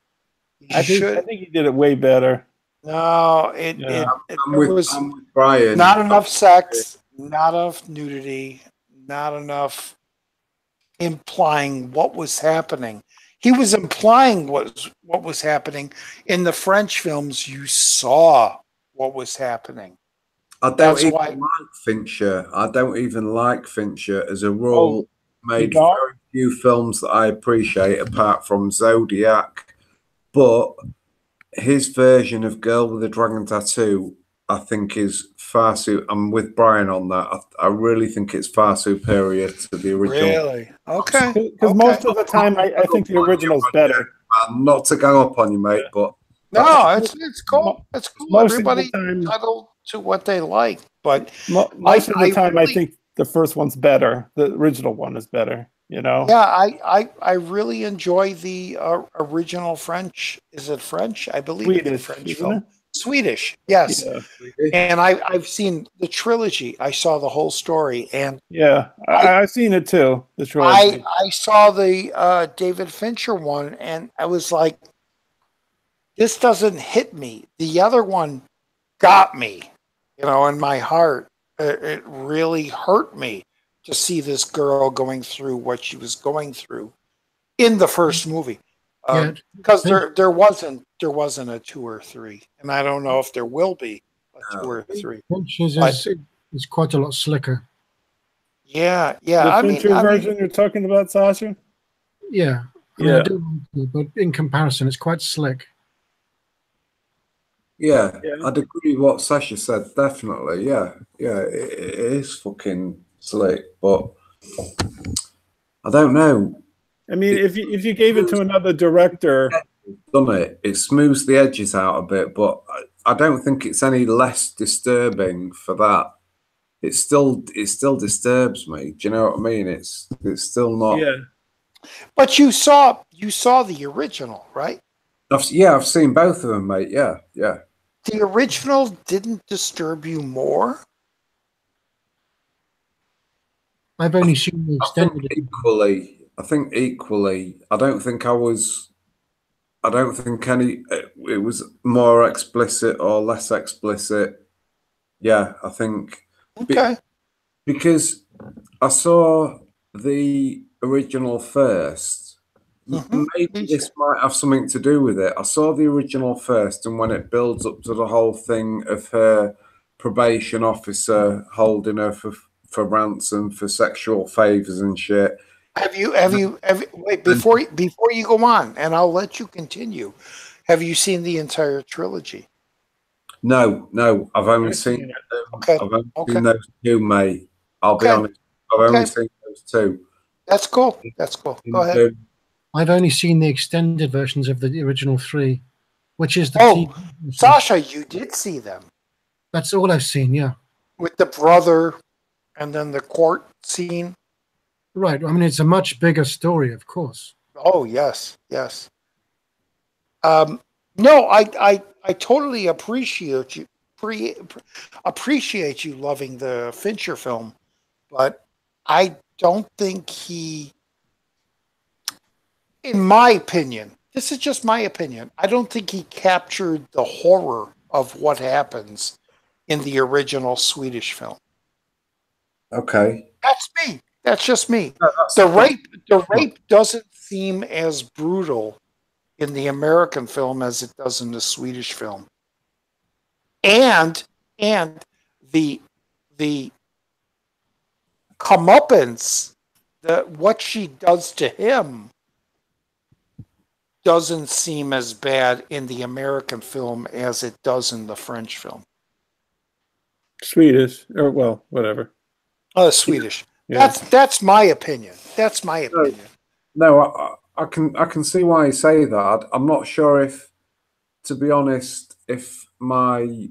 I think he did it way better. No, it was Brian. Not enough sex, not enough nudity, not enough implying what was happening. He was implying what was happening. In the French films, you saw what was happening. I don't That's even why. like Fincher. I don't even like Fincher as a Oh, rule. Made don't? very few films that I appreciate apart from Zodiac. But his version of Girl with a Dragon Tattoo, I think, is far I'm with Brian on that. I really think it's far superior to the original. Really? Okay. Because most of the time, I think the original's better. Not to go up on you, mate, but No, it's cool. It's cool. Most of the Everybody time- entitled to what they like, but Most of the I time, I really- think the first one's better. The original one is better. You know. yeah, I really enjoy the original French. Is it French? I believe it's Swedish, French isn't film. it? Swedish, yes. Yeah. And I've seen the trilogy. I saw the whole story, and Yeah, I've seen it too. The trilogy. I saw the David Fincher one, and I was like, this doesn't hit me. The other one got me, in my heart. It really hurt me to see this girl going through what she was going through in the first movie. Yeah. Because there wasn't a 2 or 3, and I don't know if there will be a 2 or 3. Fincher's But- is quite a lot slicker. Yeah. the I Fincher version you're talking about, Sasha? Yeah. I mean, I do like it, but in comparison, it's quite slick. yeah, Yeah. I'd agree with what Sasha said. Definitely, yeah, it is fucking slick, but I don't know. I mean, if you gave it to another director, Done it. It smooths the edges out a bit, but I don't think it's any less disturbing for that. It still disturbs me. Do you know what I mean? It's still not. yeah. But you saw the original, right? I've seen both of them, mate. Yeah. The original didn't disturb you more? I've only seen the extended. I think equally. I don't think any. It was more explicit or less explicit. Yeah, I think. Okay. Because I saw the original first. Mhm. Maybe this might have something to do with it. I saw the original first, and when it builds up to the whole thing of her probation officer holding her for ransom for sexual favors and shit. Have you wait before you go on, and I'll let you continue. Have you seen the entire trilogy? No, I've only I've seen. seen it. Okay. I've only Okay. seen those two, mate. I'll be Okay. honest. I've only Okay. seen those two. That's cool. Go ahead. I've only seen the extended versions of the original 3, which is the Oh, TV version. Sasha, you did see them That's all I've seen. Yeah. with the brother, and then the court scene. Right. I mean, it's a much bigger story, of course. Oh yes. No, I totally appreciate you appreciate you loving the Fincher film, but I don't think he, in my opinion, this is just my opinion, I don't think he captured the horror of what happens in the original Swedish film. Okay. That's me. That's just me. No, that's The rape doesn't seem as brutal in the American film as it does in the Swedish film. And the comeuppance, what she does to him doesn't seem as bad in the American film as it does in the French film. Swedish, or well, whatever. Swedish. Yeah. That's my opinion. That's my opinion. No, I can see why you say that. I'm not sure if, to be honest, if my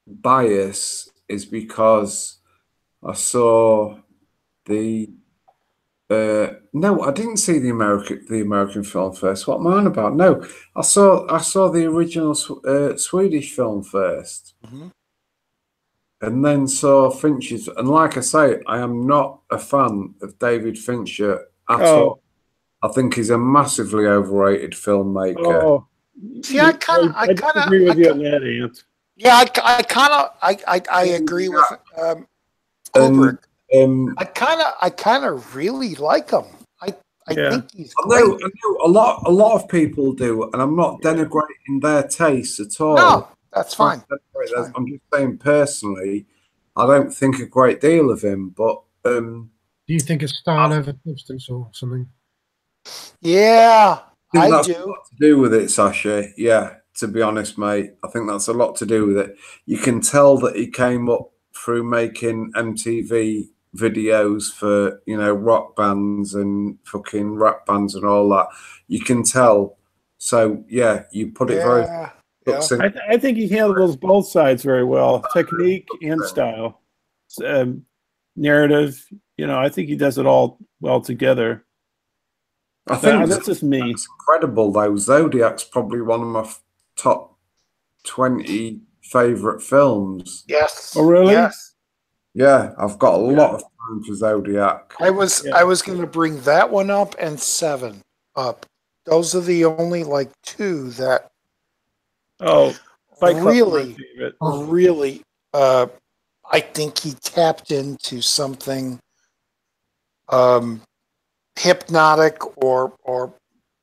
bias is because I saw the no, I didn't see the American film first. What am I on about? No, I saw the original Swedish film first. Mhm. And then saw Fincher's, and like I say, I am not a fan of David Fincher at all. I think he's a massively overrated filmmaker. Oh, See, I kinda agree with you on that, Ant. Yeah, I agree with Kubrick. I kind of really like him. I Yeah. think he's I great. know a lot of people do, and I'm not denigrating their taste at all. No, That's fine. That's- I'm just saying personally, I don't think a great deal of him, but Do you think it's style over substance or something? Yeah, I think I that's a do. lot to do with it, Sasha. Yeah, to be honest, mate, I think that's a lot to do with it. You can tell that he came up through making MTV videos for, you know, rock bands and fucking rap bands and all that. You can tell. So yeah, you put it very Yeah, yeah. I think he handles both sides very well, technique and style, narrative. You know, I think he does it all well together. I think That's just me. that's incredible though. Zodiac's probably one of my top 20 favorite films. Yes. Oh, really? Yes. Yeah, I've got a lot of time for Zodiac. I was going to bring that one up and Seven up. Those are the only like two that Oh, Fight Club's my really, favorite. really. I think he tapped into something hypnotic or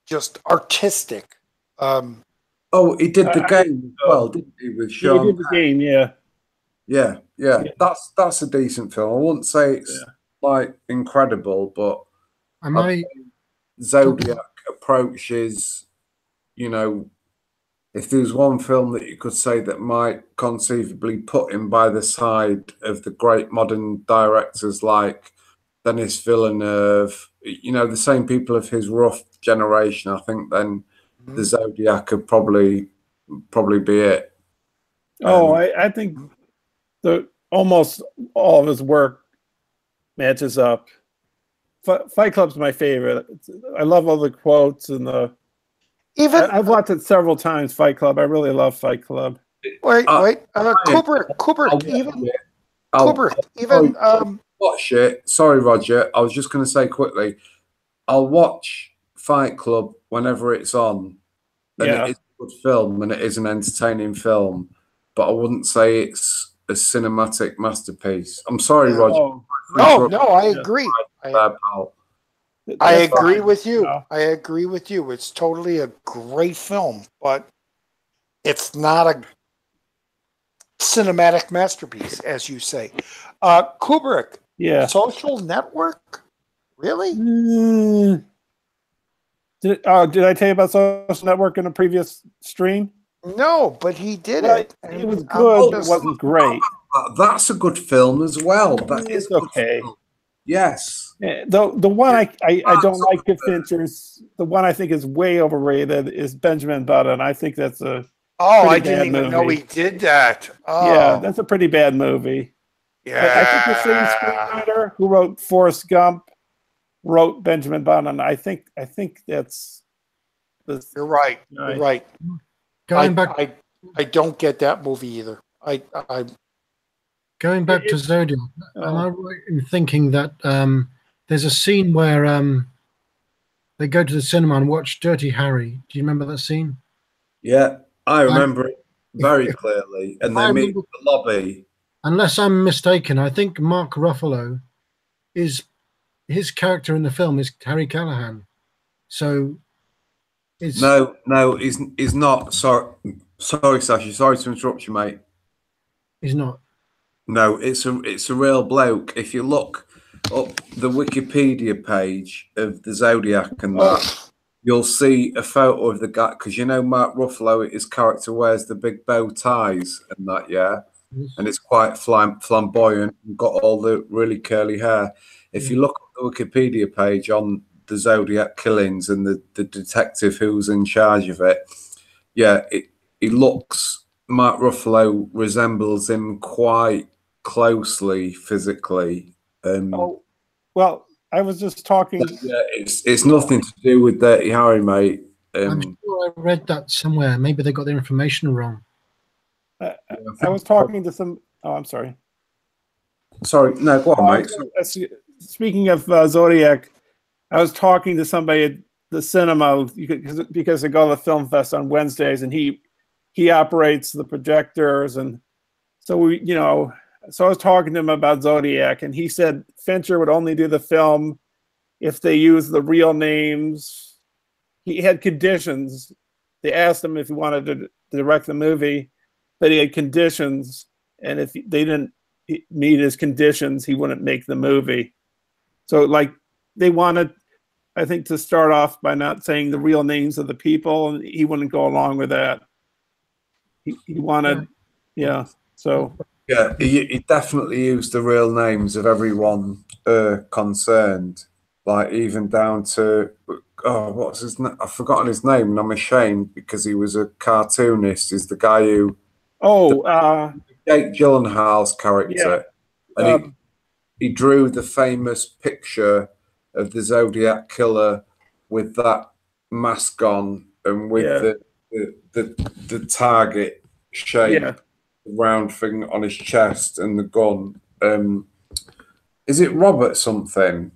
just artistic. Oh, he did the game as well, didn't he, with He Sean? did the game, yeah. Yeah. That's a decent film. I wouldn't say it's like incredible, but Am I? Zodiac approaches, you know, if there's one film that you could say that might conceivably put him by the side of the great modern directors like Denis Villeneuve, you know, the same people of his rough generation, I think then the Zodiac could probably be it. Oh, I think almost all of his work matches up. Fight Club's my favorite. I love all the quotes and I've watched it several times. Fight Club. I really love Fight Club. Wait. Kubrick. Watch it. Sorry, Roger. I was just going to say quickly. I'll watch Fight Club whenever it's on, and it is a good film and it is an entertaining film, but I wouldn't say it's a cinematic masterpiece. I'm sorry, Roger. No, I agree. I agree with you. No. I agree with you. It's totally a great film, but it's not a cinematic masterpiece, as you say. Kubrick. Yeah. Social Network? Really? Did I tell you about Social Network in a previous stream? No, but he did it. It was good, but it wasn't great. That's a good film as well. That is okay. Yes. The one I don't like of Fincher's, the one I think is way overrated is Benjamin Button. I think that's a I didn't even know he did that. Oh. Yeah, that's a pretty bad movie. Yeah. But I think the same screenwriter who wrote Forrest Gump wrote Benjamin Button. I think that's You're right. You're right. Going back, I don't get that movie either. Going back to Zodiac, am I right in thinking that there's a scene where they go to the cinema and watch Dirty Harry? Do you remember that scene? Yeah, I remember it very clearly. And they meet in the lobby. Unless I'm mistaken, I think Mark Ruffalo his character in the film is Harry Callahan. So it's No, he's not. Sorry, Sasha. Sorry to interrupt you, mate. He's not. No, it's a real bloke. If you look up the Wikipedia page of the Zodiac and that, you'll see a photo of the guy, because you know Mark Ruffalo, his character wears the big bow ties and that, yeah, and it's quite flamboyant and got all the really curly hair. If you look at the Wikipedia page on the Zodiac killings and the detective who's in charge of it, he looks, Mark Ruffalo resembles him quite closely physically. Well, I was just talking. Yeah, it's nothing to do with Dirty Harry, mate. I'm sure I read that somewhere. Maybe they got the information wrong. I was talking to some. Oh, I'm sorry. Sorry, no, go on, mate. Speaking of Zodiac, I was talking to somebody at the cinema because I go to the film fest on Wednesdays, and he operates the projectors, and so so I was talking to him about Zodiac, and he said Fincher would only do the film if they use the real names. He had conditions. They asked him if he wanted to direct the movie, but he had conditions, and if they didn't meet his conditions, he wouldn't make the movie. So like they wanted, I think, to start off by not saying the real names of the people, and he wouldn't go along with that. He wanted, yeah. So yeah, he definitely used the real names of everyone concerned, like even down to what's his name? I've forgotten his name, and I'm ashamed because he was a cartoonist. He's the guy who Jake Gyllenhaal's character, and he drew the famous picture of the Zodiac killer with that mask on and with the target shape round thing on his chest and the gun. Is it Robert something?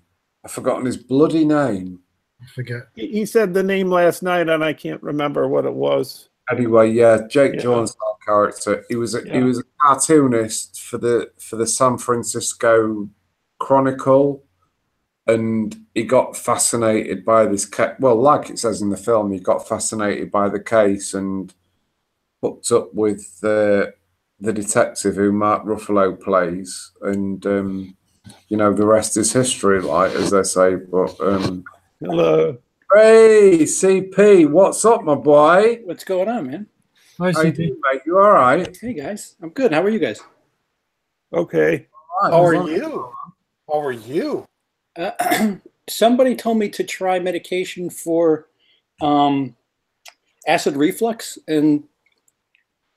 I've forgotten his bloody name. I forget. He said the name last night, and I can't remember what it was. Anyway, Jake Gyllenhaal character. He was a cartoonist for the San Francisco Chronicle, and he got fascinated by this case. Well, like it says in the film, he got fascinated by the case and hooked up with the detective who Mark Ruffalo plays, and you know, the rest is history, like as they say. But hello, hey CP, what's up, my boy? What's going on, man? Hi, How you CP. doing, mate? You all right? Hey guys, I'm good. How are you guys? okay. How are you? How are you? Somebody told me to try medication for acid reflux, and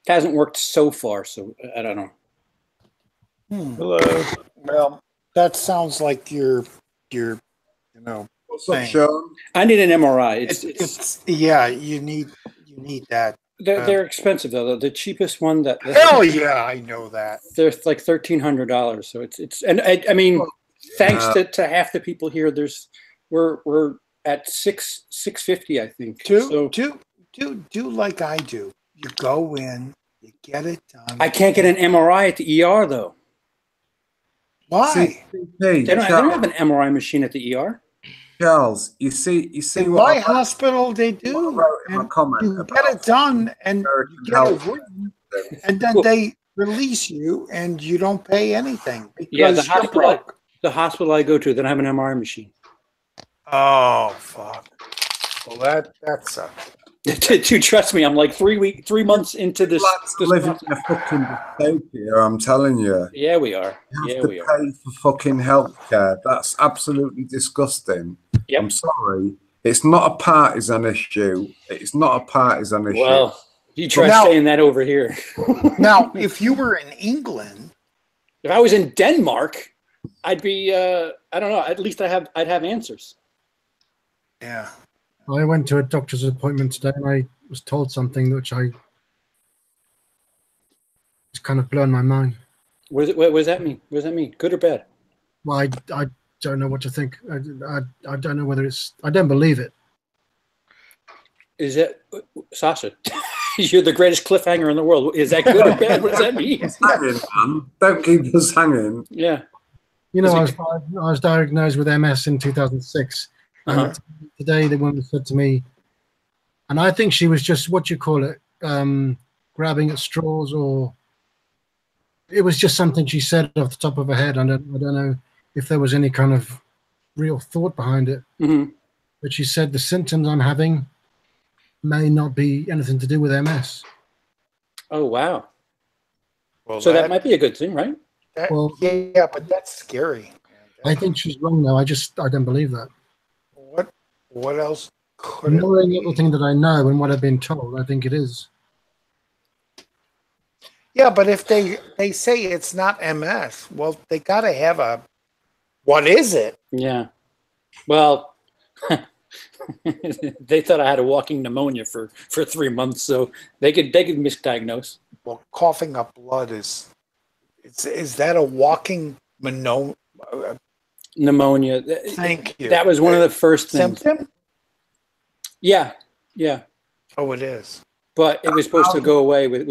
it hasn't worked so far. So I don't know. Hello. Well, that sounds like you're What's up, Sean? I need an MRI. it's yeah, you need that. They're expensive though. The cheapest one that Hell yeah, I know that. they're like $1,300. So it's and I mean, thanks to half the people here, we're at $650, I think. Do like I do. You go in, you get it done. I can't get an MRI at the ER though. Why? They don't have an MRI machine at the ER. Charles, you see In what my hospital, they what I do. wrote in my And comment you about get it done, and American you get it health written, system. and then they release you, and you don't pay anything because Yeah, the you're hospital. broke. The hospital I go to, they don't have an MRI machine. Oh fuck! Well, that sucks. Dude, trust me, I'm like 3 months into this. Lads are living in a fucking dystopia, I'm telling you. Yeah, we are. You Yeah, have to we are. pay for fucking healthcare. That's absolutely disgusting. Yep. I'm sorry. It's not a partisan issue. It's not a partisan issue. Well, you try Now- saying that over here. Now, if you were in England, If I was in Denmark, I'd be. I don't know. At least I'd have answers. yeah. I went to a doctor's appointment today, and I was told something which just kind of blown my mind. What does that mean? What does that mean? Good or bad? Well, I don't know what to think. I don't know whether it's. I don't believe it. Is it Sasha? You're the greatest cliffhanger in the world. Is that good or bad? What does that mean? Hanging, man. Don't keep us hanging. Yeah. You know, Is it- I was diagnosed with MS in 2006. Uh-huh. And today, the woman said to me, and I think she was just what you call it, grabbing at straws, or it was just something she said off the top of her head. I don't know if there was any kind of real thought behind it. hmm But she said the symptoms I'm having may not be anything to do with MS. Oh wow. Well, So that might be a good thing, right? Well- yeah, but that's scary. I think she's wrong, though. I don't believe that. What else could it Knowing be? everything that I know and what I've been told, I think it is. Yeah, but if they say it's not MS, well, they got to have a. What is it? Yeah. Well, they thought I had a walking pneumonia for 3 months, so they could misdiagnose. Well, coughing up blood is that a walking Pneumonia. Thank you. That was one of the first things. symptom? Yeah. Oh, it is. But it was supposed to go away with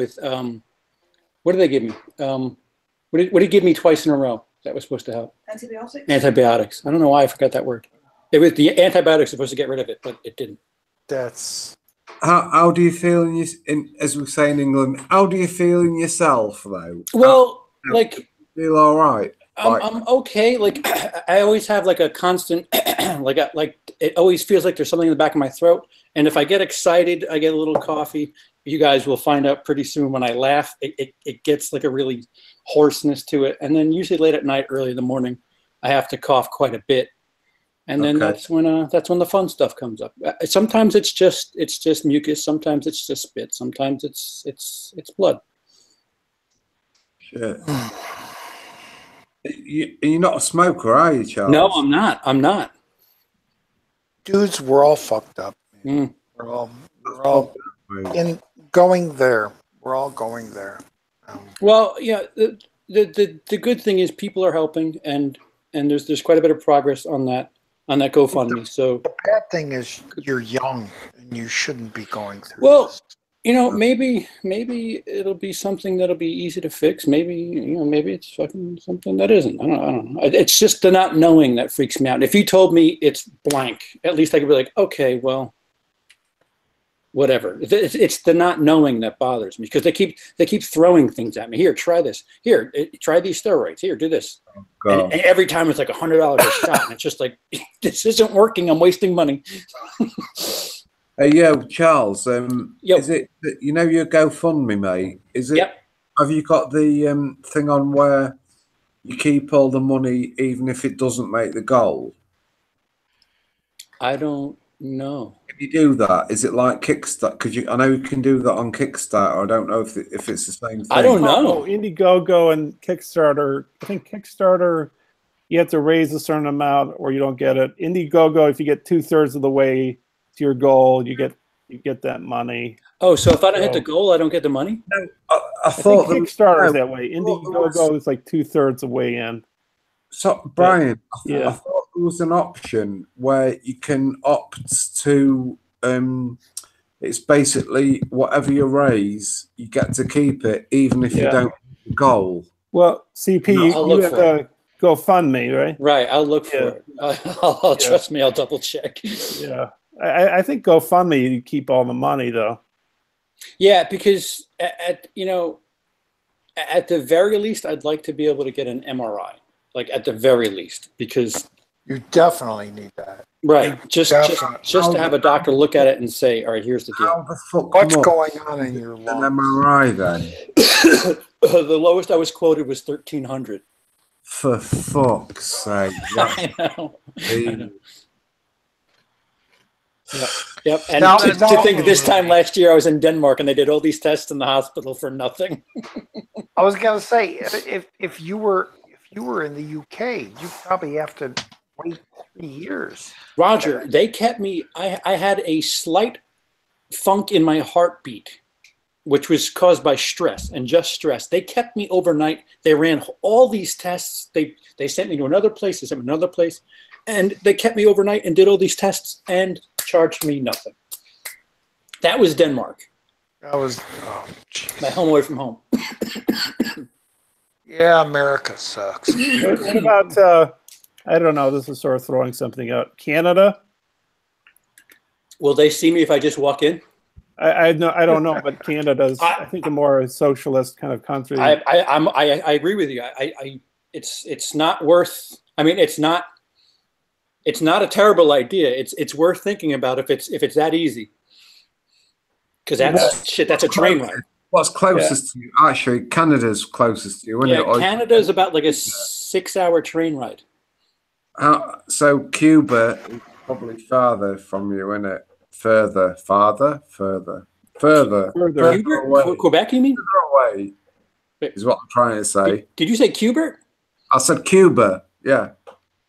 what did they give me? What did he give me twice in a row? That was supposed to help. Antibiotics? Antibiotics. I don't know why I forgot that word. It was the antibiotics supposed to get rid of it, but it didn't. That's how do you feel as we say in England? How do you feel in yourself though? Well, How- like Feel all right? Like- I'm okay. Like I always have like a constant, like it always feels like there's something in the back of my throat. And if I get excited, I get a little coffee. You guys will find out pretty soon when I laugh, it gets like a really hoarseness to it. And then usually late at night, early in the morning, I have to cough quite a bit. And then Okay. that's when the fun stuff comes up. Sometimes it's just mucus. Sometimes it's just spit. Sometimes it's blood. Shit. You're not a smoker, are you, Charles? No, I'm not. I'm not. Dudes, we're all fucked up. Mm. We're all going there. We're all going there. Well, yeah. The good thing is people are helping, and there's quite a bit of progress on that GoFundMe. So The bad thing is you're young and you shouldn't be going through Well, this. maybe it'll be something that'll be easy to fix. Maybe it's fucking something that isn't. I don't know. It's just the not knowing that freaks me out. If you told me it's blank, at least I could be like, okay, well, whatever. It's the not knowing that bothers me because they keep throwing things at me. Here, try this. Here, try these steroids. Here, do this. God. And every time it's like $100 a shot, and it's just like this isn't working. I'm wasting money. Hey, yo, Charles. Yo. Is it your GoFundMe, mate? Is it? Yep. Have you got the thing on where you keep all the money even if it doesn't make the goal? I don't know. Can you do that? Is it like Kickstarter? Because I know you can do that on Kickstarter. I don't know if it's the same thing. I don't know. Oh, Indiegogo and Kickstarter. I think Kickstarter, you have to raise a certain amount or you don't get it. Indiegogo, if you get 2/3 of the way to your goal, you get that money. Oh, so if I don't hit the goal, I don't get the money? I I thought think there Kickstarter is no, that way. thought there was- Indiegogo is like 2/3 the way in. So, Brian, I Yeah. thought there was an option where you can opt to. It's basically whatever you raise, you get to keep it, even if you Yeah. don't hit the goal. Well, CP, No, I'll you look have for to GoFundMe, right? Right, I'll look for Yeah. it. I'll Yeah. trust me, I'll double check. Yeah. I think GoFundMe, you keep all the money though. Yeah, because at the very least, I'd like to be able to get an MRI, like at the very least, because You definitely need that. right, just Definitely. to have a doctor look at it and say, all right, here's the deal. How the fuck What's much going on in your an lungs? MRI then? The lowest I was quoted was 1,300. For fuck's sake! That's I know. the- Yep. And Now- to now- think this time last year I was in Denmark and they did all these tests in the hospital for nothing. I was gonna say if you were in the UK, you probably have to wait 3 years. Roger, they kept me. I had a slight funk in my heartbeat, which was caused by stress and just stress. They kept me overnight. They ran all these tests. They sent me to another place. They sent me to another place, and they kept me overnight and did all these tests and charged me nothing. That was Denmark, That was geez. my home away from home. Yeah, America sucks. What about I don't know, this is sort of throwing something out. Canada? Will they see me if I just walk in? I don't know, but Canada's I think a more socialist kind of country. I agree with you. It's not worth. I mean, it's not a terrible idea. It's worth thinking about if it's that easy. Because that's a train ride. What's closest to you? Actually, Canada's closest to you, isn't it? Yeah, Or- Canada's about like a 6-hour train ride. So Cuba is probably farther from you, isn't it? Further. Further. Hubert? Quebec, you mean? away is what I'm trying to say. Did you say Cubert? I said Cuba. Yeah,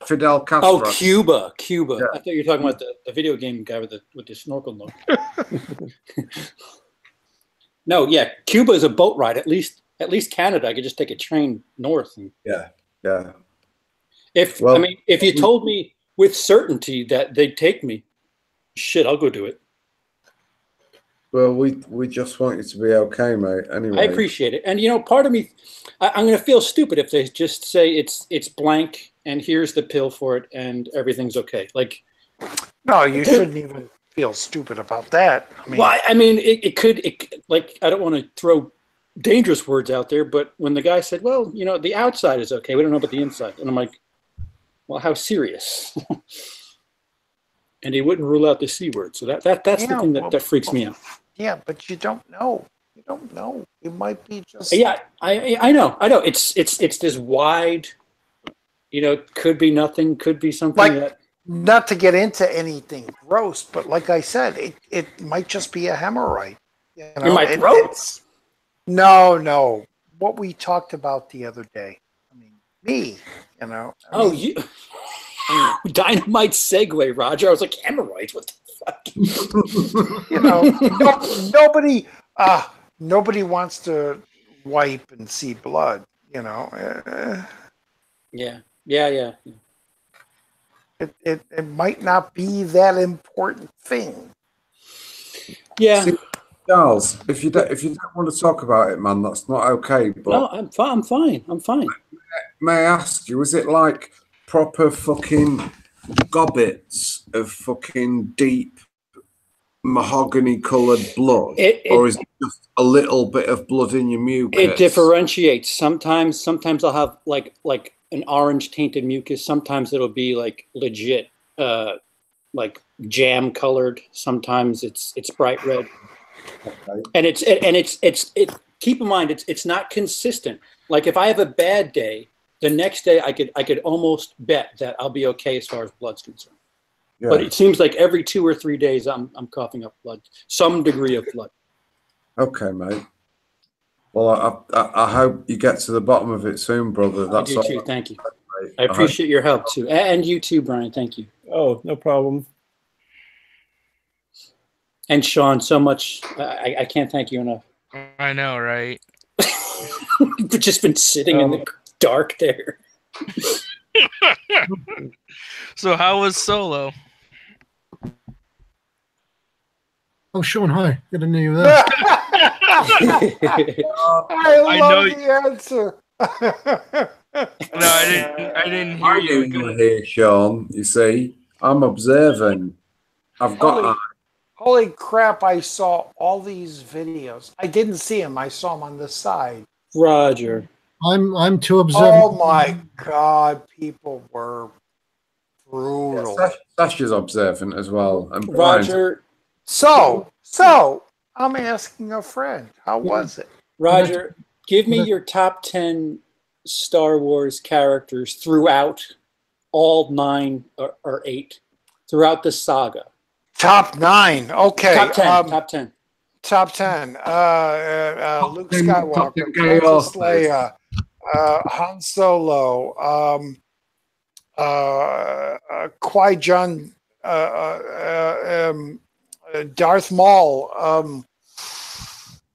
Fidel Castro. Oh, Cuba. Yeah. I thought you were talking about the video game guy with the snorkel nose. No, yeah, Cuba is a boat ride. At least Canada, I could just take a train north. And Yeah. if you told me with certainty that they'd take me, shit, I'll go do it. Well, we just want you to be okay, mate. Anyway, I appreciate it. And part of me, I'm going to feel stupid if they just say it's blank and here's the pill for it and everything's okay. Like, No, you shouldn't even. feel stupid about that. I mean, Well, I mean, it could, like, I don't want to throw dangerous words out there, but when the guy said, well, you know, the outside is okay, we don't know about the inside. And I'm like, well, how serious? And he wouldn't rule out the C word. So that's the Yeah, thing well, that freaks me out. yeah, but you don't know. You don't know. It might be just. Yeah, I know. It's this wide, you know, could be nothing, could be something Like- that. Not to get into anything gross, but like I said, it might just be a hemorrhoid. You know? In my throat? It's- No. What we talked about the other day. I mean, me, you know. I Oh, mean, you. Dynamite segue, Roger. I was like, hemorrhoids? What the fuck? you know, nobody wants to wipe and see blood. You know, Yeah. it might not be that important thing. Yeah. See, Charles, if you don't want to talk about it, man, that's not okay. But No, I'm fine. I'm fine. may I ask you, is it like proper fucking gobbets of fucking deep mahogany coloured blood, or is it just a little bit of blood in your mucus? It differentiates. Sometimes I'll have like an orange tainted mucus. Sometimes it'll be like legit, like jam colored. Sometimes it's bright red. Okay. And it's keep in mind it's not consistent. Like if I have a bad day, the next day I could almost bet that I'll be okay as far as blood's concerned. Yeah. But it seems like every 2 or 3 days I'm coughing up blood, some degree of blood. Okay, mate. Well, I hope you get to the bottom of it soon, brother. I That's do all. too. Thank you. Mate. I appreciate your help too, and you too, Brian. Thank you. Oh, no problem. And Sean, so much. I can't thank you enough. I know, right? You've just been sitting in the dark there. So how was Solo? Oh, Sean, hi. Good to know you were there. I know love the answer. No, I didn't hear I you. didn't hear, Sean. You see, I'm observing. I've got. Holy crap, I saw all these videos. I didn't see them. I saw them on the side. Roger. I'm too observant. Oh my God, people were brutal. Sasha's observant as well. And Brian's- Roger. So, I'm asking a friend, how was it? Roger, give me your top 10 Star Wars characters throughout all 9 or 8 throughout the saga. Top 9. Okay. Top 10. Top 10. Top 10. Luke Skywalker, Chaos. Princess Leia, Han Solo, Qui-Gon, Darth Maul,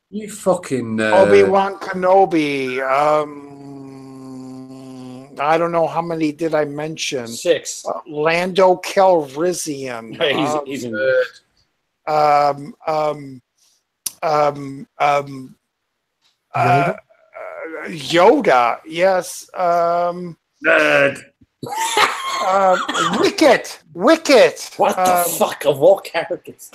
You fucking Obi-Wan Kenobi. I don't know how many did I mention. 6. Lando Calrissian. He's in Yoda. Yes. nerd. Wicket. What the fuck of all characters?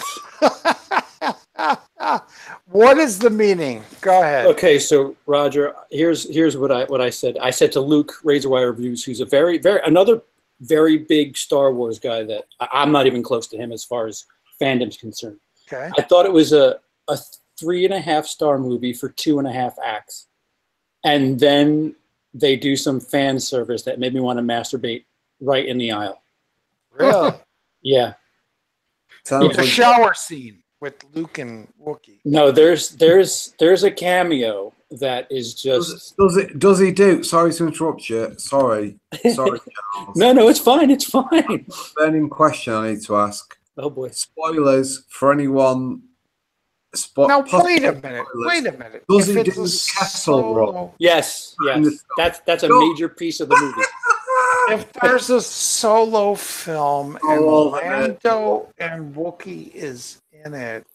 What is the meaning? Go ahead. Okay, so Roger, here's what I said. I said to Luke Razorwire Reviews, who's another very big Star Wars guy that I'm not even close to him as far as fandom's concerned. Okay. I thought it was a 3.5-star movie for 2.5 acts, and then they do some fan service that made me want to masturbate right in the aisle. Really? Yeah. Sounds The like shower scene with Luke and Wookiee. No, there's a cameo that is just does he do? Sorry to interrupt you. Sorry, Charles. no, it's fine. It's fine. Burning question I need to ask. Oh boy. Spoilers for anyone. Now, wait a possible minute. spoilers. Wait a minute. Does If he it's do a the castle roll? solo- Yes. That's a major piece of the movie. If there's a solo film and Oh, Lando and Wookiee is in it,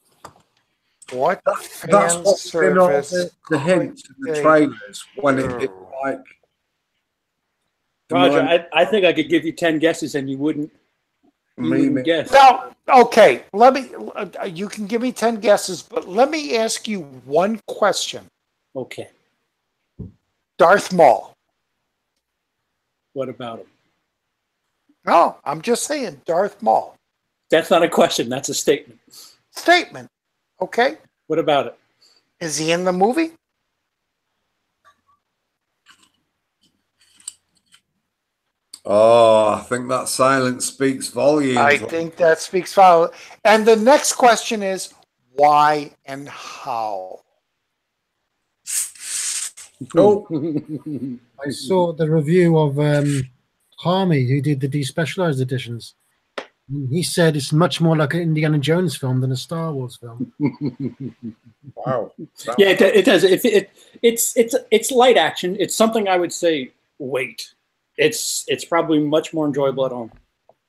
what That's fan what's been all service? the hints in the they trailers when it's do? like. Roger, I think I could give you 10 guesses and you wouldn't. You wouldn't guess. Now, okay, let me. You can give me 10 guesses, but let me ask you one question. Okay. Darth Maul. What about him? No, I'm just saying Darth Maul. That's not a question. That's a statement. Statement. Okay. What about it? Is he in the movie? Oh, I think that silence speaks volumes. I think that speaks volumes. And the next question is why and how? Oh, I saw the review of Harmy, who did the despecialized editions. And he said it's much more like an Indiana Jones film than a Star Wars film. wow. Yeah, it does. It's light action. It's something I would say. Wait, it's probably much more enjoyable at home.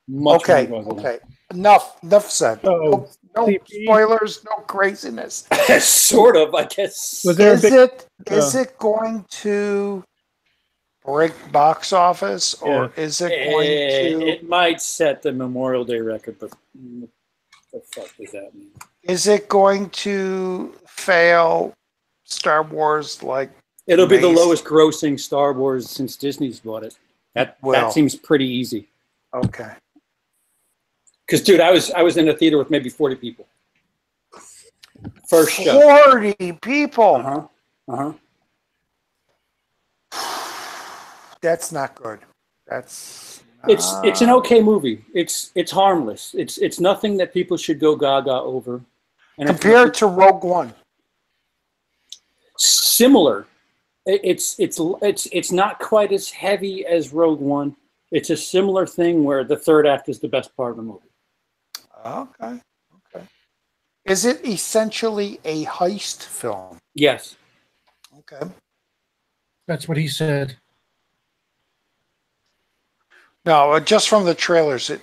Much Okay. more enjoyable. Okay. Enough said. Oh, No CP. spoilers, no craziness. Sort of, I guess. Was there a big- Is it going to break box office, or is it going to? It might set the Memorial Day record, but what the fuck does that mean? Is it going to fail Star Wars like? It'll be the Amazing. lowest grossing Star Wars since Disney's bought it. That Well. seems pretty easy. Okay. Because, dude, I was in a theater with maybe 40 people. First show. 40 people. Uh-huh. That's not good. That's It's an okay movie. It's harmless. It's nothing that people should go gaga over. And compared to Rogue One. similar. It's not quite as heavy as Rogue One. It's a similar thing where the third act is the best part of the movie. Okay. Is it essentially a heist film? Yes. Okay. That's what he No, just from the trailers, it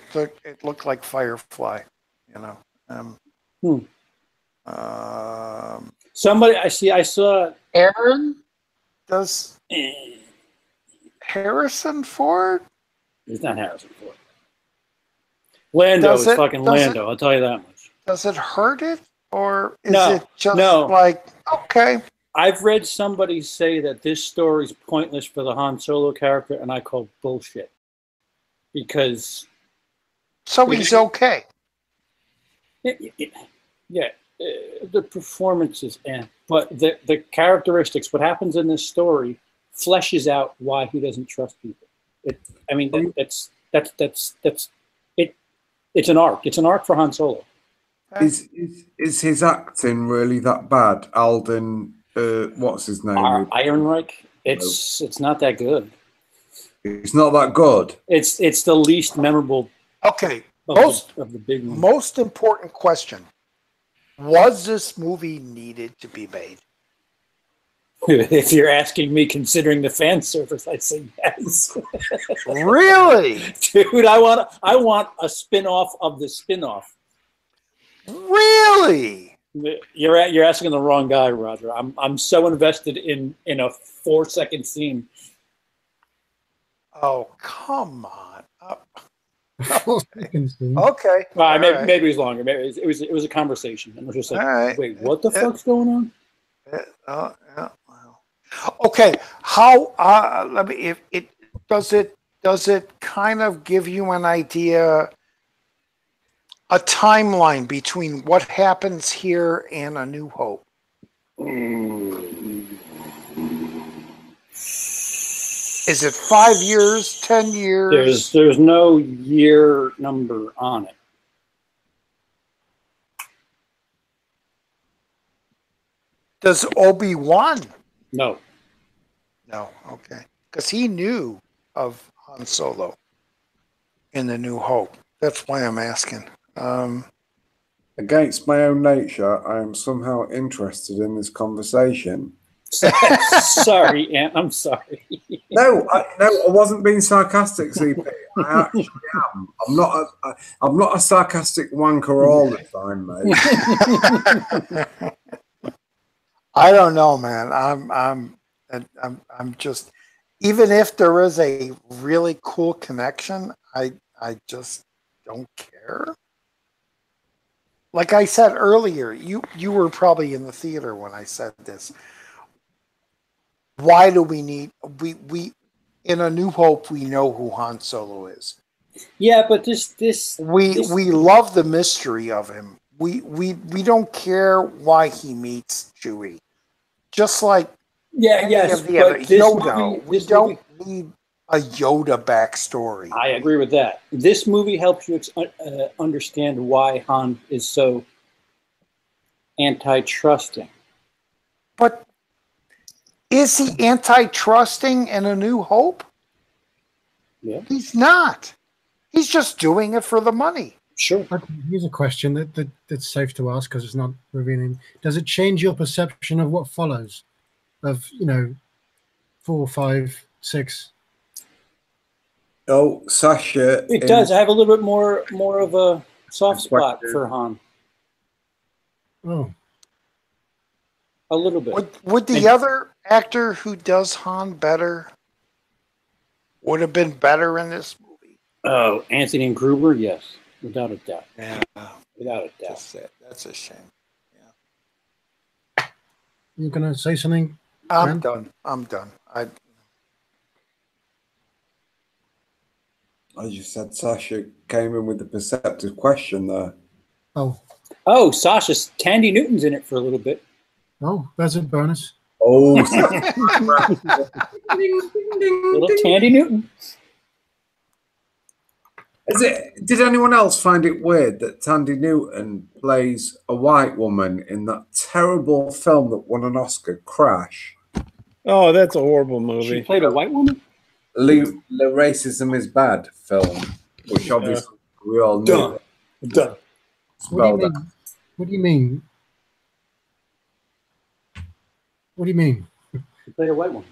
looked like Firefly. You know. Somebody I saw. Aaron does eh, Harrison Ford? It's not Harrison Ford. Lando Does is it- fucking does Lando. I'll tell you that much. Does it hurt it, or is No, it just no. like okay? I've read somebody say that this story's pointless for the Han Solo character, and I call bullshit. Because, So he's okay. the performances, but the characteristics, what happens in this story, fleshes out why he doesn't trust people. That's it. It's an arc. It's an arc for Han Solo. Is his acting really that bad? Alden, what's his name? Ehrenreich. It's not that good. It's not that good. It's the least memorable Okay. of the big ones. Most important question: was this movie needed to be made? If you're asking me, considering the fan service, I'd say yes. Really? Dude, I want a spin-off of the spin-off. Really? You're asking the wrong guy, Roger. I'm so invested in a 4-second scene. Oh, come on. said. Okay. Maybe, All right. maybe it was longer. Maybe it was a conversation, and we're just like, All right. wait, what the fuck's going on? Yeah, yeah, well. Okay. How? Let me. If it does it kind of give you an idea, a timeline between what happens here and A New Hope? Is it 5 years, 10 years? There's no year number on it. Does Obi-Wan? No. No. Okay. Because he knew of Han Solo in The New Hope. That's why I'm asking. Against my own nature, I am somehow interested in this conversation. Sorry, Ant. I'm sorry. No, I wasn't being sarcastic, CP. I actually am. I'm not a sarcastic wanker all the time, mate. I don't know, man. I'm just, even if there is a really cool connection, I just don't care. Like I said earlier, you were probably in the theater when I said this. Why do we need we in A New Hope we know who Han Solo is. Yeah, but this We love the mystery of him. We don't care why he meets Chewie. Just like yes, the other but this Yoda. movie, We don't need a Yoda backstory. I agree with that. This movie helps you understand why Han is so anti-trusting. But is he anti-trusting in A New Hope? Yeah, He's not. He's just doing it for the money. sure. Okay, here's a question that's safe to ask because it's not revealing. Does it change your perception of what follows? Of 4, 5, 6? Oh, Sasha. It does. I have a little bit more of a soft spot Question. for Han. Oh, A little bit. Would the other actor who does Han better would have been better in this movie? Oh, Anthony Gruber, yes, without a doubt. Yeah, Without a doubt. that's a shame. you're gonna say something? I'm Graham? done. I just said Sasha came in with a perceptive question there. Oh, Sasha, Tandy Newton's in it for a little bit. that's a bonus. Oh, Little Tandy Newton. Did anyone else find it weird that Tandy Newton plays a white woman in that terrible film that won an Oscar, Crash? Oh, that's a horrible She movie. played a white woman? Le Racism is Bad film, which obviously we all knew. Duh. What do you mean? What do you mean? What do you mean? She played a white woman.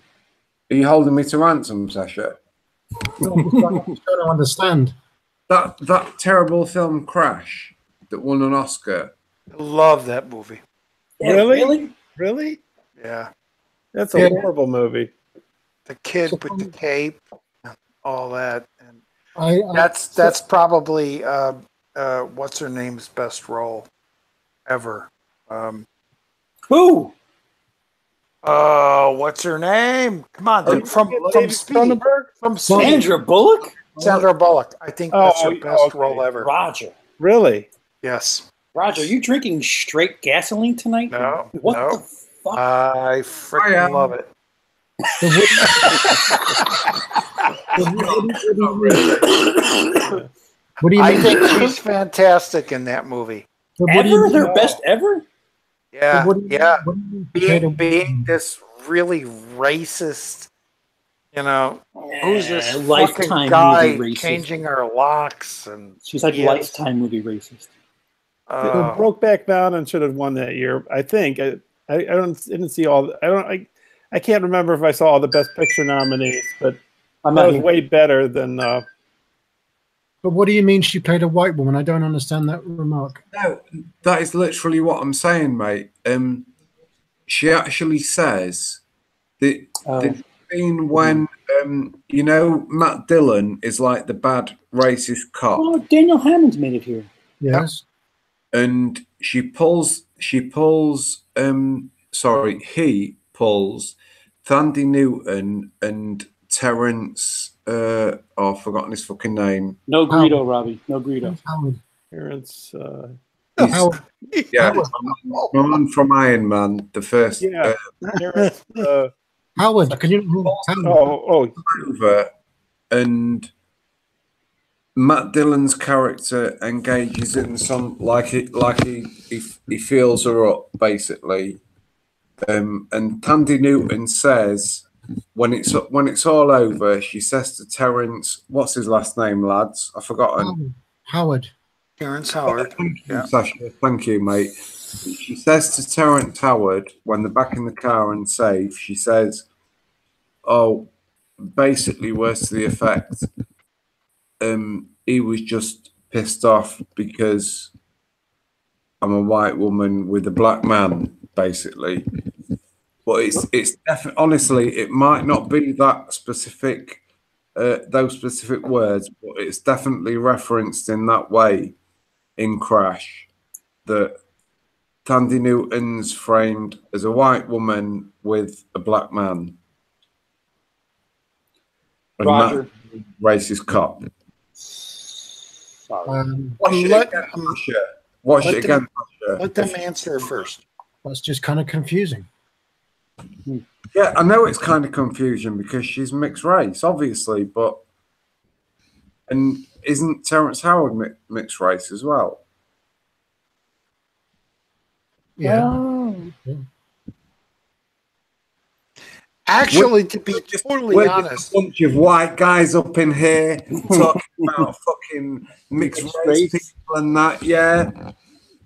Are you holding me to ransom, Sasha? No, I'm trying to understand. That terrible film Crash that won an Oscar. Love that movie. Really? Really? Yeah, That's a horrible movie. the kid with the cape, and all that, and I that's probably what's her name's best role ever. Who? What's her name? Come on, Are you from David Speed. Cronenberg? From Speed. Sandra Bullock? Sandra Bullock. I think that's her best okay. role ever. Roger. Really? Yes. Roger, are you drinking straight gasoline tonight? No. What no. the fuck? I freaking love it. What do you I mean? think she's fantastic in that movie. What do you Ever? mean? Their best ever? Yeah, What do you mean- yeah. what do you mean? Being this really racist, who's this fucking Lifetime guy movie racist. changing our locks and She's like Yes. Lifetime movie racist. Brokeback Mountain should have won that year. I think. I didn't see all. I can't remember if I saw all the Best Picture nominees, but I'm that not was way better than. But what do you mean she played a white woman? I don't understand that remark. No, that is literally what I'm saying, mate. She actually says that the scene when Matt Dillon is like the bad racist cop, Oh, Daniel Hammond's made it here. Yes. and he pulls Thandie Newton and Terrence. I've forgotten his fucking name. No Greedo, Robbie. No Greedo. Howard. Parents. Howard. Yeah, my man from Iron Man, the first. Yeah. Parents. Howard. Can you? Howard. Oh. Over, and Matt Dillon's character engages in some like he feels her up basically, and Thandie Newton says when it's all over, she says to Terrence, "What's his last name, lads? I've forgotten." Howard. Terrence Howard. Thank you, Yeah. Sasha. Thank you, mate. She says to Terrence Howard when they're back in the car and safe, she says, "Oh, basically, words to the effect, he was just pissed off because I'm a white woman with a black man, basically." But it's definitely, honestly, it might not be that specific, those specific words, but it's definitely referenced in that way in Crash that Tandy Newton's framed as a white woman with a black man. And Roger. that racist cop. Sorry. Watch it let- again, Pasha. Watch let it them- again, Pasha. Let them answer first. That's just kind of confusing. Yeah, I know it's kind of confusion because she's mixed race, obviously, but and isn't Terrence Howard mixed race as well? Yeah. Oh. Actually, to be totally We're honest, a bunch of white guys up in here talking about fucking mixed race people and that, yeah.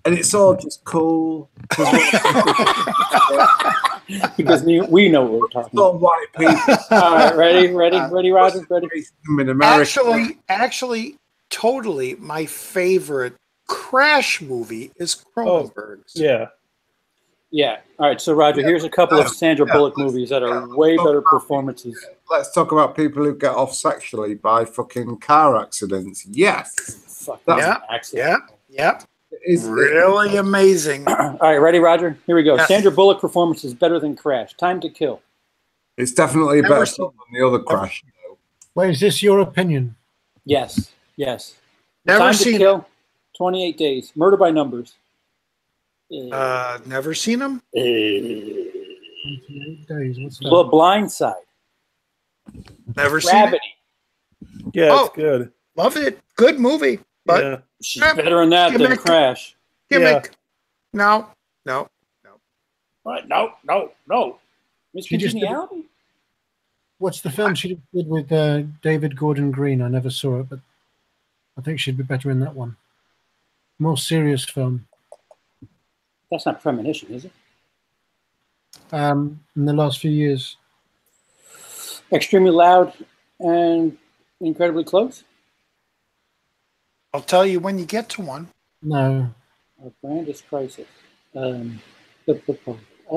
And it's all just cool. Because we know what we're talking It's all about. white people. All right, ready, Roger, ready. Racism in America. actually, totally, my favorite Crash movie is Cronenberg's. Yeah. Yeah. All right. So, Roger, here's a couple of Sandra Bullock movies that are way better performances. Let's talk about people who get off sexually by fucking car accidents. Yes. Fuck, That's Yeah, an accident. Yep. It is Really amazing. All right, ready, Roger? Here we go. Yes. Sandra Bullock performance is better than Crash. Time to Kill. It's definitely a Never better seen- film than the other Crash. Wait, is this your opinion? Yes. Yes. Never Time to seen Kill. 28 Days. Murder by Numbers. Never seen him. 28 days. What's that? The Blind Side. Never seen it. Gravity. Yeah, Oh. it's good. Love it. Good movie. But Yeah. She's better than that than Gimmick. Crash. gimmick. No. What? No. Miss She just did it. Congeniality? What's the film she did with David Gordon Green? I never saw it, but I think she'd be better in that one. More serious film. That's not Premonition, is it? In the last few years. Extremely Loud and Incredibly Close. I'll tell you when you get to one. No. A Brandis Crisis. All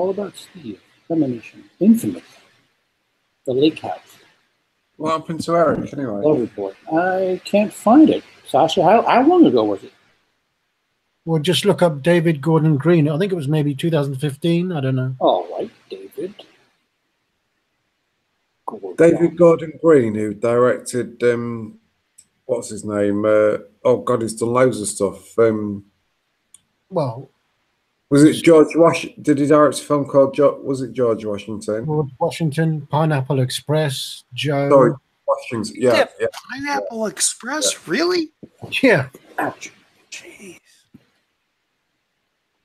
About Steve. Premonition. Infamous. The Lake House. What happened to Eric anyway? Love Report. I can't find it. Sasha, how long ago was it? Well, just look up David Gordon Green. I think it was maybe 2015. I don't know. All right, David. David Gordon Green, who directed what's his name? Oh God, he's done loads of stuff. Well, Was it George Washington? Did he direct a film called was it George Washington? George Washington, Pineapple Express, Joe. Sorry, Washington. Yeah, yeah. Pineapple Express, really? Yeah. Ouch. Jeez.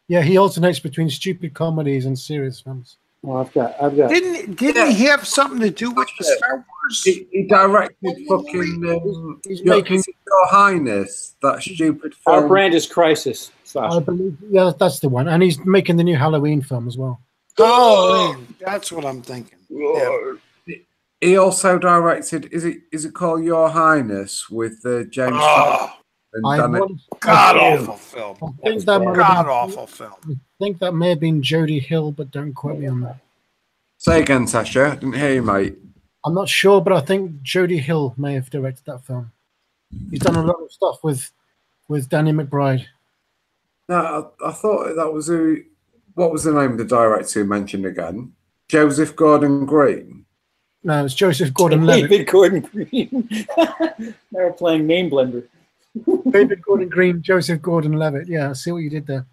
Yeah, he alternates between stupid comedies and serious films. Well, I've got. Didn't he have something to do with the Star Wars? He directed fucking He's Your, making. is it Your Highness, that stupid Our film. Brandis Crisis, I Sasha. believe. Yeah, that's the one, and he's making the new Halloween film as well. Oh, that's what I'm thinking. Yeah. He also directed. Is it called Your Highness with James Oh, and I Danny? want- god awful film. I think that might have God been- awful film. I think that may have been Jodie Hill, but don't quote me on that. Say again, Sasha. I didn't hear you, mate. I'm not sure, but I think Jodie Hill may have directed that film. He's done a lot of stuff with Danny McBride. No, I thought that was who. What was the name of the director you mentioned again? Joseph Gordon Green. No, it's Joseph Gordon-Levitt. David Gordon Green. They were playing Name Blender. David Gordon Green, Joseph Gordon-Levitt. Yeah, I see what you did there.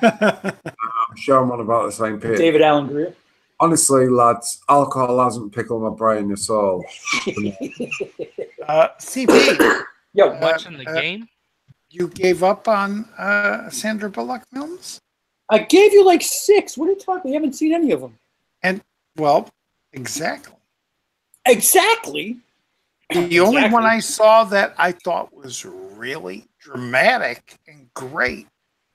I'm sure I'm on about the same page. David Allen Greer. Honestly, lads, alcohol hasn't pickled my brain at all. CP, Yo, Watching the game? you gave up on Sandra Bullock films? I gave you like 6. What are you talking? We haven't seen any of them. Well, exactly. Exactly. The only one I saw that I thought was really dramatic and great,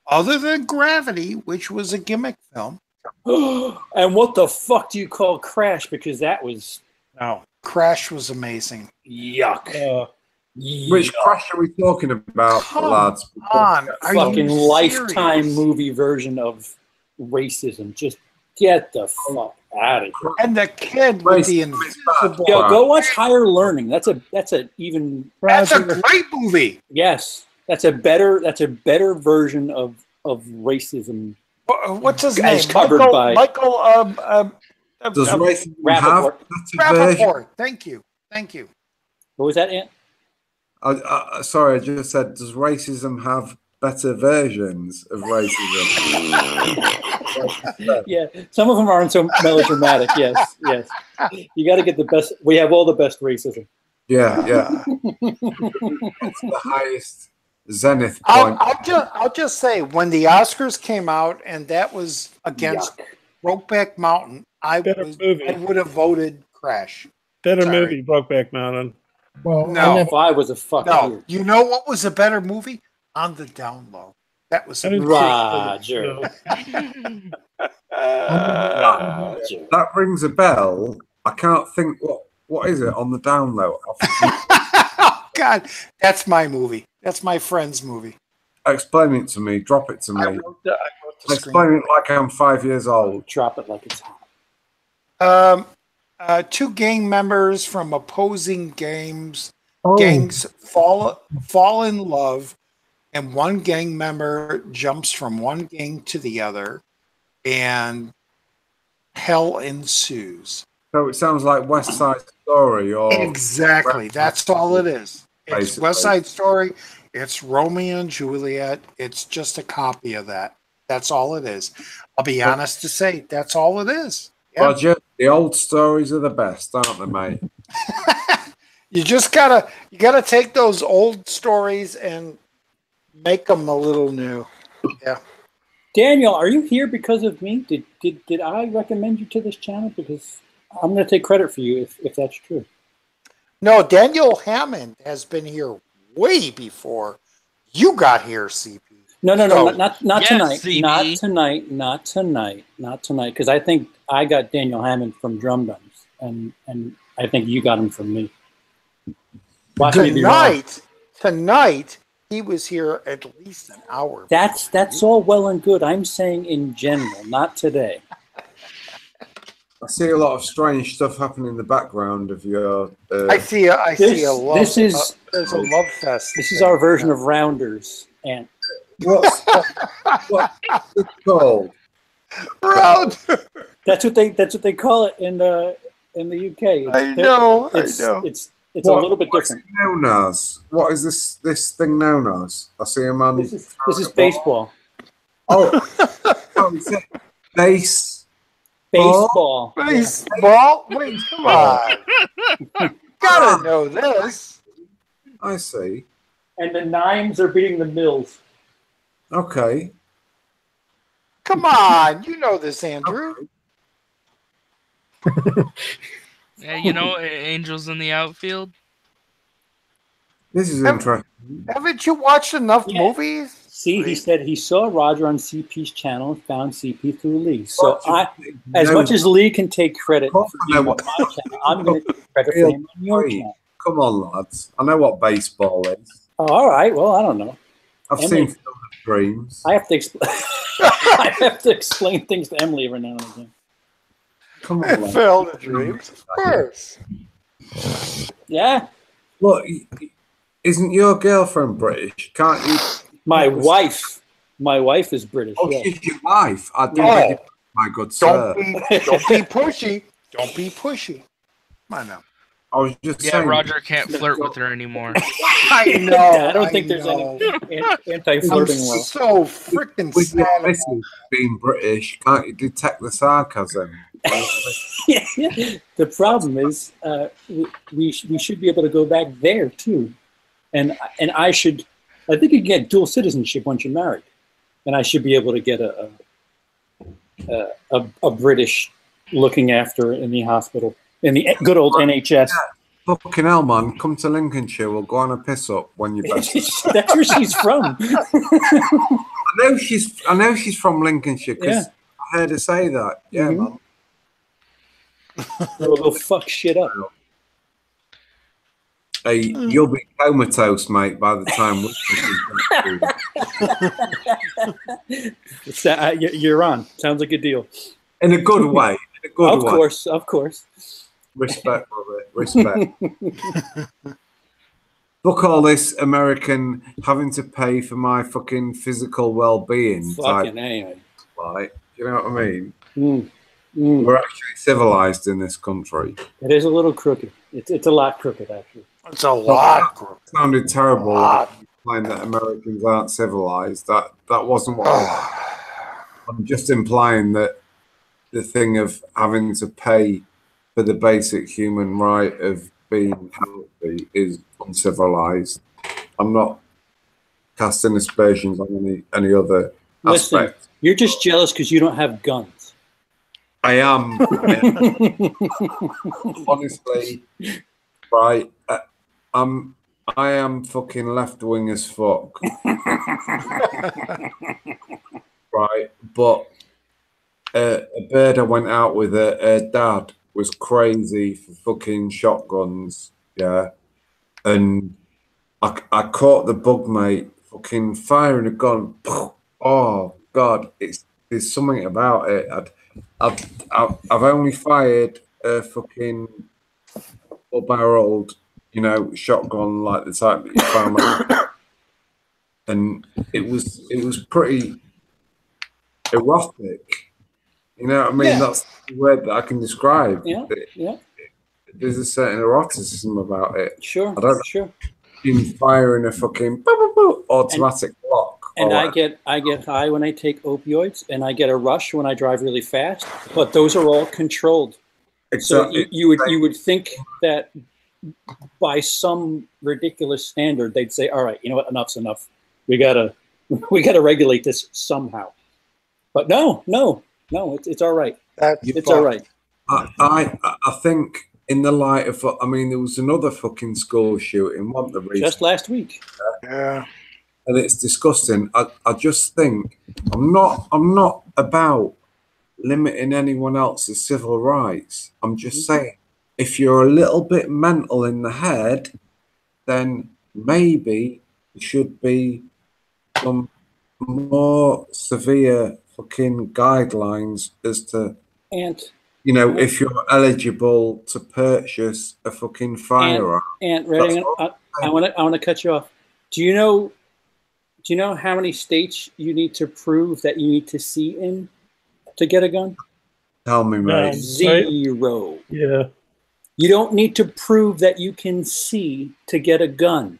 other than Gravity, which was a gimmick film. And what the fuck do you call Crash? Because that was No, Crash was amazing. yuck. Which Crash are we talking about, Come lads? on, are Fucking you Lifetime serious? movie version of racism. Just Get the fuck out of here. And the kid with the invisible. Yo, go watch Higher Learning. That's a even That's a great movie. yes. That's a better version of racism. What's his As name? covered by- Michael. Does racism Rappaport. have better version? Rappaport. Thank you. What was that, Ant? Sorry, I just said, does racism have better versions of racism? Yeah, some of them aren't so melodramatic. Yes. You got to get the best. We have all the best racism. Yeah. It's the highest zenith point. I'll just say, when the Oscars came out and that was against Brokeback Mountain, I would have voted Crash. Better Sorry. movie, Brokeback Mountain. Well, No. I never, Five was a fucking No, you know what was a better movie? On the Down Low. That was a Roger. That rings a bell. I can't think what is it on the down low. Oh, God, that's my movie. That's my friend's movie. Explain it to me. Drop it to I me. wrote the Explain it like I'm 5 years old. Drop it like it's hot. Two gang members from opposing gangs oh, fall in love, and one gang member jumps from one gang to the other, and hell ensues. So it sounds like West Side Story or Exactly. That's all it is. It's Basically. West Side Story. It's Romeo and Juliet. It's just a copy of that. That's all it is. I'll be honest to say, that's all it is. Yeah. Roger. The old stories are the best, aren't they, mate? You just gotta take those old stories and make them a little new. Yeah. Daniel, are you here because of me? Did I recommend you to this channel? Because I'm going to take credit for you if that's true. No, Daniel Hammond has been here way before you got here, CP. No, So- not Yes, tonight. CB. Not tonight. Because I think I got Daniel Hammond from Drum Duns, and I think you got him from me. Watch me be wrong. Tonight, he was here at least an hour. That's all well and good. I'm saying in general, not today. I see a lot of strange stuff happening in the background of your. I see a love. This is there's a love fest. this is our version of Rounders, and What's it called? Round. that's what they call it in the UK. I know. It's I know. it's a little bit What's different. it known as? What is this thing known as? I see a man. This is baseball. Oh, is it Baseball. Baseball. Wait, come on. Gotta know this. I see. And the Nimes are beating the Mills. Okay. Come on. You know this, Andrew. Yeah, you know, Angels in the outfield. This is interesting. Haven't you watched enough Yeah. movies? See, he said he saw Roger on CP's channel and found CP through Lee. So as No, much as Lee can take credit for I know you on my channel, I'm going to take credit for him on your channel. Come on, lads. I know what baseball is. Oh, all right. Well, I don't know. I've Emily- seen Field of Dreams. I have to explain. I have to explain things to Emily every now and again. Come on, lads. Field of Dreams. Of course. Yeah, Look, isn't your girlfriend British? Can't you? my wife is British. Oh, Yeah. she's your wife. I do Oh. beg your pardon, my good sir. Don't be pushy. Don't be pushy. Come on now. I was just Yeah, saying. Roger can't flirt with her anymore. I know. I don't think there's know. any I'm anti-flirting law. so freaking With your sad. missus being British, can't you detect the sarcasm? The problem is we should be able to go back there too, and I think you get dual citizenship once you're married, and I should be able to get a British looking after in the hospital in the good old NHS. Fucking hell, man. Come to Lincolnshire. We'll go on a piss up when you're back. That's where she's from. I know she's from Lincolnshire because I heard her say that. Yeah, Mhm. man. We'll go fuck shit up. Hey, you'll be comatose, mate, by the time You're on. Sounds like a deal. In a good way. In a good Of way. of course. Respect, Robert. Respect. Fuck all this American having to pay for my fucking physical well-being type. Fucking anyway. Like, you know what I mean? Mm. We're actually civilized in this country. It is a little crooked. It's a lot crooked, actually. It's a lot. It sounded terrible saying that Americans aren't civilized. That wasn't what I'm just implying that the thing of having to pay for the basic human right of being healthy is uncivilized. I'm not casting aspersions on any other Listen, aspect. you're just jealous because you don't have guns. I am honestly right. I am fucking left wing as fuck. Right, but a bird I went out with, her dad was crazy for fucking shotguns, yeah, and I caught the bug, mate, fucking firing a gun. Oh God, there's something about it. I've only fired a fucking four-barreled, shotgun like the type that you found, and it was pretty erotic. You know what I mean? Yeah. That's the word that I can describe. Yeah, yeah. There's a certain eroticism about it. Sure, I don't sure. in firing a fucking automatic block. And I get high when I take opioids, and I get a rush when I drive really fast. But those are all controlled. Exactly. So you would think that by some ridiculous standard, they'd say, "All right, you know what? Enough's enough. We gotta regulate this somehow." But no, it's all right. It's all right. I think in the light of, I mean, there was another fucking school shooting, wasn't there, recently? Just last week. Yeah. And it's disgusting. I just think I'm not about limiting anyone else's civil rights. I'm just saying, if you're a little bit mental in the head, then maybe there should be some more severe fucking guidelines as to, And if you're eligible to purchase a fucking firearm. and Redding, I want to cut you off. Do you know how many states you need to prove that you need to see in to get a gun? Tell me, mate. 0. Yeah. You don't need to prove that you can see to get a gun.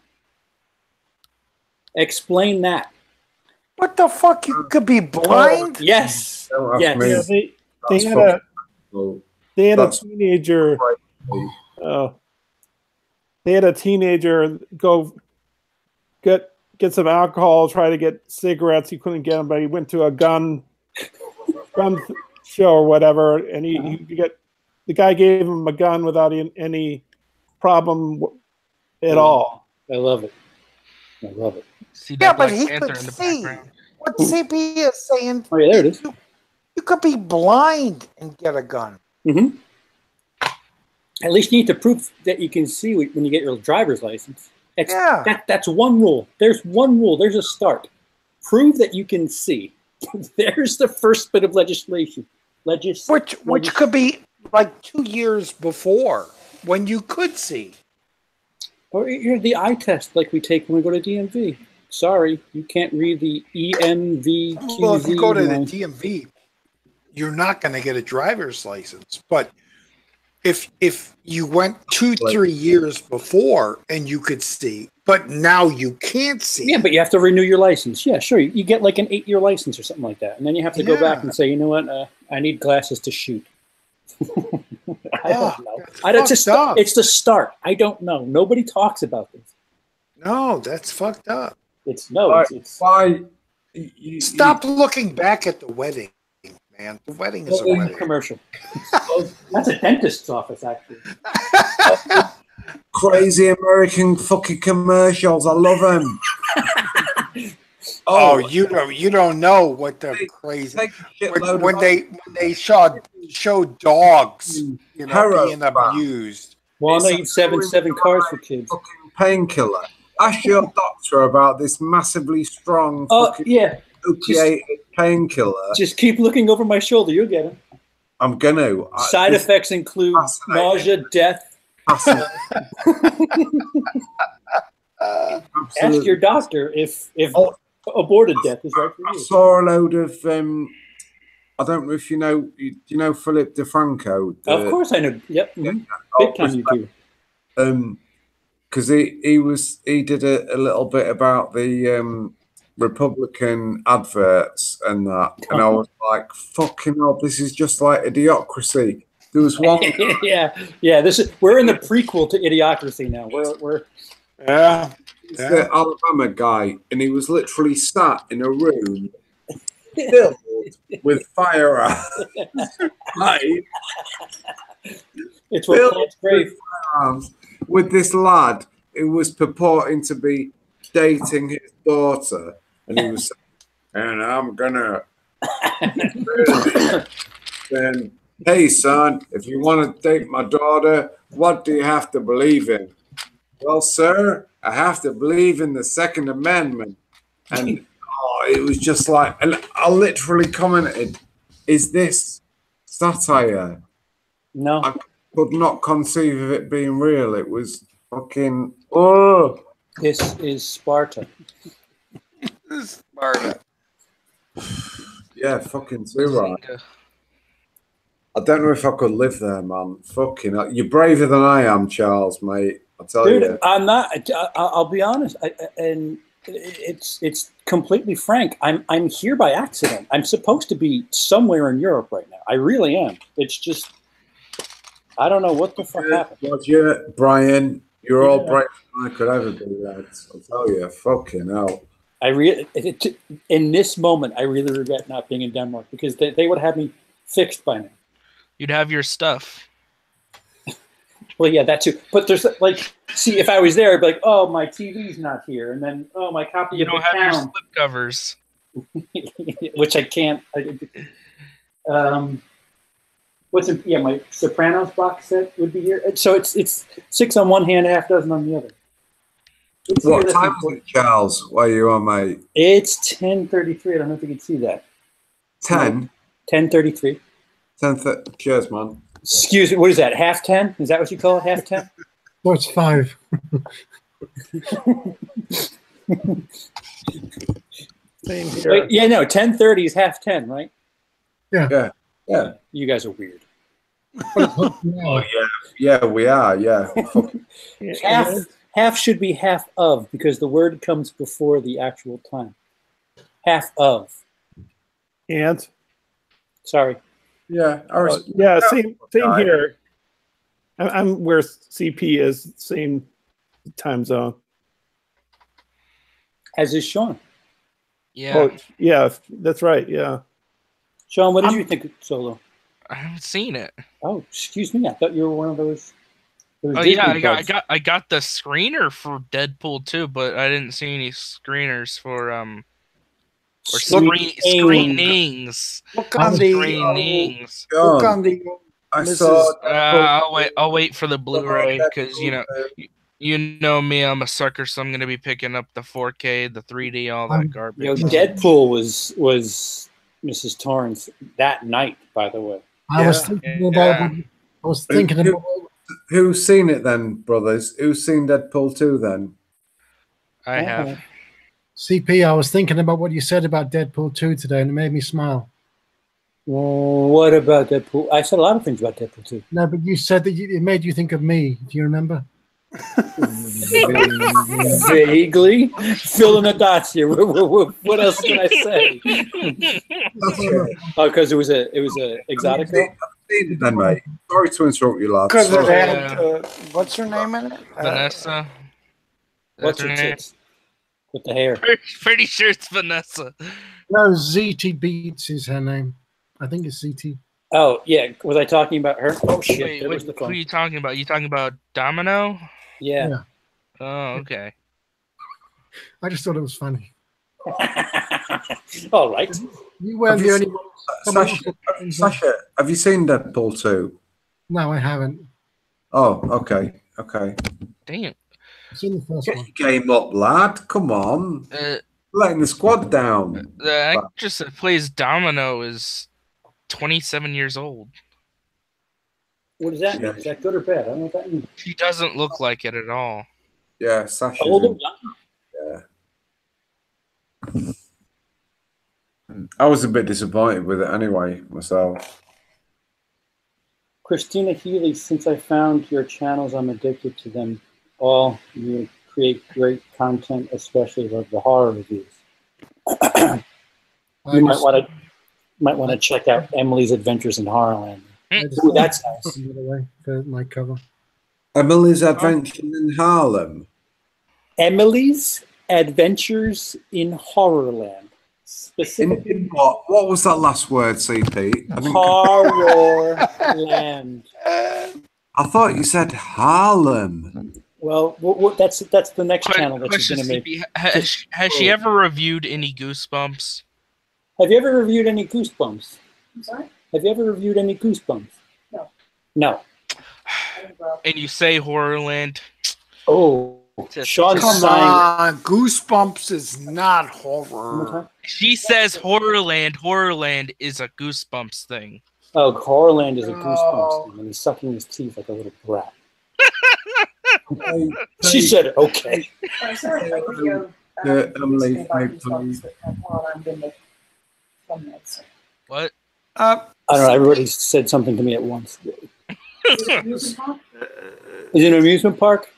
Explain that. What the fuck? You could be blind? Yes. Don't ask Yes. me. Yeah, they That's had fucking a cool. they had a That's teenager. crazy. They had a teenager go get some alcohol, try to get cigarettes. He couldn't get them, but he went to a gun show or whatever, and the guy gave him a gun without any problem at all. I love it. I love it. See Yeah, that but Black he Panther could in the see. background. What CP is saying? Oh, yeah, there it is. You could be blind and get a gun. Mm-hmm. At least you need to prove that you can see when you get your driver's license. That's one rule. There's one rule. There's a start. Prove that you can see. There's the first bit of legislation. Which could be like 2 years before when you could see. Or the eye test like we take when we go to DMV. Sorry, you can't read the EMVQV. Well, if you go to the DMV, you're not going to get a driver's license. But if you went 2-3 years before and you could see, but now you can't see. Yeah, but you have to renew your license. Yeah, sure. You get like an 8-year license or something like that. And then you have to go back and say, you know what, I need glasses to shoot. I don't know. It's the start. I don't know. Nobody talks about this. No, that's fucked up. It's why Stop looking back at the wedding, man. The wedding is a wedding. Commercial. That's a dentist's office, actually. crazy American fucking commercials. I love them. You don't know what the crazy when they show dogs, being abused. Well, I know you'd 7 cars for kids. Fucking painkiller. Ask your doctor about this massively strong Yeah. opiated painkiller. Just keep looking over my shoulder. You'll get it. I'm gonna. Side effects include nausea, death. Ask your doctor if aborted death is right for I you. saw a load of. I don't know if you know. Do you know Philip DeFranco? Of course, I know. Yep, big time YouTuber. Because he did a little bit about the Republican adverts and that, and I was like, "Fucking hell, this is just like Idiocracy." There was one. yeah. We're in the prequel to Idiocracy now. We're the Alabama guy, and he was literally sat in a room filled with firearms. Right? It's what Plant's grave. With this lad who was purporting to be dating his daughter, and he was saying, and I'm gonna then, hey son, if you want to date my daughter, what do you have to believe in? Well, sir, I have to believe in the Second Amendment. And it was just like, and I literally commented, is this satire? No. I could not conceive of it being real. It was fucking, oh. This is Sparta. Sparta. Yeah, fucking too right. I don't know if I could live there, man. Fucking, you're braver than I am, Charles, mate. I'll tell you. Dude, I'm not. I'll be honest, and it's completely frank. I'm here by accident. I'm supposed to be somewhere in Europe right now. I really am. It's just I don't know what the fuck happened. Roger, Brian, you're all braver than I could ever be, lads. I'll tell you, fucking hell. In this moment, I really regret not being in Denmark because they would have me fixed by now. You'd have your stuff. Well, yeah, that too. But there's like, see, if I was there, I'd be like, oh, my TV's not here, and then oh, my copy of The Town. You don't have your slip covers, which I can't. What's in? Yeah, my Sopranos box set would be here. So it's 6 on one hand, half dozen on the other. What time is it, Charles? Where you are, mate? It's 10:33. I don't know if you can see that. 10. 10:33. 10:30. Cheers, man. Excuse me, what is that? Half 10? Is that what you call it? Half 10? No, it's 5. Same here. Wait, yeah, no, 10:30 is half 10, right? Yeah. You guys are weird. Oh yeah, we are. Yeah. Half should be half of because the word comes before the actual time. Half of. And sorry. Yeah. Yeah. Same here. I'm where CP is. Same time zone. As is Sean. Yeah. Oh, yeah. That's right. Yeah. Sean, what did you think of Solo? I haven't seen it. Oh, excuse me. I thought you were one of those. Oh yeah, I got the screener for Deadpool 2, but I didn't see any screeners for screenings. Look on Screenings. Look on the. I saw. I'll wait for the Blu-ray because you know me, I'm a sucker, so I'm gonna be picking up the 4K, the 3D, all that garbage. Deadpool was Mrs. Torrance that night, by the way. I was thinking about. Who's seen it then, brothers? Who's seen Deadpool 2 then? I have. CP, I was thinking about what you said about Deadpool 2 today, and it made me smile. What about Deadpool? I said a lot of things about Deadpool 2. No, but you said that it made you think of me. Do you remember? Vaguely. Fill in the dots here. What else can I say? Oh, because it was a Exotica? Then, mate. Sorry to interrupt you, lad. Because it had what's her name in it? Vanessa. What's her tits? With the hair. Pretty sure it's Vanessa. No, ZT Beats is her name. I think it's ZT. Oh, yeah. Was I talking about her? Oh, shit. Wait, who are you talking about? You talking about Domino? Yeah. Oh, okay. I just thought it was funny. All right. You weren't the only one. Sasha, have you seen Deadpool 2? No, I haven't. Oh, okay. Damn. I've seen the first Get one. your game up, lad. Come on. Letting the squad down. The actress that plays Domino is 27 years old. What does that mean? Yeah. Is that good or bad? I don't know what that means. She doesn't look like it at all. Yeah, Sasha. Older, young? I was a bit disappointed with it anyway, myself. Christina Healy, since I found your channels, I'm addicted to them all. You create great content, especially the horror reviews. You might want to check out Emily's Adventures in Horrorland. Ooh, that's nice. By the way, for my cover. Emily's Adventures in Harlem. Emily's Adventures in Horrorland. Specifically, In what? What was that last word, CP? Horrorland. I thought you said Harlem. Well, that's the next channel that she's Question, going to make. CP, has she ever reviewed any Goosebumps? Have you ever reviewed any Goosebumps? I'm sorry? Have you ever reviewed any Goosebumps? No. No. And you say Horrorland? Oh, Sean's Come sighing. on, Goosebumps is not horror. She says Horrorland. Horrorland is a Goosebumps thing. Oh, Horrorland is a Goosebumps thing, and he's sucking his teeth like a little brat. She said, "Okay." I'm sorry, my video. Emily, I'm gonna make thumbnails. What? I don't know. Everybody said something to me at once. Is it amusement park? Is it an amusement park?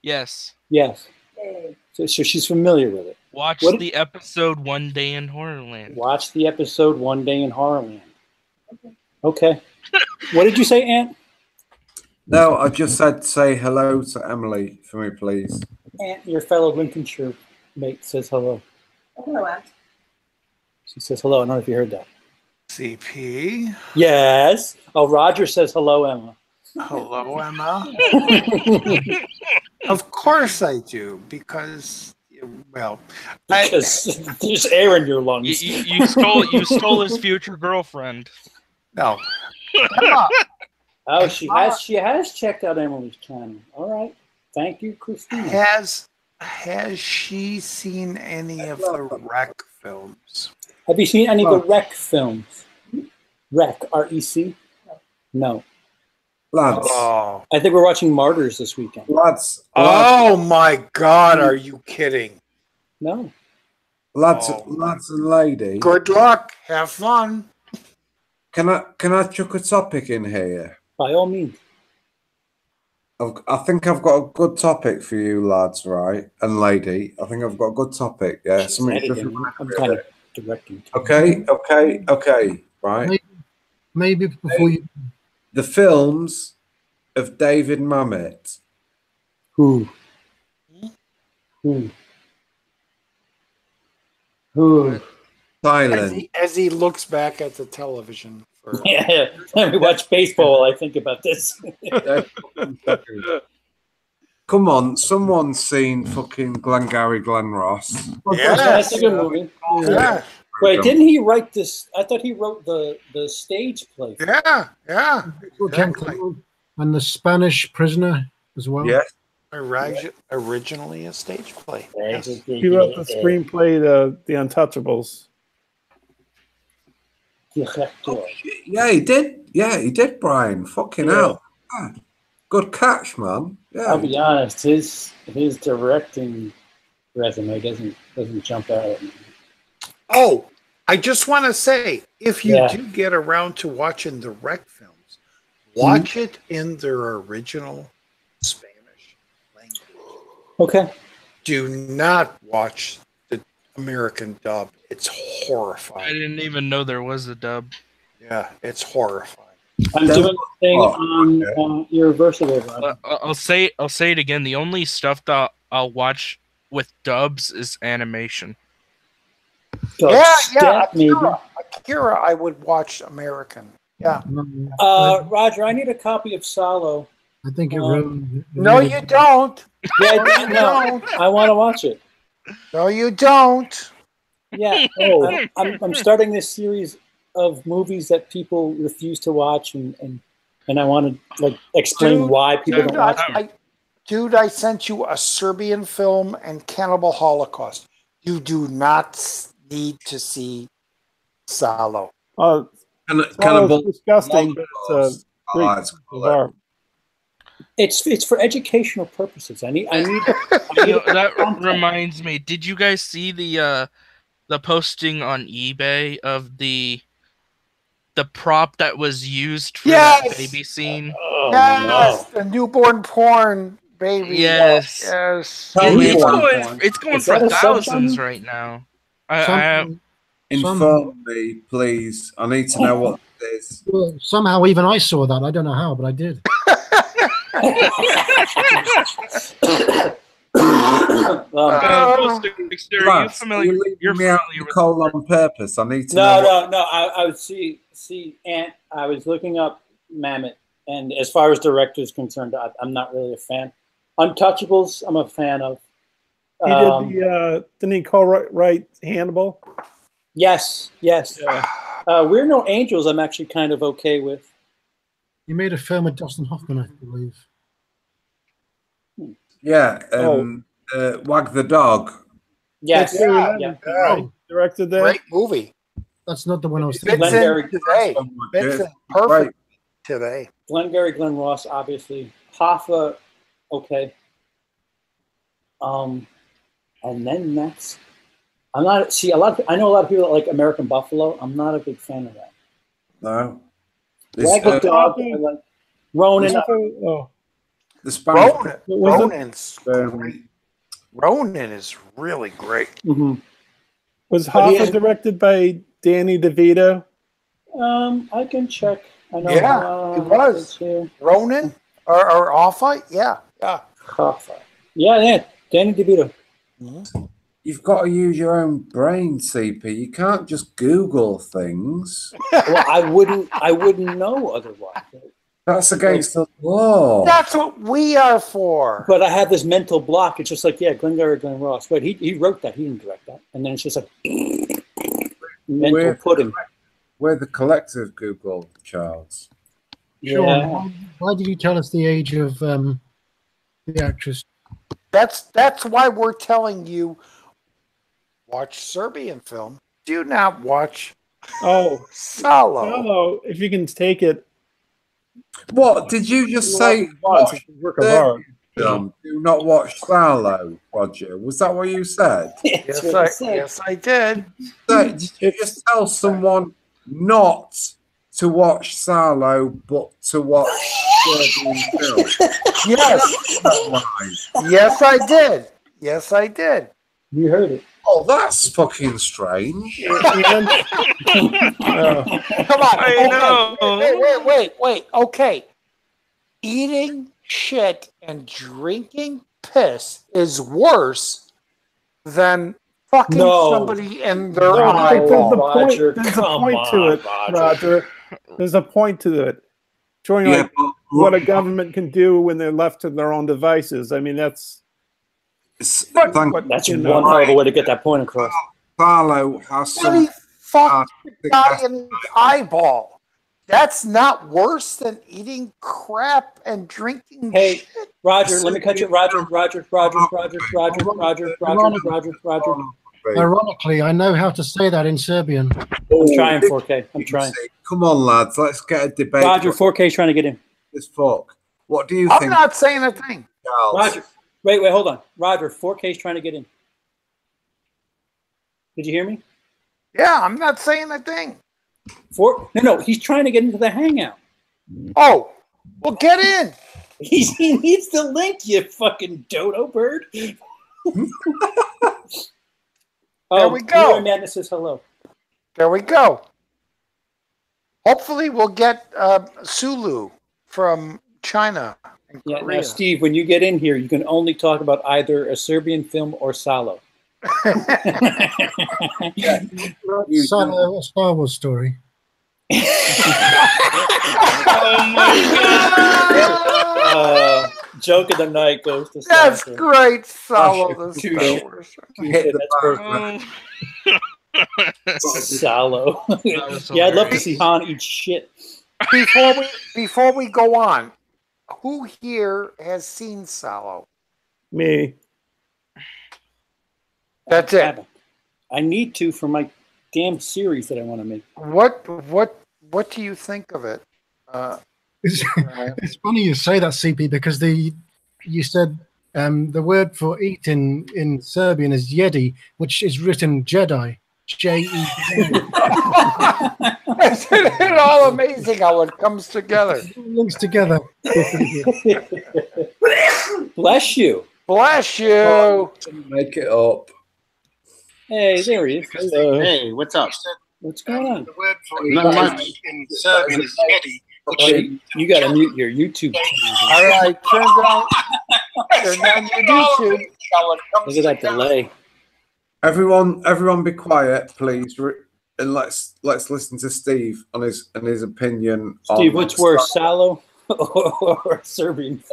Yes. Yes. Yay. So she's familiar with it. Watch What- the episode One Day in Horrorland. Watch the episode One Day in Horrorland. Okay. What did you say, Aunt? No, I just said say hello to Emily for me, please. Aunt, your fellow Lincolnshire mate says hello. Oh, hello, Aunt. She says hello. I don't know if you heard that. CP. Yes. Oh, Roger says hello, Emma. Hello, Emma. Of course I do, because, well, Because there's air in your lungs. You stole his future girlfriend. no. Emma, Oh, she has checked out Emily's channel. All right. Thank you, Christina. has she seen any of the Wreck films? Have you seen any of the Rec films? Rec, R-E-C? No. Lads, Oh. I think we're watching Martyrs this weekend. lads, Oh my God! Are you kidding? No. lads, Oh. lads and lady. Good luck. Have fun. Can I chuck a topic in here? By all means. I think I've got a good topic for you, lads, right? And lady, I think I've got a good topic. Yeah, something different. I'm kind of directing. Okay, right. Maybe before you. The films of David Mamet. Who? Silent. As he looks back at the television. For, Yeah. Let me watch baseball while I think about this. Come on, someone's seen fucking Glengarry Glen Ross. That's a good movie. yeah, Wait, didn't he write this? I thought he wrote the stage play. yeah. Exactly. And the Spanish Prisoner as well. Yes. Originally a stage play. Yes. He wrote the screenplay to The Untouchables. Yeah, he did. Yeah, he did, Brian. Fucking hell. Ah, good catch, man. I'll Yeah. be honest, his directing resume doesn't jump out at me. Oh, I just want to say, if you Yeah. do get around to watching the Wreck films, watch it in their original Spanish language. Okay. Do not watch the American dub. It's I horrifying. didn't even know there was a dub. Yeah, it's horrifying. I'm doing a thing on Irreversible. Roger. I'll say it again. The only stuff that I'll watch with dubs is animation. Step, maybe. Akira, I would watch American. Yeah. Roger, I need a copy of Salo. I think it ruined. No, you don't. Yeah, No, you don't. I want to watch it. No, you don't. Yeah. I'm starting this series of movies that people refuse to watch, and I want to like explain Dude, why people don't watch them. I sent you a Serbian film and Cannibal Holocaust. You do not need to see Salo. Cannibal. Cannibal. Disgusting, but Oh, that's cool. bizarre. It's for educational purposes. I need. That reminds me. Did you guys see the posting on eBay of the prop that was used for that Yes! baby scene? Oh Yes, the newborn porn baby. Yes. Yes. Tell me It's more. going. It's going Is that for a thousands subgenre? right now. I Some, Inform me, please. I need to know what this is. somehow even I saw that. I don't know how, but I did. Dexter, are you Lads, are familiar? you leaving You're me out familiar with Nicole on purpose? I need to know. No. I would see Ant. I was looking up Mammoth, and as far as director is concerned, I'm not really a fan. Untouchables, I'm a fan of. He did didn't he write Hannibal? Yes. Yeah. We're No Angels. I'm actually kind of okay with. You made a film with Dustin Hoffman, I believe. Yeah, Wag the Dog. Yes, Yeah. yeah. Right. Directed that. Great movie. That's not the one I was thinking. Fits Glengarry- in today. Fits in perfect today. Glengarry Glen Ross, obviously. Hoffa, okay. And then that's. I'm not. See, I know a lot of people that like American Buffalo. I'm not a big fan of that. No. Wag the Dog. I like Ronin. Oh, The Spanish. Ronan's Um, great. Ronan is really great. Mhm. was But he Hoffa has- directed by Danny DeVito? I can check. I know. Yeah, it was. it's here. Ronan or Offa? Yeah. Hoffa. Yeah. Danny DeVito. You've got to use your own brain, CP. You can't just Google things. Well, I wouldn't know otherwise. That's against the law. That's what we are for. But I have this mental block. It's just like, Glengarry Glen Ross. But he wrote that. He didn't direct that. And then it's just like mental We're- pudding. We're the collective Google, Charles. Sean, Yeah. why did you tell us the age of the actress? That's why we're telling you watch Serbian film. Do not watch Oh, Salo. hello. If you can take it. What did you just say? Once, it's a work of art. Do not watch Salo, Roger. Was that what you said? That's what I said. Yes, I did. So, did you just tell someone not to watch Salo, but to watch Serbian film? Yes, Right. yes, I did. Yes, I did. You heard it. Oh, that's fucking strange. And, Come on. I know. Wait. Okay. Eating shit and drinking piss is worse than fucking No. somebody in their no, there's a eyeball. Roger, point. There's a come point to on, it, Roger. Roger. There's a point to it. Showing Yeah, like what a government can do when they're left to their own devices. I mean, that's thank That's You one know. hell of a way to get that point across. Salo has What he some. fucked the guy in his eyeball. That's not worse than eating crap and drinking Hey, shit. Roger, let me cut you. Roger. Ironically, I know how to say that in Serbian. I'm trying 4K. I'm trying. Come on, lads. Let's get a debate. Roger, 4K is trying to get in. This fuck. What do you I'm think, not saying a thing. Charles? Roger, wait, hold on. Roger, 4K is trying to get in. Did you hear me? Yeah, I'm not saying a thing. No, he's trying to get into the Hangout. Oh, well, get in. He needs the link, you fucking dodo bird. There we go. Mira Madness says hello. There we go. Hopefully, we'll get Sulu from China and Yeah, Korea. now, Steve, when you get in here, you can only talk about either a Serbian film or Salo. A Star Wars story. Joke of the night goes to That's Sasha. great, Salo. the Touche. Star Wars. Hit the That's Salo. was Yeah, I'd love to hilarious. see Han eat shit. Before we go on, who here has seen Salo? me. That's it. I need to for my damn series that I want to make. What do you think of it? It's funny you say that, CP, because you said the word for eat in Serbian is jedi, which is written Jedi. J-E. Isn't it all amazing how it comes together? Links together. Bless you. Bless you. Make it up. Hey, there he is. Hello. Hey, what's up? What's going on? The word for Not much. in Serbian is jedi. Okay, you got to mute your YouTube channel. All right, turn down your YouTube. Look at that delay. Everyone, be quiet, please, and let's listen to Steve on his opinion. Steve, on what's worse, Salo or Serbian?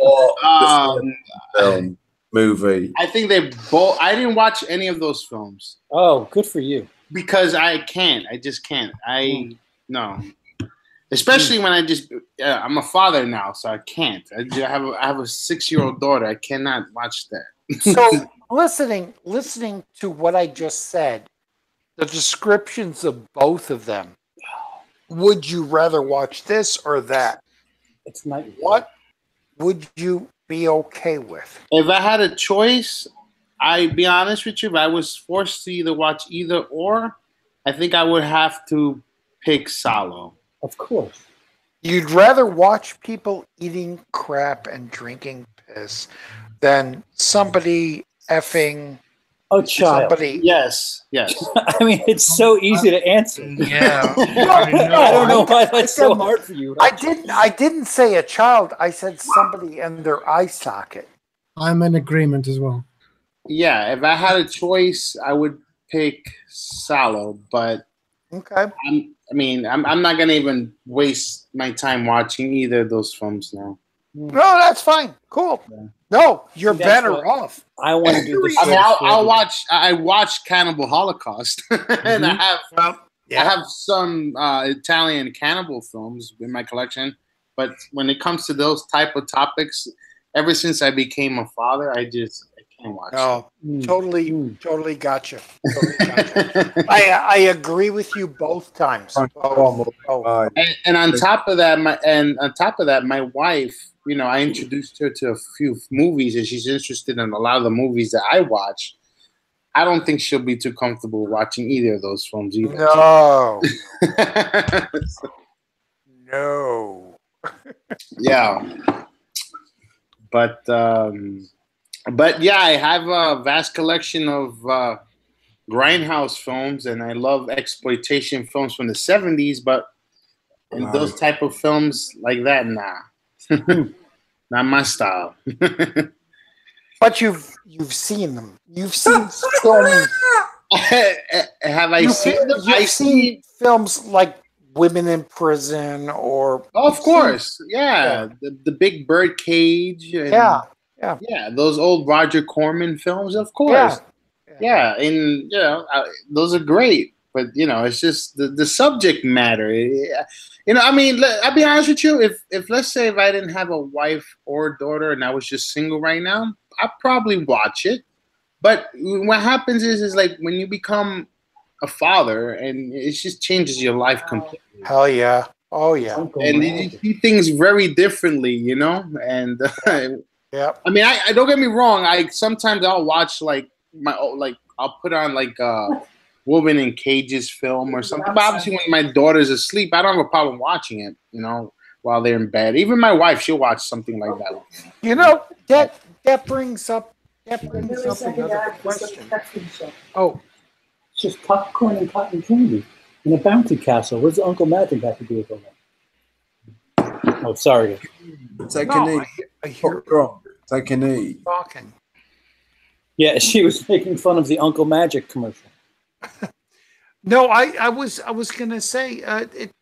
Film movie. I think they both. I didn't watch any of those films Oh, good for you. because I can't. I just can't. No. Especially when I'm a father now, so I can't. I have a 6-year-old daughter. I cannot watch that. So listening to what I just said, the descriptions of both of them, would you rather watch this or that? It's not What would you be okay with? If I had a choice, I'd be honest with you. If I was forced to either watch either or, I think I would have to pick Salo. Of course. You'd rather watch people eating crap and drinking piss than somebody effing Oh, child. somebody. Yes. I mean, it's so easy to answer. Yeah. I don't know why that's so hard for you. I didn't say a child. I said somebody in their eye socket. I'm in agreement as well. Yeah, if I had a choice, I would pick Salo, but Okay. I'm not gonna even waste my time watching either of those films now. No, that's fine. Cool. No, you're That's better what- off. I want to do the I mean, service for I'll everybody. watch. I watched Cannibal Holocaust, and I have some Italian cannibal films in my collection. But when it comes to those type of topics, ever since I became a father, I can't watch. Oh, Mm. totally gotcha. I agree with you both times. Oh, And on top of that, my wife, I introduced her to a few movies, and she's interested in a lot of the movies that I watch. I don't think she'll be too comfortable watching either of those films either. no. No. Yeah, but yeah, I have a vast collection of grindhouse films, and I love exploitation films from the 70s. But those type of films like that, nah. Not my style. But you've seen them. You've seen films. Have I seen them? You've seen films like Women in Prison, or Of course, yeah. The Big Bird Cage. And, yeah. Those old Roger Corman films, of course. Yeah, and those are great. But it's just the subject matter. I'll be honest with you. If let's say if I didn't have a wife or daughter and I was just single right now, I'd probably watch it. But what happens is like when you become a father, and it just changes your life completely. Hell yeah. Oh yeah. And you see things very differently, And Yeah. I mean, I don't get me wrong. Sometimes I'll watch I'll put on Woman in Cages film or something. But obviously, when my daughter's asleep, I don't have a problem watching it. While they're in bed. Even my wife, she'll watch something like that. That brings up another question. Oh, It's just popcorn and cotton candy in a bounty castle. What does Uncle Magic have to do with all that? Oh, sorry. Take a no, knee. I hear Take a knee. talking. Yeah, she was making fun of the Uncle Magic commercial. No, I was gonna say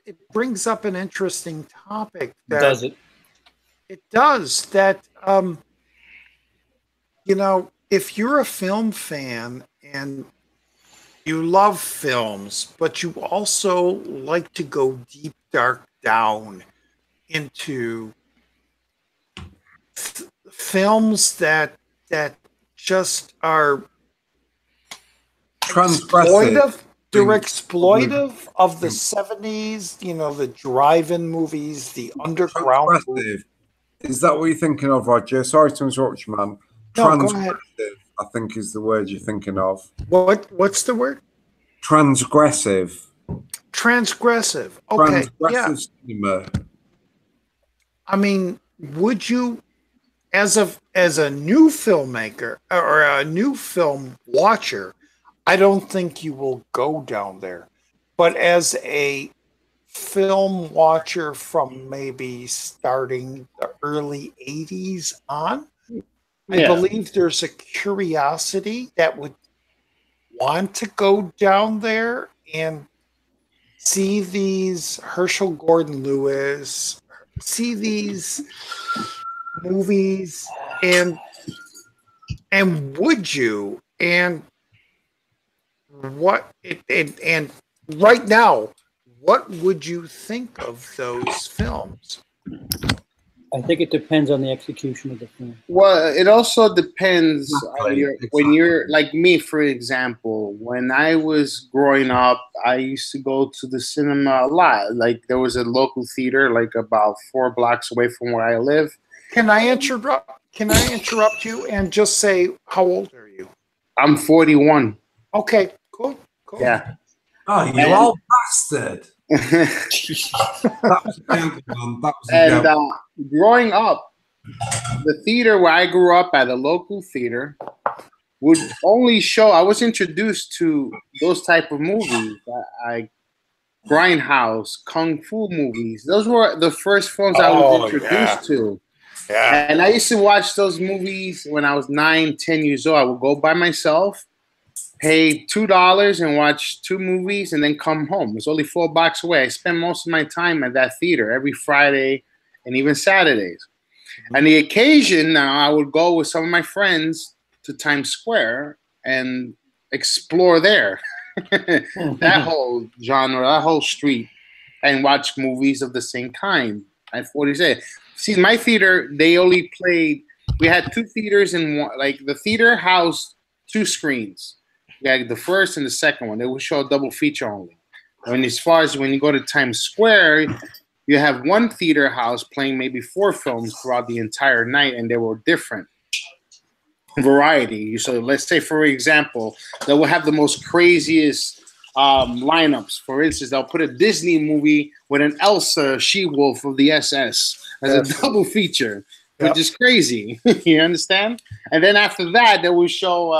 it brings up an interesting topic. Does it? It does that. If you're a film fan and you love films, but you also like to go deep, dark down into films that just are Transgressive. they're exploitive of the 70s, you know, the drive-in movies, the underground movies. Is that what you're thinking of, Roger? Sorry to interrupt you, man. No, go ahead. I think is the word you're thinking of. What's the word? Transgressive. Transgressive. Okay. Transgressive cinema. I mean, would you, as a new filmmaker or a new film watcher, I don't think you will go down there. But as a film watcher from maybe starting the early 80s on, I believe there's a curiosity that would want to go down there and see these Herschel Gordon Lewis, see these movies, and would you, and what and right now, what would you think of those films? I think it depends on the execution of the film. Well, it also depends on when you're like me, for example. When I was growing up, I used to go to the cinema a lot. Like there was a local theater, like about 4 blocks away from where I live. Can I interrupt you and just say, how old are you? I'm 41. Okay, cool. Yeah. Oh, you old bastard. Growing up, the theater where I grew up at, a local theater, would only show. I was introduced to those type of movies, Grindhouse, kung fu movies. Those were the first films I was introduced to. Yeah. And I used to watch those movies when I was 9, 10 years old. I would go by myself, pay $2 and watch 2 movies and then come home. It's only 4 blocks away. I spent most of my time at that theater every Friday and even Saturdays. Mm-hmm. And the occasion now, I would go with some of my friends to Times Square and explore there. That whole genre, that whole street, and watch movies of the same kind. At 47. See, my theater, they only played, we had 2 theaters in one, like the theater housed 2 screens. We had the first and the second one. They would show a double feature only. And as far as when you go to Times Square, you have one theater house playing maybe 4 films throughout the entire night, and they were different. Variety. So let's say, for example, they will have the most craziest lineups. For instance, they'll put a Disney movie with an Elsa She-Wolf of the SS as a double feature, which is crazy. You understand? And then after that, they will show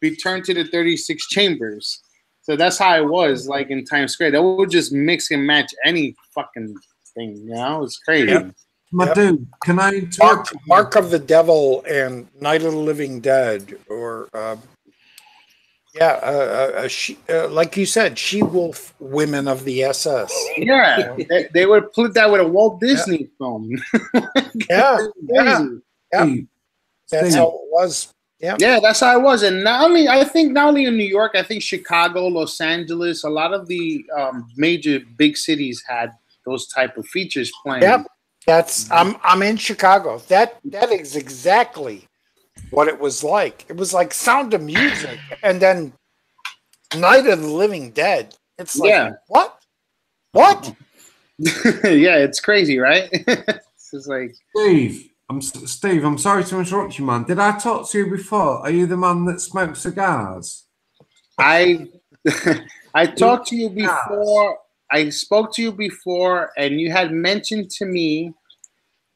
Return to the 36 Chambers. So that's how it was like in Times Square. They would just mix and match any fucking thing, you know? It's crazy. Yep. My dude, can I interrupt? Mark of the Devil and Night of the Living Dead, or like you said, She-Wolf Women of the SS. Yeah, they would put that with a Walt Disney film. Yeah. That's how it was. Yeah, that's how it was. And not only in New York, I think Chicago, Los Angeles, a lot of the major big cities had those type of features playing. Yep. I'm in Chicago. That is exactly what it was like. It was like Sound of Music and then Night of the Living Dead. It's like what? Yeah, it's crazy, right? It's just like Steve, I'm sorry to interrupt you, man. Did I talk to you before? Are you the man that smokes cigars? I talked to you before. I spoke to you before, and you had mentioned to me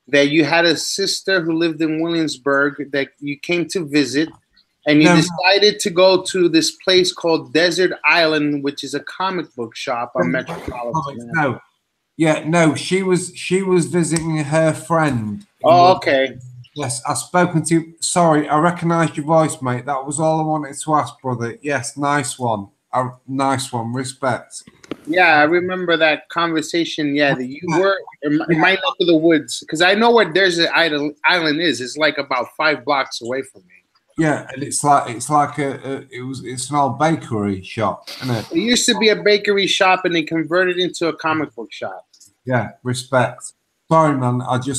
that you had a sister who lived in Williamsburg that you came to visit, and you decided to go to this place called Desert Island, which is a comic book shop on Metropolitan. She was visiting her friend. Oh, okay. Yes, I've spoken to you. Sorry, I recognised your voice, mate. That was all I wanted to ask, brother. Yes, nice one. Nice one. Respect. Yeah, I remember that conversation. Yeah, that you were in my neck of the woods, because I know where Desert Island is. It's like about 5 blocks away from me. Yeah, and it's an old bakery shop, isn't it? It used to be a bakery shop, and they converted it into a comic book shop. Yeah, respect. Sorry, man. I reckon.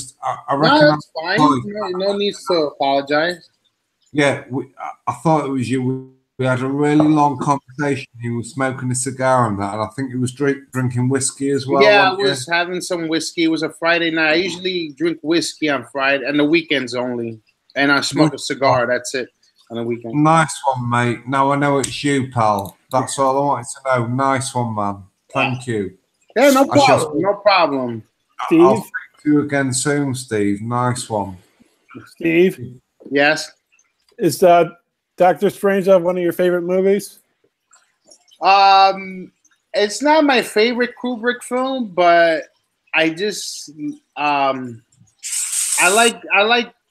No, that's fine. No need to apologize. Yeah, I thought it was you. We had a really long conversation. He was smoking a cigar and that, and I think he was drinking whiskey as well. Yeah, I was having some whiskey. It was a Friday night. I usually drink whiskey on Friday and the weekends only, and I smoke a cigar. That's it on the weekend. Nice one, mate. Now I know it's you, pal. That's all I wanted to know. Nice one, man. Thank you. Yeah, no problem. No problem. Steve? I'll speak to you again soon, Steve. Nice one. Steve? Yes? Is Doctor Strangelove one of your favorite movies? It's not my favorite Kubrick film, but I just I like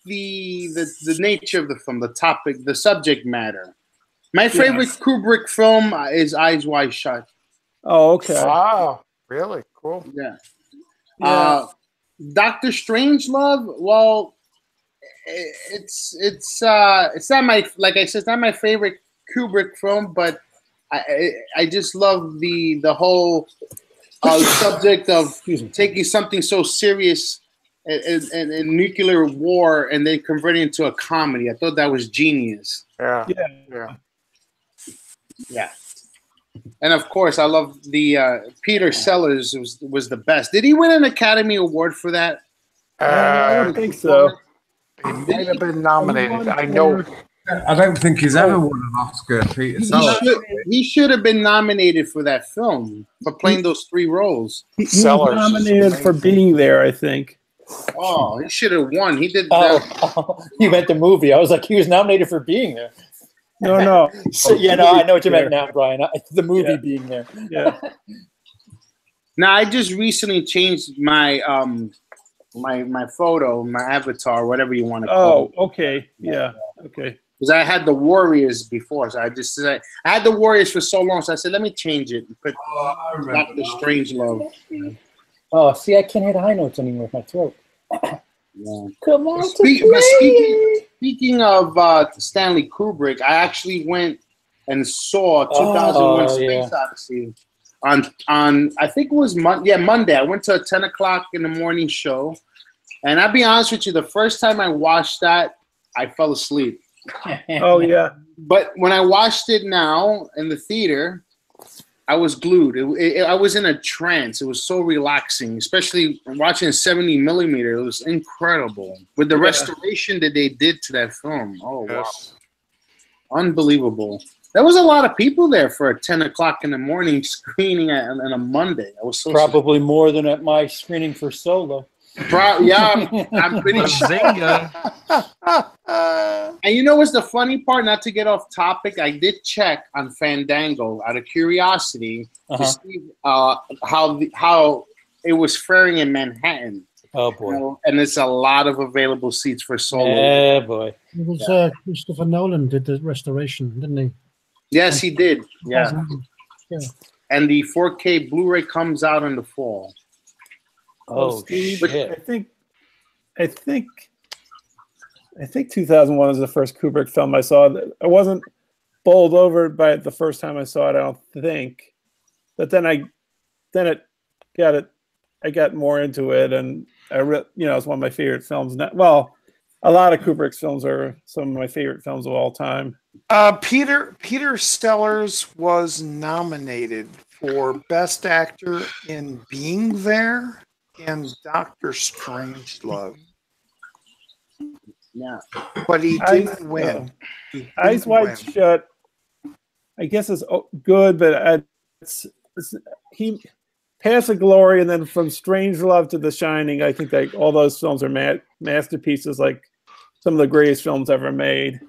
the nature of the film, the topic, the subject matter. My favorite Kubrick film is Eyes Wide Shut. Oh, okay. Wow, really cool. Yeah. Yeah. Doctor Strangelove. Well, it's not my, like I said, it's not my favorite Kubrick film, but I just love the whole subject of taking something so serious in nuclear war and then converting it into a comedy. I thought that was genius. Yeah. And of course, I love the Peter Sellers was the best. Did he win an Academy Award for that? I don't think so. He might have been nominated. I know. I don't think he's ever won an Oscar, Peter Sellers. He should have been nominated for that film for playing those 3 roles. He was nominated for being there, I think. Oh, he should have won. He did. You meant the movie. I was like, he was nominated for being there. No. So, yeah, no, I know what you meant now, Brian. The movie being there. Yeah. Now, I just recently changed my my photo, my avatar, whatever you want to call it. Oh, okay. Yeah. Okay. Because I had the Warriors before, so I had the Warriors for so long, so I said, let me change it and put Dr. Strangelove. Oh, see, I can't hit high notes anymore with my throat. Yeah. Come on, speaking of Stanley Kubrick, I actually went and saw 2001: Space Odyssey on I think it was Monday. I went to a 10 o'clock in the morning show, and I'll be honest with you, the first time I watched that, I fell asleep. Oh yeah. But when I watched it now in the theater, I was glued. I was in a trance. It was so relaxing, especially watching 70 millimeter. It was incredible with the restoration that they did to that film. Oh, wow. Unbelievable. There was a lot of people there for a 10 o'clock in the morning screening on a Monday. I was so probably more than at my screening for Solo. Yeah, I'm pretty sure. And you know what's the funny part? Not to get off topic, I did check on Fandango out of curiosity to see how it was faring in Manhattan. Oh boy! You know, and it's a lot of available seats for Solo. Yeah, boy. It was Christopher Nolan did the restoration, didn't he? Yes, he did. Yeah. Yeah. And the 4K Blu-ray comes out in the fall. Oh, Steve, shit. I think 2001 was the first Kubrick film I saw. I wasn't bowled over by it the first time I saw it, I don't think. But then I got more into it, and it's one of my favorite films. Well, a lot of Kubrick's films are some of my favorite films of all time. Peter Sellers was nominated for Best Actor in Being There and Doctor Strangelove. Yeah, but he didn't win. Eyes Wide Shut, I guess, is good, but he Paths of Glory, and then from Strangelove to The Shining, I think that all those films are masterpieces, like some of the greatest films ever made.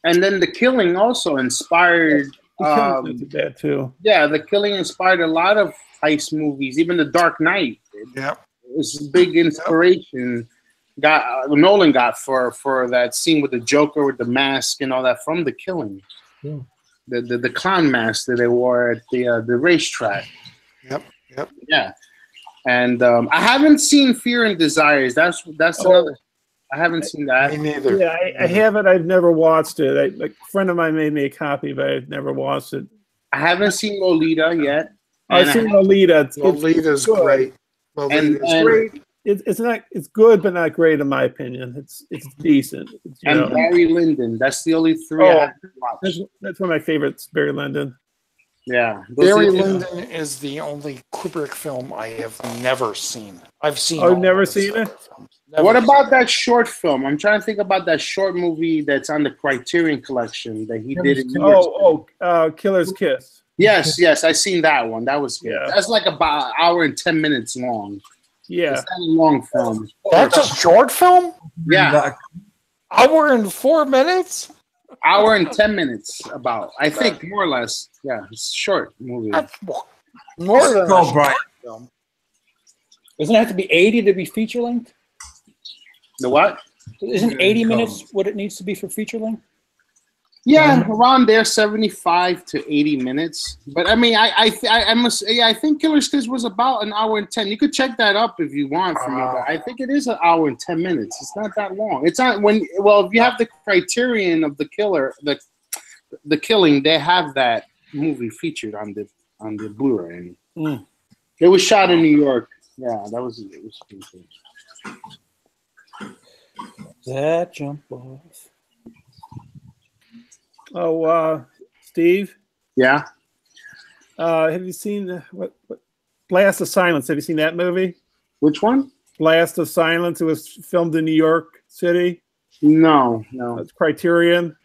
And then The Killing also inspired. That too. Yeah, The Killing inspired a lot of heist movies, even The Dark Knight. Yeah, it was a big inspiration. Nolan got for that scene with the Joker with the mask and all that from The Killing. Yeah. The clown mask that they wore at the racetrack. Yep. Yeah, and I haven't seen Fear and Desires. That's another. I haven't seen that. Me neither. Yeah, I haven't. I've never watched it. A friend of mine made me a copy, but I've never watched it. I haven't seen Lolita yet. I've seen Lolita. Lolita's great. Lolita's great. it's good but not great in my opinion. It's decent. It's, you And know, Barry Lyndon. That's the only three I have to watch. that's one of my favorites, Barry Lyndon. Yeah. those Barry are the- Lyndon is the only Kubrick film I have never seen. I've seen. Oh, you've all never of his seen it? other films. Never What seen about it. that short film? I'm trying to think about that short movie that's on the Criterion Collection that he did in New York. Killer's Kiss. Yes, I seen that one. That was good. Yeah. That's like about an hour and 10 minutes long. Yeah. It's not a long film. That's a short film? Yeah, Hour and 4 minutes? hour and 10 minutes about. I think more or less. Yeah, it's a short movie. That's more than a Called Brian. short film. Doesn't it have to be 80 to be feature length? The what? Isn't 80 minutes what it needs to be for feature length? Yeah, around there, 75 to 80 minutes. But I mean, I think Killer's Kiss was about an hour and 10. You could check that up if you want from me, but I think it is an hour and 10 minutes. It's not that long. It's not if you have the Criterion of the Killer, the Killing, they have that movie featured on the Blu-ray. Mm. It was shot in New York. Yeah, it was pretty good. That jump off. Oh, Steve, Yeah. have you seen what Blast of Silence? Have you seen that movie? Which one? Blast of Silence. It was filmed in New York City. No. It's Criterion.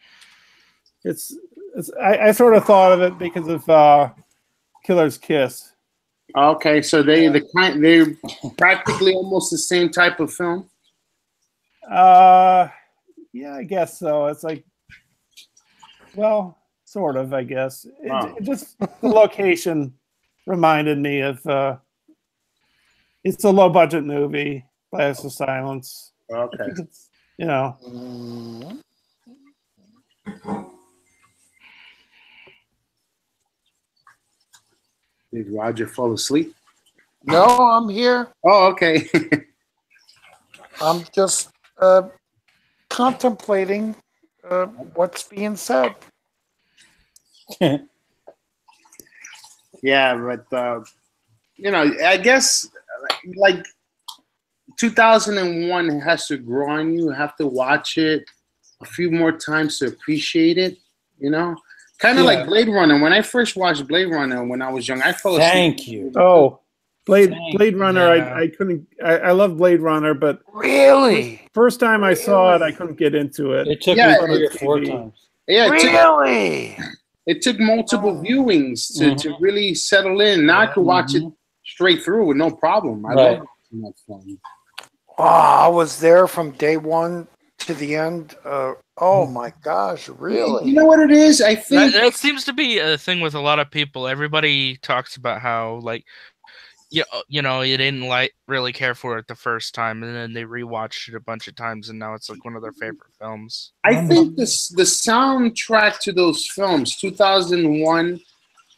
I sort of thought of it because of Killer's Kiss. Okay, so they're practically almost the same type of film. Yeah, I guess so. It's like, well, sort of, I guess. Wow. It just the location reminded me of. It's a low budget movie, Blast of Silence. Okay. It's, you know. Did Roger fall asleep? No, I'm here. Oh, okay. I'm just contemplating what's being said. Yeah, but I guess like 2001 has to grow on you. You have to watch it a few more times to appreciate it. Kind of like Blade Runner. When I first watched Blade Runner when I was young, I fell asleep. Thank you. Oh, Blade Runner. Yeah. I couldn't. I love Blade Runner, but Really? first time I saw it, I couldn't get into it. It took Yeah, me 3 or 4 TV. times. Yeah, Really? it took multiple viewings to really settle in. Now I could watch it straight through with no problem. I Right. love watching that film. Oh, I was there from day one to the end. Oh my gosh, really? You know what it is? I That, think that seems to be a thing with a lot of people. Everybody talks about how you didn't really care for it the first time, and then they rewatched it a bunch of times, and now it's like one of their favorite films. I think the soundtrack to those films, 2001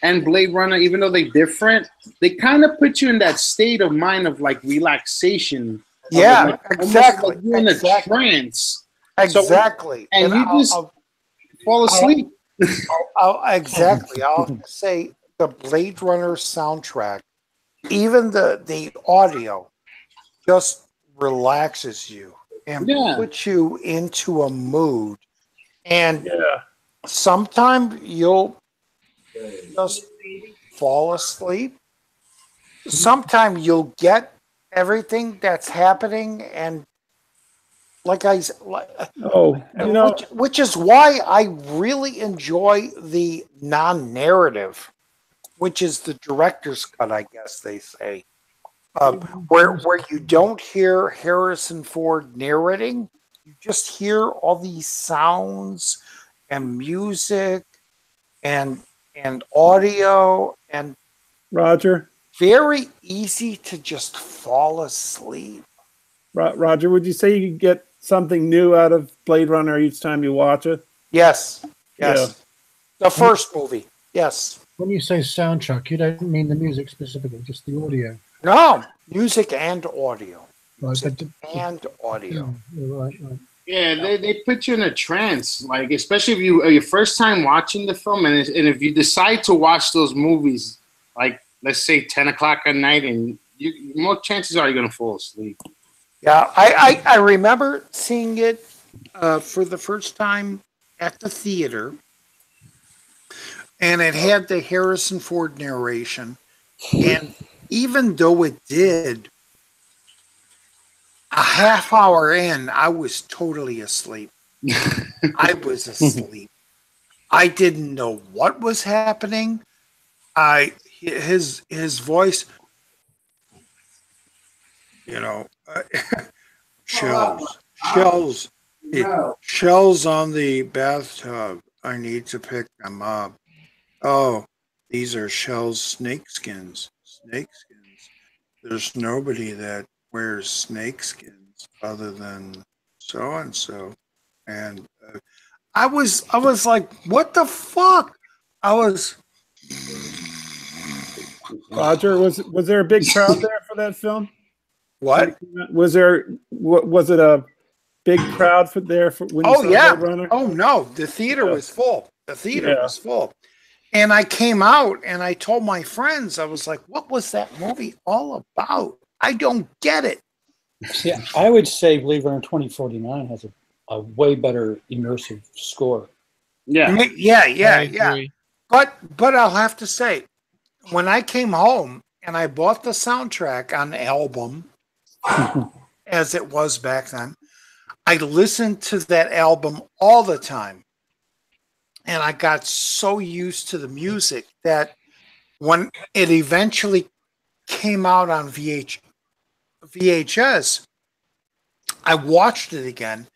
and Blade Runner, even though they're different, they kind of put you in that state of mind of like relaxation. Yeah, Almost exactly. like you're in a trance. Exactly. And you just fall asleep. Exactly. I'll say the Blade Runner soundtrack, even the audio, just relaxes you and puts you into a mood. And sometimes you'll just fall asleep. Sometimes you'll get everything that's happening, and which is why I really enjoy the non-narrative, which is the director's cut, I guess they say, where you don't hear Harrison Ford narrating, you just hear all these sounds and music and audio, and Roger, very easy to just fall asleep. Roger, would you say you get something new out of Blade Runner each time you watch it? Yes. Yeah. The first movie. Yes. When you say soundtrack, you don't mean the music specifically, just the audio. No, music and audio. Right, And audio. Right. Yeah, they put you in a trance. Like, especially if your first time watching the film, and if you decide to watch those movies, like let's say 10 o'clock at night, and more chances are you're gonna fall asleep. Yeah, I remember seeing it for the first time at the theater, and it had the Harrison Ford narration. And even though it did, a half hour in, I was totally asleep. I was asleep. I didn't know what was happening. His voice, you know, shells, shells on the bathtub. I need to pick them up. Oh, these are shells, snakeskins. Snakeskins. There's nobody that wears snakeskins other than so and so. And I was like, what the fuck? I was. Roger, was there a big crowd there for that film? What was there? Was it a big crowd there for when? Oh yeah. Blade Runner? Oh no, the theater was full. The theater was full. And I came out and I told my friends, I was like, what was that movie all about? I don't get it. Yeah, I would say Blade Runner 2049 has a way better immersive score. Yeah. But I'll have to say, when I came home and I bought the soundtrack on album, as it was back then, I listened to that album all the time. And I got so used to the music that when it eventually came out on VHS, I watched it again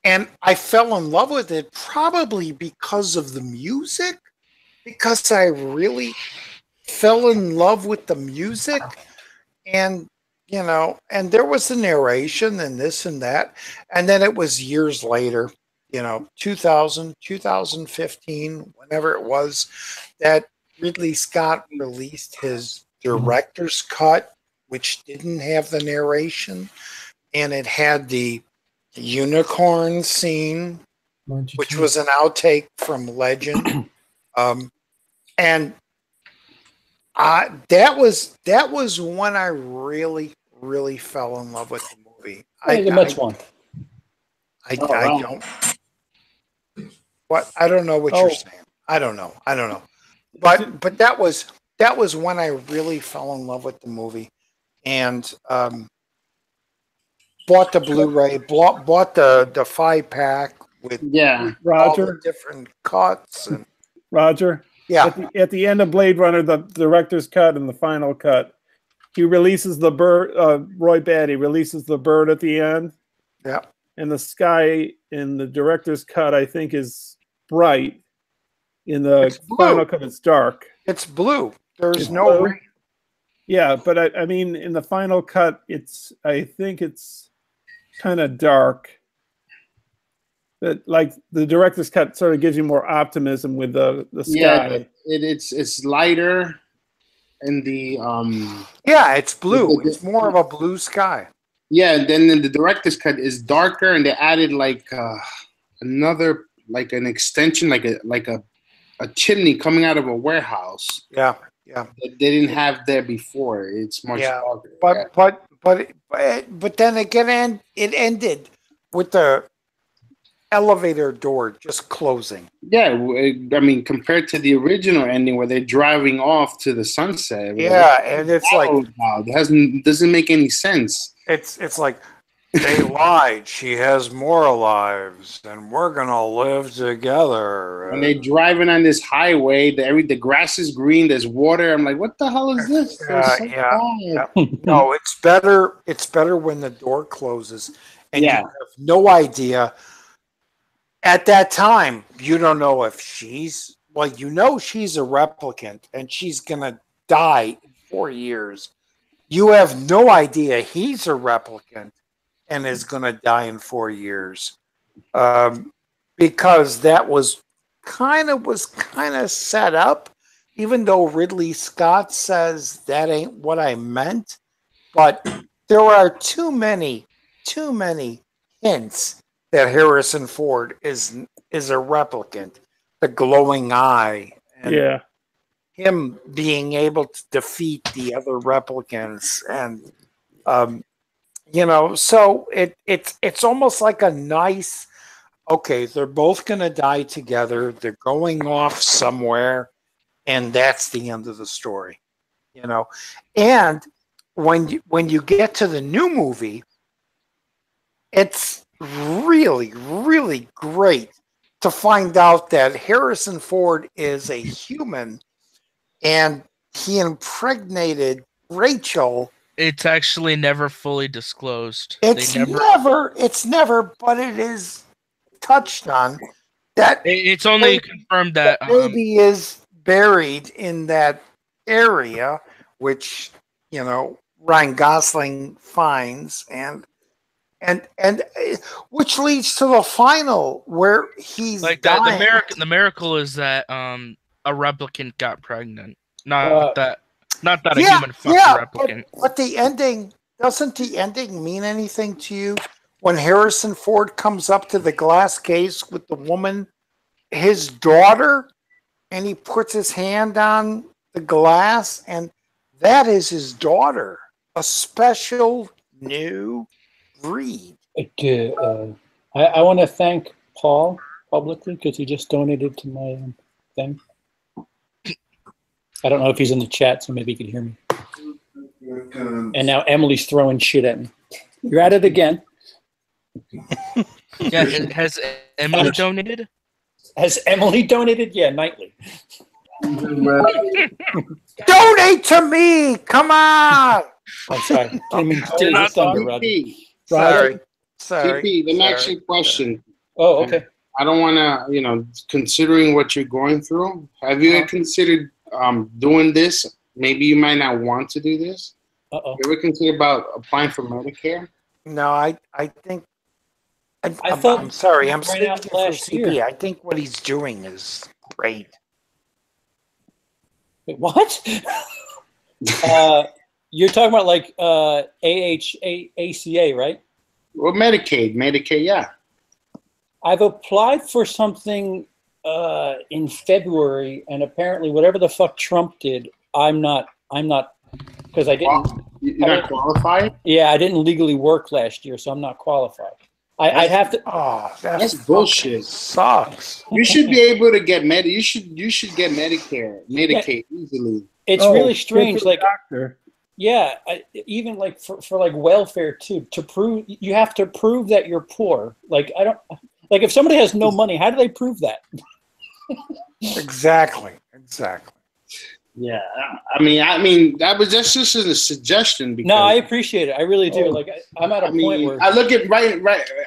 and I fell in love with it probably because of the music, because I really fell in love with the music. And, you know, and there was the narration and this and that. And then it was years later, you know, 2000, 2015, whenever it was, that Ridley Scott released his director's cut, which didn't have the narration, and it had the unicorn scene, which was an outtake from Legend, and that was when I really fell in love with the movie. The Mets won. I don't. What I don't know what you're saying. I don't know. But that was when I really fell in love with the movie, and bought the Blu-ray, bought the 5-pack with all the different cuts. And Roger, at the end of Blade Runner, the director's cut and the final cut, he releases the bird. Roy Batty releases the bird at the end. Yeah. And the sky in the director's cut, I think, is bright. In the final cut, it's dark. It's blue. There's no rain. Yeah, but I mean, in the final cut, I think it's kind of dark. But like the director's cut sort of gives you more optimism with the sky. Yeah, it's lighter in the it's blue. It's more of a blue sky. Yeah, and then the director's cut is darker, and they added like another, like an extension, like a chimney coming out of a warehouse. Yeah. That they didn't have there before. It's much darker. But then again, it ended with the elevator door just closing. Yeah, I mean, compared to the original ending where they're driving off to the sunset. Yeah, and it's it doesn't make any sense. It's like they lied. She has more lives, and we're gonna live together. And they're driving on this highway. The grass is green. There's water. I'm like, what the hell is this? No, it's better. It's better when the door closes, and you have no idea. At that time, you don't know if she's a replicant, and she's gonna die in 4 years. You have no idea he's a replicant and is going to die in 4 years, because that was kind of set up, even though Ridley Scott says that ain't what I meant. But there are too many hints that Harrison Ford is a replicant. The glowing eye. And him being able to defeat the other replicants, and so it's almost like a nice. Okay, they're both going to die together. They're going off somewhere, and that's the end of the story. And when you get to the new movie, it's really, really great to find out that Harrison Ford is a human, and he impregnated Rachel. It's actually never fully disclosed. It's never, but it is touched on that. It's only confirmed that baby is buried in that area, which Ryan Gosling finds, and which leads to the final where he's like dying. The miracle is that a replicant got pregnant, not that a human fucked a replicant. But the ending, doesn't the ending mean anything to you? When Harrison Ford comes up to the glass case with the woman, his daughter, and he puts his hand on the glass, and that is his daughter, a special new breed. I want to thank Paul publicly because he just donated to my thing. I don't know if he's in the chat, so maybe he can hear me. And now Emily's throwing shit at me. You're at it again. Yeah, has Emily donated? Has Emily donated? Yeah, nightly. Donate to me! Come on! I'm sorry. I mean, Sorry. Sorry. TP, let me ask you a question. Oh, okay. I don't want to, considering what you're going through, have you considered doing this? Maybe you might not want to do this. Uh-oh. You ever consider about applying for Medicare? No, I think. I'm sorry. I'm speaking for CB. I think what he's doing is great. Wait, what? You're talking about like ACA, right? Well, Medicaid, yeah. I've applied for something in February, and apparently, whatever the fuck Trump did, I'm not because I didn't. You're not qualified? Yeah, I didn't legally work last year, so I'm not qualified. I'd have to. Oh, that's bullshit. Sucks. You should be able to get You should get Medicaid easily. It's really strange. Like, doctor. Yeah, even like for like welfare too. To prove you have to prove that you're poor. Like if somebody has no money, how do they prove that? Exactly. Yeah, I mean that's just a suggestion. Because, no, I appreciate it. I really do. Like I'm at a point where I look at right.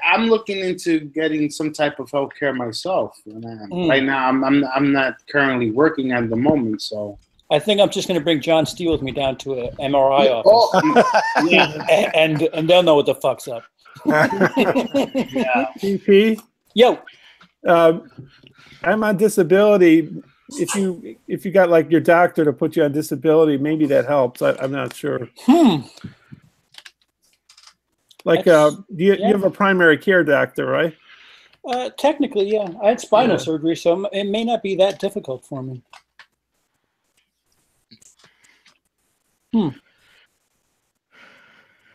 I'm looking into getting some type of healthcare myself. Right now, I'm not currently working at the moment, so I think I'm just going to bring John Steele with me down to an MRI office, and they'll know what the fuck's up. Yeah. TP. Yo, I'm on disability. If you got like your doctor to put you on disability, maybe that helps. I'm not sure. Like, you have a primary care doctor, right? Technically, yeah. I had spinal surgery, so it may not be that difficult for me.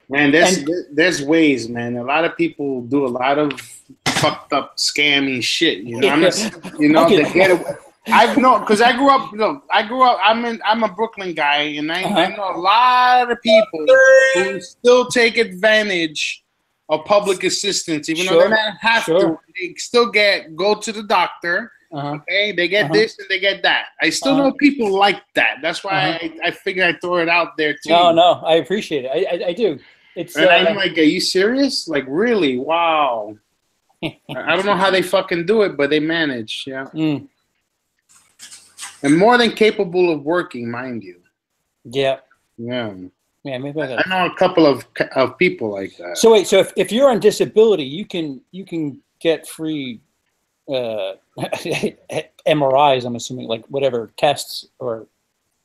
Man, there's ways, man. A lot of people do a lot of fucked up, scammy shit. They get away. I know because I grew up. I'm a Brooklyn guy, and I know a lot of people who still take advantage of public assistance, even though they don't have to. They still go to the doctor. Okay, they get this and they get that. I still know people like that. That's why I figure I throw it out there too. No, I appreciate it. I do. It's and I'm like, are you serious? Like, really? Wow. I don't know how they fucking do it, but they manage. Yeah. And more than capable of working, mind you. Yeah. Yeah. Yeah, maybe I know a couple of people like that. So wait, so if you're on disability, you can get free MRIs. I'm assuming, like whatever tests, or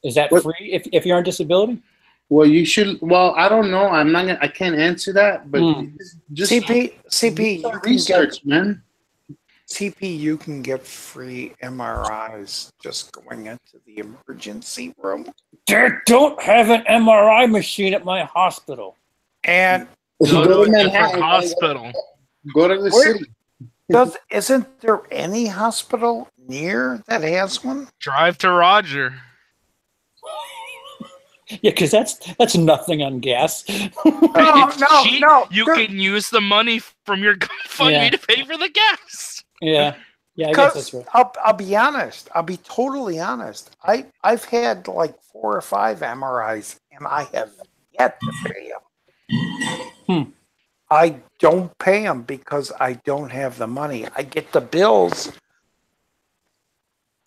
is that free if you're on disability? Well, you should. Well, I don't know. I can't answer that. But just CP, research, man. CP, you can get free MRIs just going into the emergency room. They don't have an MRI machine at my hospital. And Go Go to to a different Manhattan. hospital. Go to the Where- city. isn't there any hospital near that has one? Drive to Roger. Yeah, because that's nothing on gas. No, It's no, cheap. no. You can use the money from your GoFundMe Yeah. to pay for the gas. Yeah, I guess that's Because right. I'll be honest. I'll be totally honest. I've had like 4 or 5 MRIs, and I have yet to pay them. I don't pay them because I don't have the money. I get the bills.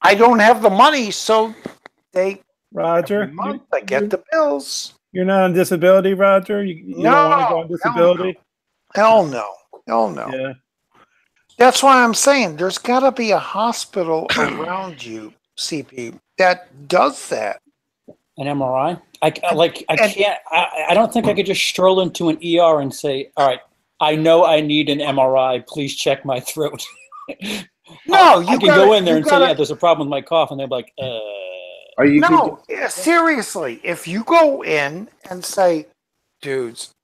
I don't have the money, so every Roger, month I get the bills. you're not on disability, Roger. You don't want to go on No, disability. Hell no. Hell no. Yeah. That's why I'm saying there's got to be a hospital around you, CP, that does that. An MRI. I can't. I don't think I could just stroll into an ER and say, "All right, I know I need an MRI. Please check my throat." No, I can go in there and say, "Yeah, there's a problem with my cough," and they're like, Are you No, seriously, if you go in and say, dudes,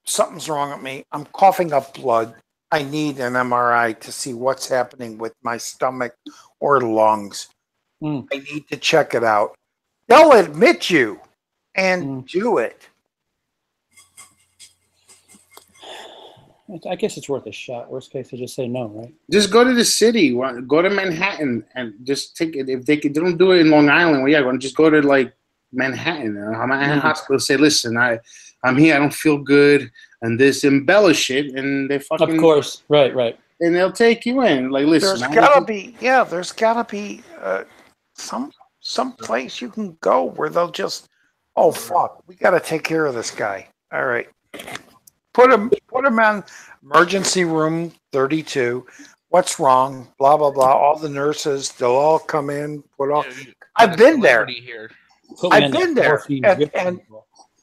something's wrong with me. I'm coughing up blood. I need an MRI to see what's happening with my stomach or lungs. Hmm. I need to check it out. They'll admit you and do it. I guess it's worth a shot. Worst case, they just say no, right? Just go to the city. Go to Manhattan and just take it. If they don't do it in Long Island, well, yeah, just go to like Manhattan. Manhattan Hospital. Say, listen, I'm here. I don't feel good, and this embellish it, and they fucking. Of course, right. And they'll take you in. Like, listen, There's gotta be some place you can go where they'll just, oh fuck, we gotta take care of this guy. All right. Put him on emergency room 32. What's wrong? Blah blah blah. All the nurses, they'll all come in. I've been there. Here. I've been there. And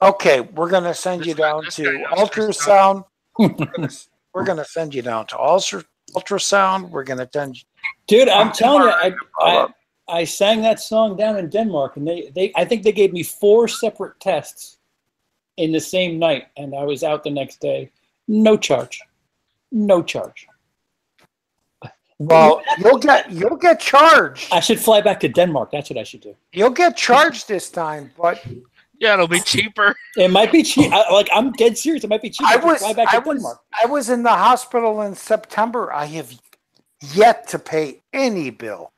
okay, we're gonna send you down to ultrasound. We're gonna send you down to ultrasound. We're gonna send you. Dude, I'm telling you, I sang that song down in Denmark, and I think they gave me 4 separate tests in the same night, and I was out the next day. No charge. No charge. Well, you'll get charged. I should fly back to Denmark. That's what I should do. You'll get charged this time, but Yeah, it'll be cheaper. It might be cheap. I'm dead serious. It might be cheaper to fly back to Denmark. I was in the hospital in September. I have yet to pay any bill.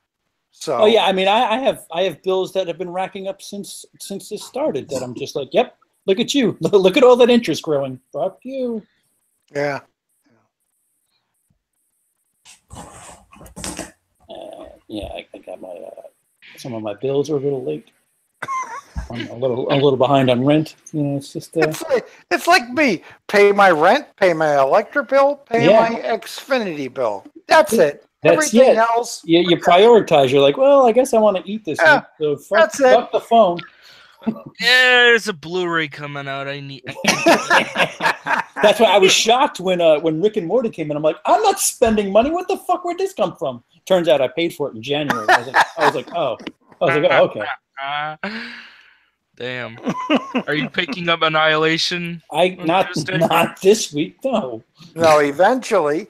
So Oh yeah, I mean, I have bills that have been racking up since this started. That I'm just like, yep. Look at you. Look at all that interest growing. Fuck you. Yeah. Yeah, I got my some of my bills are a little late. I'm a little behind on rent. You know, it's just It's like me. Pay my rent, pay my electric bill, pay Yeah. my Xfinity bill. That's it. That's Everything it. else. You prioritize. You're like, well, I guess I want to eat this Yeah, week, so that's it. fuck the phone. Yeah, there's a Blu-ray coming out. I need. That's why I was shocked when Rick and Morty came in. I'm like, I'm not spending money. What the fuck? Where'd this come from? Turns out I paid for it in January. I was like, oh, okay. Damn. Are you picking up Annihilation? Not this week, no. No, eventually.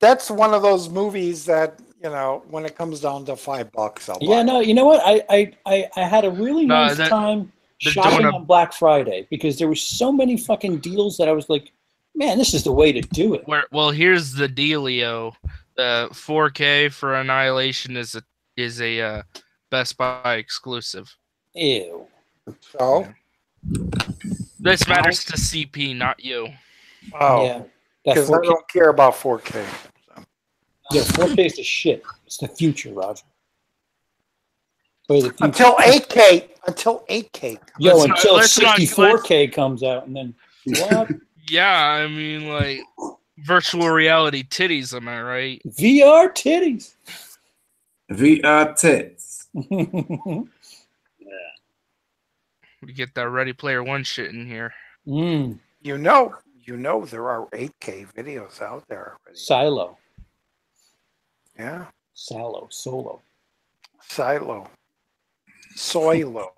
That's one of those movies that, you know, when it comes down to $5, I'll buy. Yeah, no, you know what? I had a really nice time shopping on Black Friday because there were so many fucking deals that I was like, man, this is the way to do it. Well, here's the dealio. The 4K for Annihilation is a Best Buy exclusive. Ew. So this matters to CP, not you. Oh, yeah, because I don't care about 4K. So. Yeah, 4K is the shit. It's the future, Roger. Until 8K. Until 8K. Yo, until 64K comes out, and then what? Yeah, I mean, like virtual reality titties. Am I right? VR titties. VR tits. We get that Ready Player One shit in here. Mm. You know there are 8K videos out there already. Silo. Yeah. Solo. Silo. Soilo.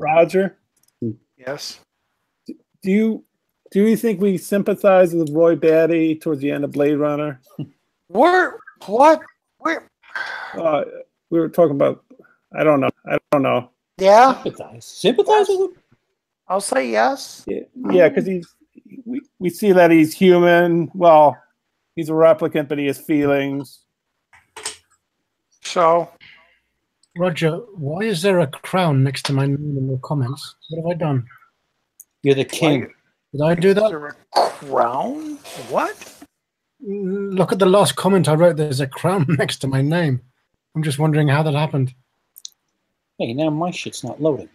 Roger, Yes. do you think we sympathize with Roy Batty towards the end of Blade Runner? What? Where? We were talking about. I don't know. Yeah. Sympathize with him. I'll say yes. Yeah, because we see that he's human. Well, he's a replicant, but he has feelings. So, Roger, why is there a crown next to my name in the comments? What have I done? You're the king. Did I do is that? there a crown? What? Look at the last comment I wrote. There's a crown next to my name. I'm just wondering how that happened. Hey, now my shit's not loading.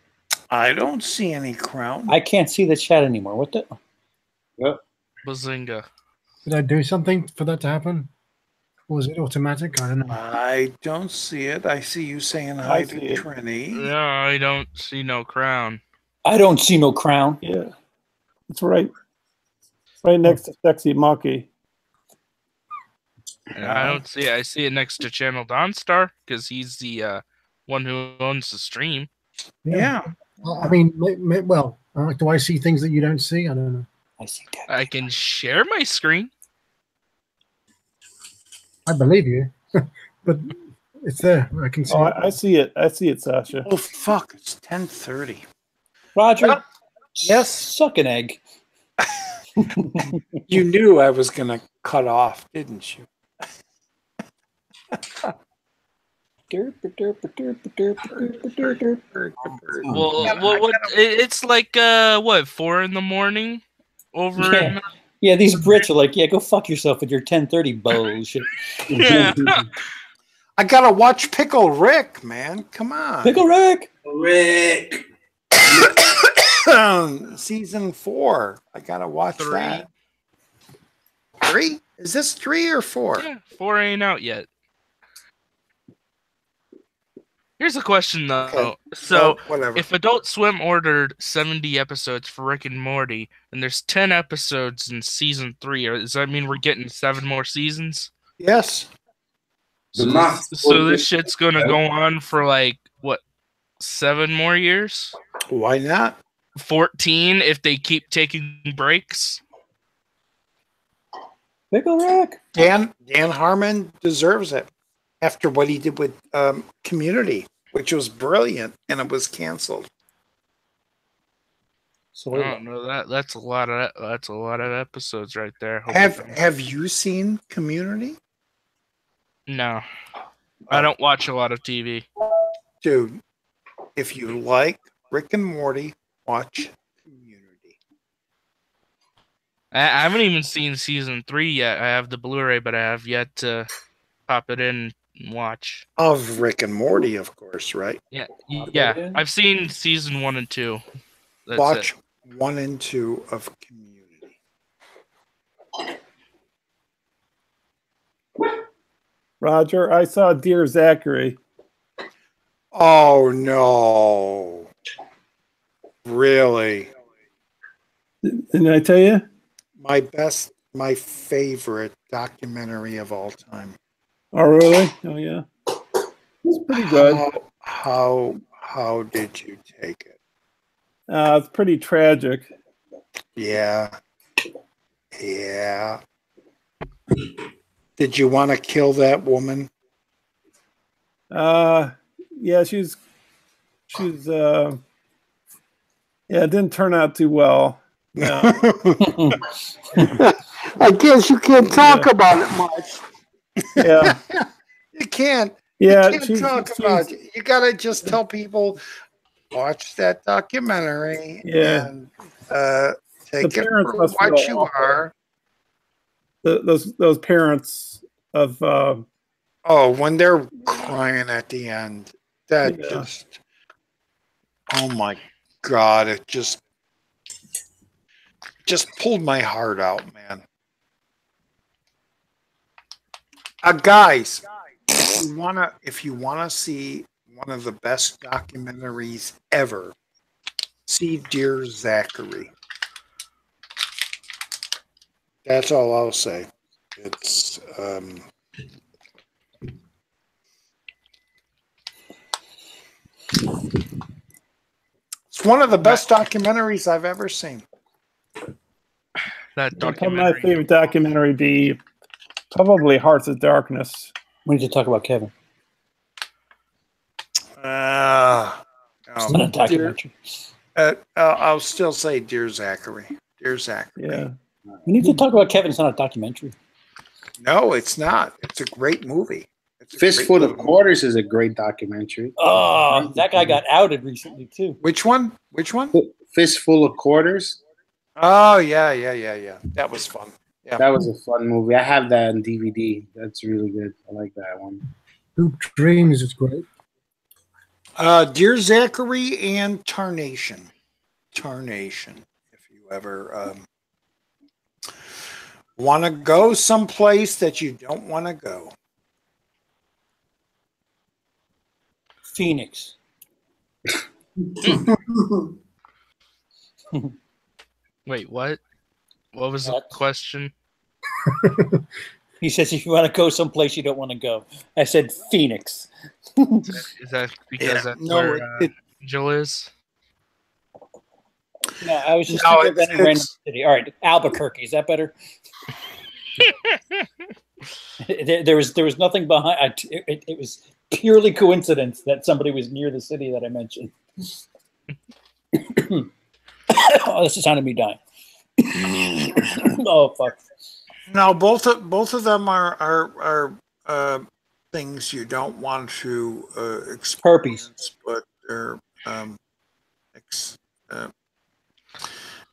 I don't see any crown. I can't see the chat anymore. What the? Bazinga. Did I do something for that to happen? Or was it automatic? I don't know. I don't see it. I see you saying I hi see to it. Trini. No, I don't see no crown. I don't see no crown. Yeah, it's right next to Sexy Monkey. And I don't see it. I see it next to Channel Dawnstar because he's the one who owns the stream. Yeah. I mean, well, do I see things that you don't see? I don't know. I see that. I can share my screen. I believe you, but it's there. I can see. Oh, it. I see it. I see it, Sasha. Oh fuck! It's 10:30. Roger. Yes. Suck an egg. You knew I was gonna cut off, didn't you? Well, what? It's like what? 4 a.m. over. Yeah. Yeah, these Brits are like, yeah, go fuck yourself with your 10:30 bullshit. Yeah. I gotta watch Pickle Rick, man. Come on. Pickle Rick. Season 4. I gotta watch 3. that. 3? Is this 3 or 4? Yeah, 4 ain't out yet. Here's a question though. Okay. So Well, whatever. if Adult Swim ordered 70 episodes for Rick and Morty, and there's 10 episodes in season 3, does that mean we're getting 7 more seasons? Yes. So this shit's gonna go on for like what, 7 more years? Why not? 14 if they keep taking breaks. Pickle Rick. Dan Harmon deserves it after what he did with Community, which was brilliant, and it was canceled. So I don't know that. That's a lot of episodes right there. Have you seen Community? No, I don't watch a lot of TV. Dude, if you like Rick and Morty, watch Community. I haven't even seen season 3 yet. I have the Blu-ray, but I have yet to pop it in and watch. Of Rick and Morty, of course, right? Yeah. I've seen season 1 and 2. That's Watch it. 1 and 2 of Community. Roger, I saw Dear Zachary. Oh no! Really? Didn't I tell you? My favorite documentary of all time. Oh, really? Oh, yeah. It's pretty good. How did you take it? It's pretty tragic. Yeah. Yeah. Did you want to kill that woman? Yeah, she's yeah, it didn't turn out too well. No. I guess you can't talk about it much. Yeah. You can't. Yeah, you can't talk about it. You gotta just tell people, watch that documentary. Yeah. And take it parents for must what feel you awful. are. Those parents of Oh, when they're crying at the end, that Yeah. just, oh my God, it just pulled my heart out, man. Guys, if you wanna see one of the best documentaries ever, see Dear Zachary. That's all I'll say. It's It's one of the best documentaries I've ever seen. That My documentary. favorite documentary be probably Hearts of Darkness. We need to talk about Kevin. Oh, It's not a documentary. I'll still say Dear Zachary. Dear Zachary. Yeah. We need to talk about Kevin. It's not a documentary. No, it's not. It's a great movie. It's a Fistful great of movie. Quarters is a great documentary. Oh, that guy got outed recently too. Which one? Which one? Fistful of Quarters. Oh, yeah. That was fun. Yeah. That was a fun movie. I have that on DVD. That's really good. I like that one. Hoop Dreams is great. Dear Zachary and Tarnation. Tarnation. If you ever want to go someplace that you don't want to go. Phoenix. Wait, what? What was the question? He says if you want to go someplace you don't want to go. I said Phoenix. Is that because that's where Angel is? No, I was just No, thinking of any random city. All right, Albuquerque. Is that better? there was nothing behind. It was purely coincidence that somebody was near the city that I mentioned. Oh, this is sounding me dying. Oh fuck! No, both of them are things you don't want to experience, but they're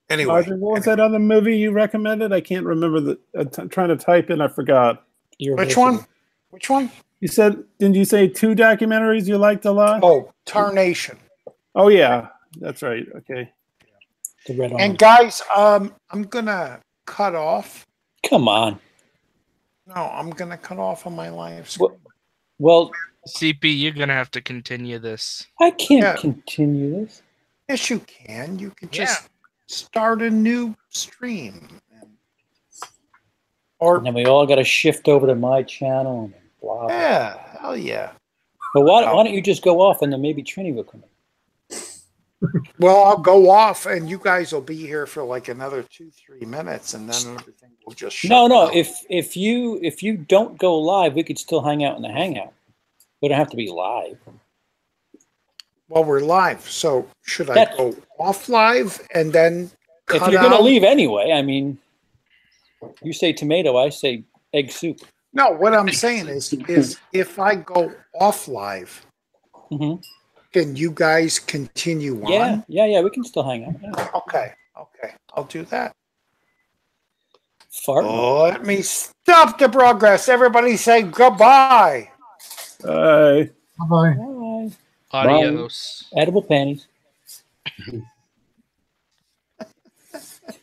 anyway. Roger, what was that other movie you recommended? I can't remember I'm trying to type in. I forgot. Which one? Which one? You said, didn't you say 2 documentaries you liked a lot? Oh, Tarnation. Oh yeah, that's right. Okay. The Red Army. And guys, I'm gonna cut off. Come on. No, I'm gonna cut off on my live stream. Well, CP, you're gonna have to continue this. I can't continue this. Yes, you can. You can just start a new stream. And then we all got to shift over to my channel and blah. Yeah, hell yeah. But why don't you just go off and then maybe Trini will come in? Well, I'll go off, and you guys will be here for like another 2-3 minutes, and then everything will just shut No. down. If you don't go live, we could still hang out in the hangout. We don't have to be live. Well, we're live, so should I go off live and then If cut you're going to out? leave anyway, I mean, you say tomato, I say egg soup. No, what I'm saying is if I go off live, can you guys continue on? Yeah, we can still hang out. Yeah. Okay, I'll do that. Fart. Let me stop the progress. Everybody say goodbye. Bye. Bye. Bye. Adios. Edible panties.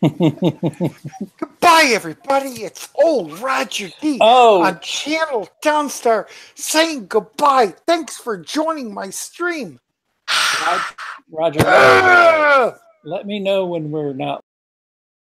Goodbye, everybody. It's old Roger D Oh. on Channel Downstar saying goodbye. Thanks for joining my stream. Roger, let me know when we're not